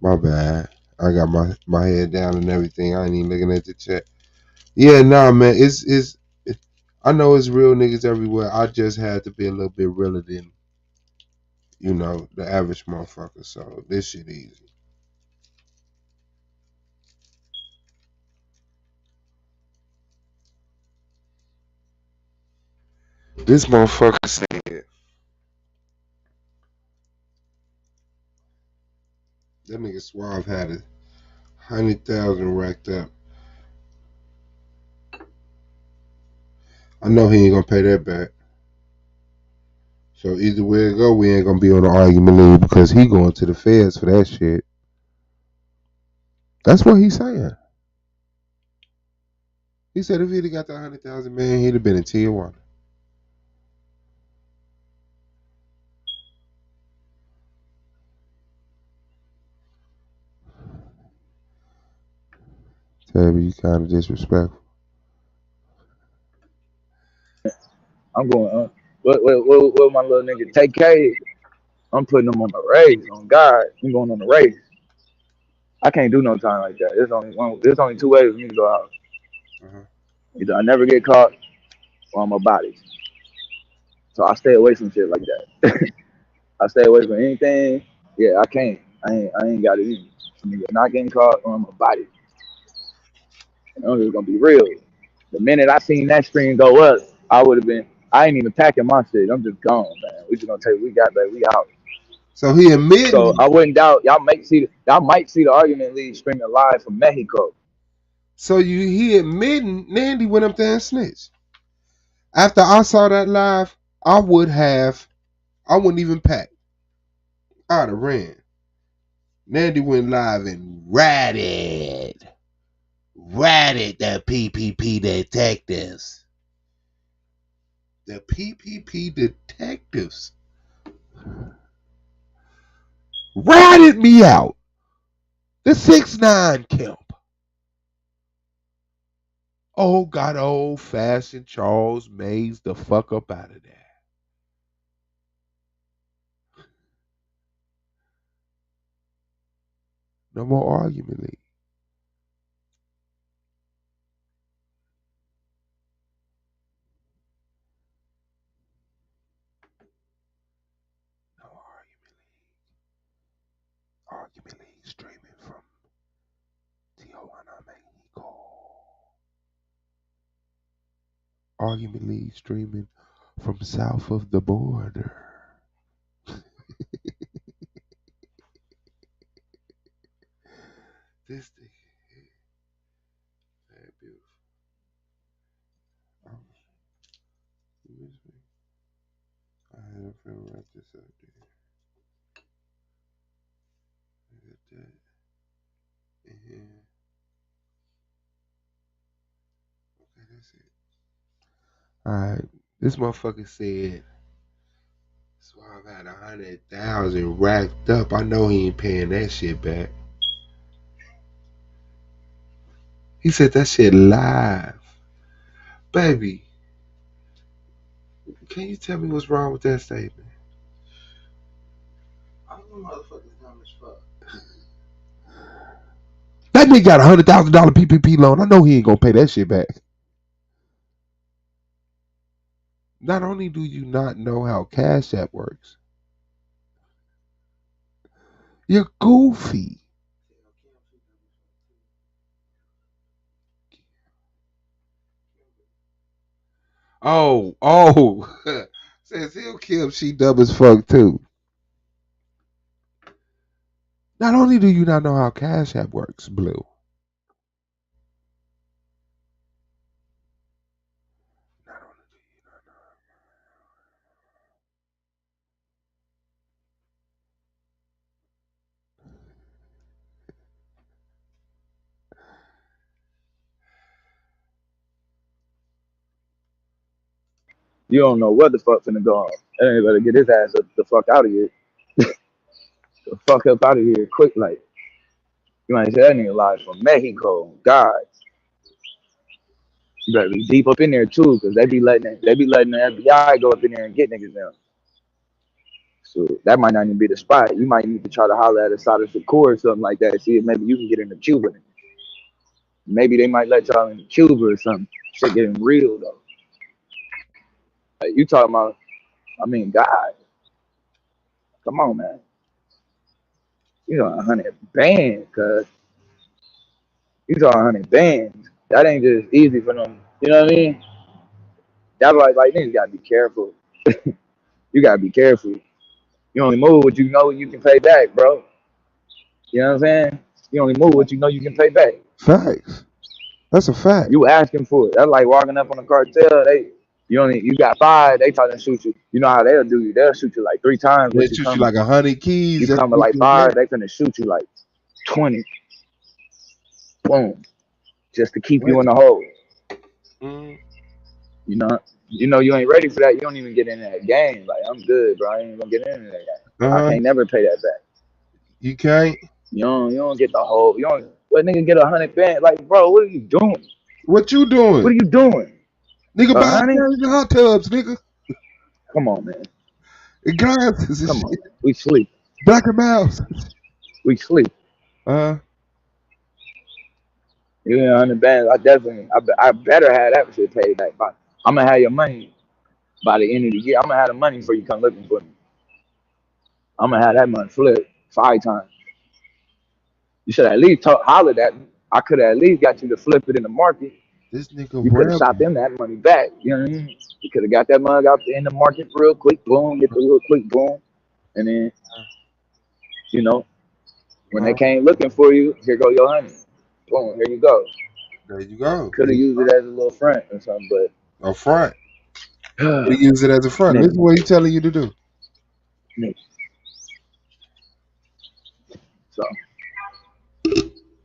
My bad. I got my head down and everything. I ain't even looking at the chat. Yeah, nah, man. I know it's real niggas everywhere. I just had to be a little bit realer than the average motherfucker. So this shit easy. This motherfucker said that nigga Suave had 100,000 racked up. I know he ain't gonna pay that back. So either way it go, we ain't gonna be on the argument league because he going to the feds for that shit. That's what he's saying. He said if he'd have got the 100,000, man, he'd have been in Tijuana. Tabby, you kind of disrespectful. I'm going. What my little nigga take K? I'm putting them on the race. On God, I'm going on the race. I can't do no time like that. There's only one. There's only two ways for me to go out. Uh-huh. Either I never get caught or I'm a body. So I stay away from shit like that. I stay away from anything. Yeah, I can't. I ain't got it in me. I'm either not getting caught or I'm a body. And I'm just gonna be real. The minute I seen that screen go up, I would have been. I ain't even packing my shit. I'm just gone, man. We just gonna take. We got that. We out. So he So admitting. I wouldn't doubt y'all might see the argument lead streaming live from Mexico. So he admitting Nandy went up there and snitched. After I saw that live, I wouldn't even pack. I'd have ran. Nandy went live and ratted the PPP detectives. The PPP detectives ratted me out. The 6ix9ine camp. Oh, got old fashioned Charles Mays the fuck up out of there. No more argument, Lee. No argument, Lee. Streaming from Tijuana, Mexico. Argument Lee streaming from south of the border. This thing, very beautiful. Um, I have to wrap this up there. Look at that. And okay, that's it. Alright. This motherfucker said Suave had 100,000 racked up. I know he ain't paying that shit back. He said that shit live. Baby, can you tell me what's wrong with that statement? I don't know motherfuckers dumb as fuck. That nigga got $100,000 PPP loan. I know he ain't gonna pay that shit back. Not only do you not know how Cash App works, you're goofy. Oh. Says he'll kill she dumb as fuck too. Not only do you not know how Cash App works, Blue. Not only do you not know. You don't know what the fuck finna go on. That nigga better get his ass the fuck out of here. The fuck up out of here quick, like. You might say that nigga live from Mexico. God, you better be deep up in there too, cause they be letting the FBI go up in there and get niggas now. So that might not even be the spot. You might need to try to holler at a side of the core or something like that. See if maybe you can get into Cuba. Maybe they might let y'all in Cuba or something. Shit getting real though. Like, you talking about? I mean, God, come on, man. You know, 100 bands, cause you talking 100 bands. That ain't just easy for them. You know what I mean? That's why, like, niggas gotta be careful. You gotta be careful. You only move what you know you can pay back, bro. You know what I'm saying? You only move what you know you can pay back. Facts. That's a fact. You asking for it. That's like walking up on a cartel. You got five. They try to shoot you. You know how they'll do you? They'll shoot you like 3 times They what you shoot you coming. like 100 keys You just to coming get like you a five. gun. They finna shoot you like 20. Boom, just to keep you in the hole. Mm. You know. You ain't ready for that. You don't even get in that game. Like, I'm good, bro. I ain't gonna get into that game. I Uh-huh. can't never pay that back. You can't. You don't get the whole. You don't. What nigga get 100 band? Like, bro, what are you doing? What you What doing? are you doing? Nigga, A buy hundred? your hot tubs, nigga. Come on, man. And glasses and Come on, shit. man. We sleep. Black and mouse. We sleep. Uh, You know, 100 bands. I better have that shit paid back. I'm gonna have your money by the end of the year. I'm gonna have the money before you come looking for me. I'm gonna have that money flipped 5 times. You should at least hollered at me. I could have at least got you to flip it in the market. this nigga You could have shot rapping. them that money back. You know what I mean? You could have got that money out in the market real quick, boom, get the real quick, boom, and then you know when they Uh, came looking for you, here go your honey, boom, here you go. there you go. Could have used it as a little front or something, A front. but They use it as a front. Listen nigga, to what he's telling you to do. nigga. So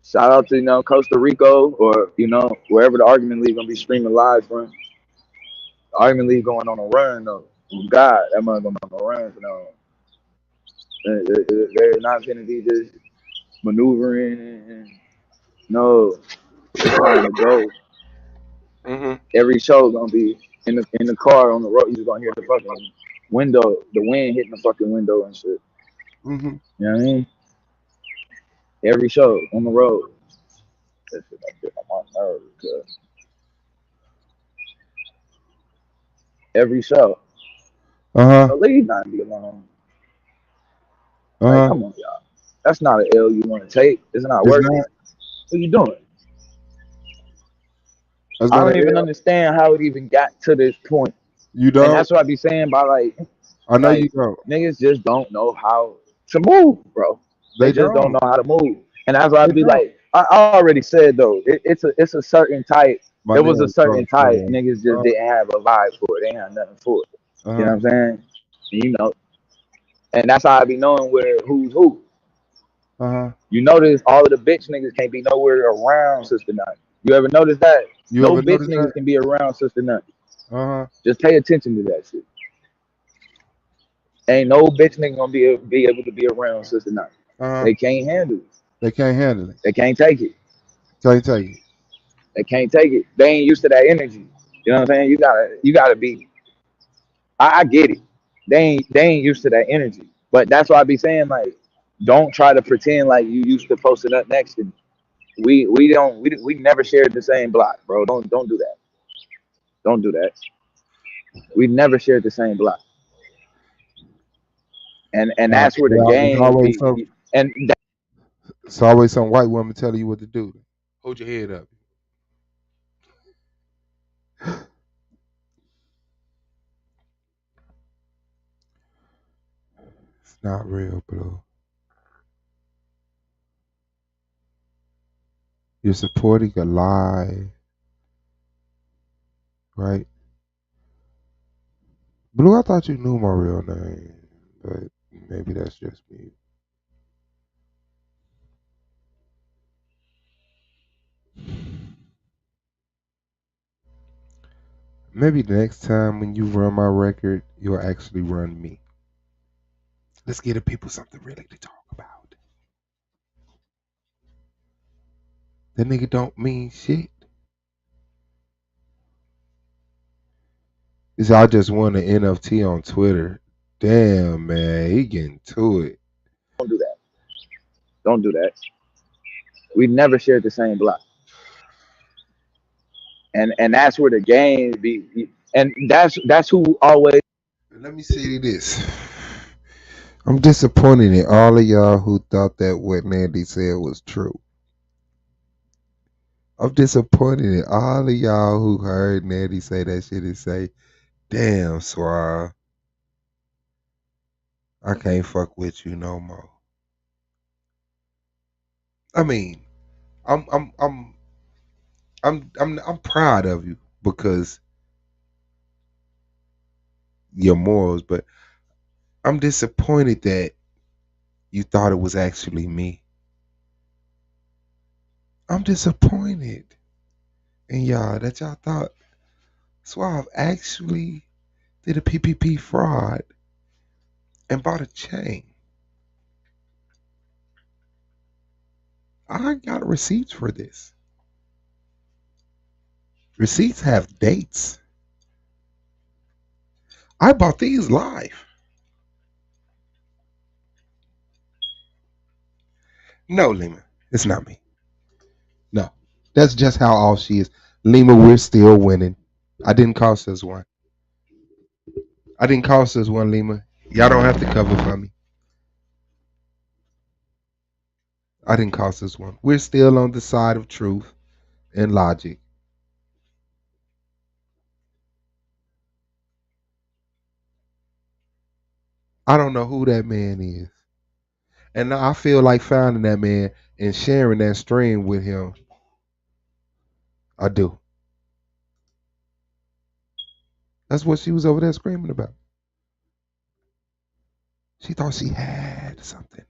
shout out to Costa Rico or wherever the argument league gonna be streaming live from. The argument league going on a run though. Oh, God, that mother going on a run for now. They're not gonna be just maneuvering and no, it's time to go. Mm-hmm. Every show gonna be in the car on the road. You just gonna hear the fucking window, the wind hitting the fucking window and shit. Mm-hmm. You know what I mean? Every show on the road. That shit like get on my nerves. Cause every show. Uh-huh. So leave not be alone. Like, Uh-huh. come on, y'all. That's not an L you want to take. It's not It's worth it. not. What you doing? That's I not an don't even L. understand how it even got to this point. You And don't? that's what I be saying by I know you like don't. niggas just don't know how to move, bro. They They just don't don't. know how to move. And that's why I They be don't. like, I already said though, it's a certain type. My It was a nails certain crossed, type bro. niggas just didn't have a vibe for it. They ain't had nothing for it. You know Uh-huh. what I'm saying? You know, and that's how I be knowing where who's who. Uh-huh. You notice all of the bitch niggas can't be nowhere around Sister Nut. You ever notice that? You No ever bitch notice that? niggas can be around Sister Nut. Uh-huh. Just pay attention to that shit. Ain't no bitch nigga gonna be able to be around Sister Nut. Uh-huh. They can't handle it. They can't handle it. They can't take it. Can't take it. They can't take it. They ain't used to that energy. You know what I'm saying? You gotta be. I get it. They ain't used to that energy. But that's why I be saying like, don't try to pretend like you used to posting up next to me. We never shared the same block, bro. Don't do that. Don't do that. We never shared the same block, and that's where the It's game always some be. And it's always some white woman telling you what to do. Hold your head up. It's not real, bro. You're supporting a lie, right? Blue, I thought you knew my real name, but maybe that's just me. Maybe the next time when you run my record, you'll actually run me. Let's give the people something really to talk about. That nigga don't mean shit. He said, I just won an NFT on Twitter. Damn, man, he getting to it. Don't do that. Don't do that. We never shared the same block, and that's where the game be. And that's who always. Let me say this. I'm disappointed in all of y'all who thought that what Nandy said was true. I'm disappointed in all of y'all who heard Nandy say that shit and say, damn, Suave, I can't fuck with you no more. I mean, I'm I'm I'm I'm proud of you because your morals, but I'm disappointed that you thought it was actually me. I'm disappointed in y'all that y'all thought Suave actually did a PPP fraud and bought a chain. I got receipts for this. Receipts have dates. I bought these live. No, Lima, it's not me. No, that's just how all she is. Lima, we're still winning. I didn't cost us one. I didn't cost us one, Lima. Y'all don't have to cover for me. I didn't cost us one. We're still on the side of truth and logic. I don't know who that man is. And I feel like finding that man and sharing that stream with him. I do. That's what she was over there screaming about. She thought she had something.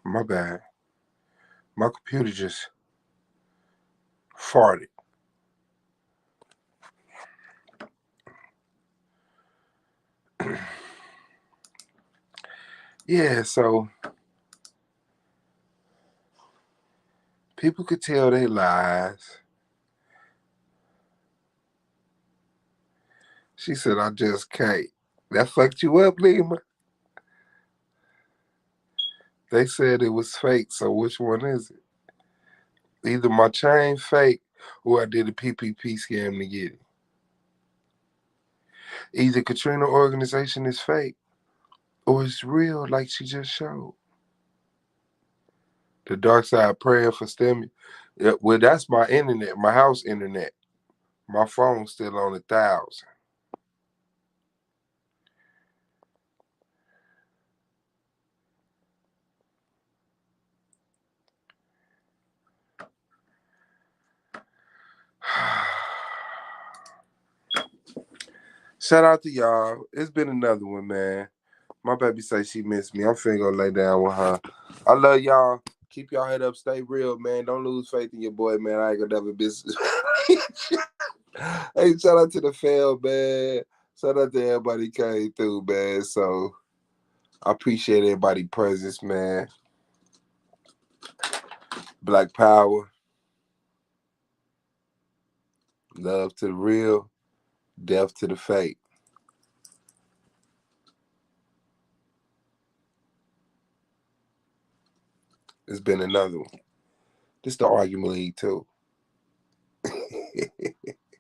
My bad. My computer just farted. Yeah, so people could tell they lies. She said, I just can't. That fucked you up, Lima. They said it was fake, so which one is it? Either my chain fake or I did a PPP scam to get it. Either Katrina organization is fake or it's real like she just showed. The dark side praying for stimulus. Yeah, well, that's my internet, my house internet. My phone's still on 1,000. Shout out to y'all. It's been another one, man. My baby say she missed me. I'm finna go lay down with her. I love y'all. Keep y'all head up. Stay real, man. Don't lose faith in your boy, man. I ain't gonna never miss. Hey, shout out to the fam, man. Shout out to everybody came through, man. So I appreciate everybody's presence, man. Black power, love to the real, death to the fake. It's been another one. This the argument league too.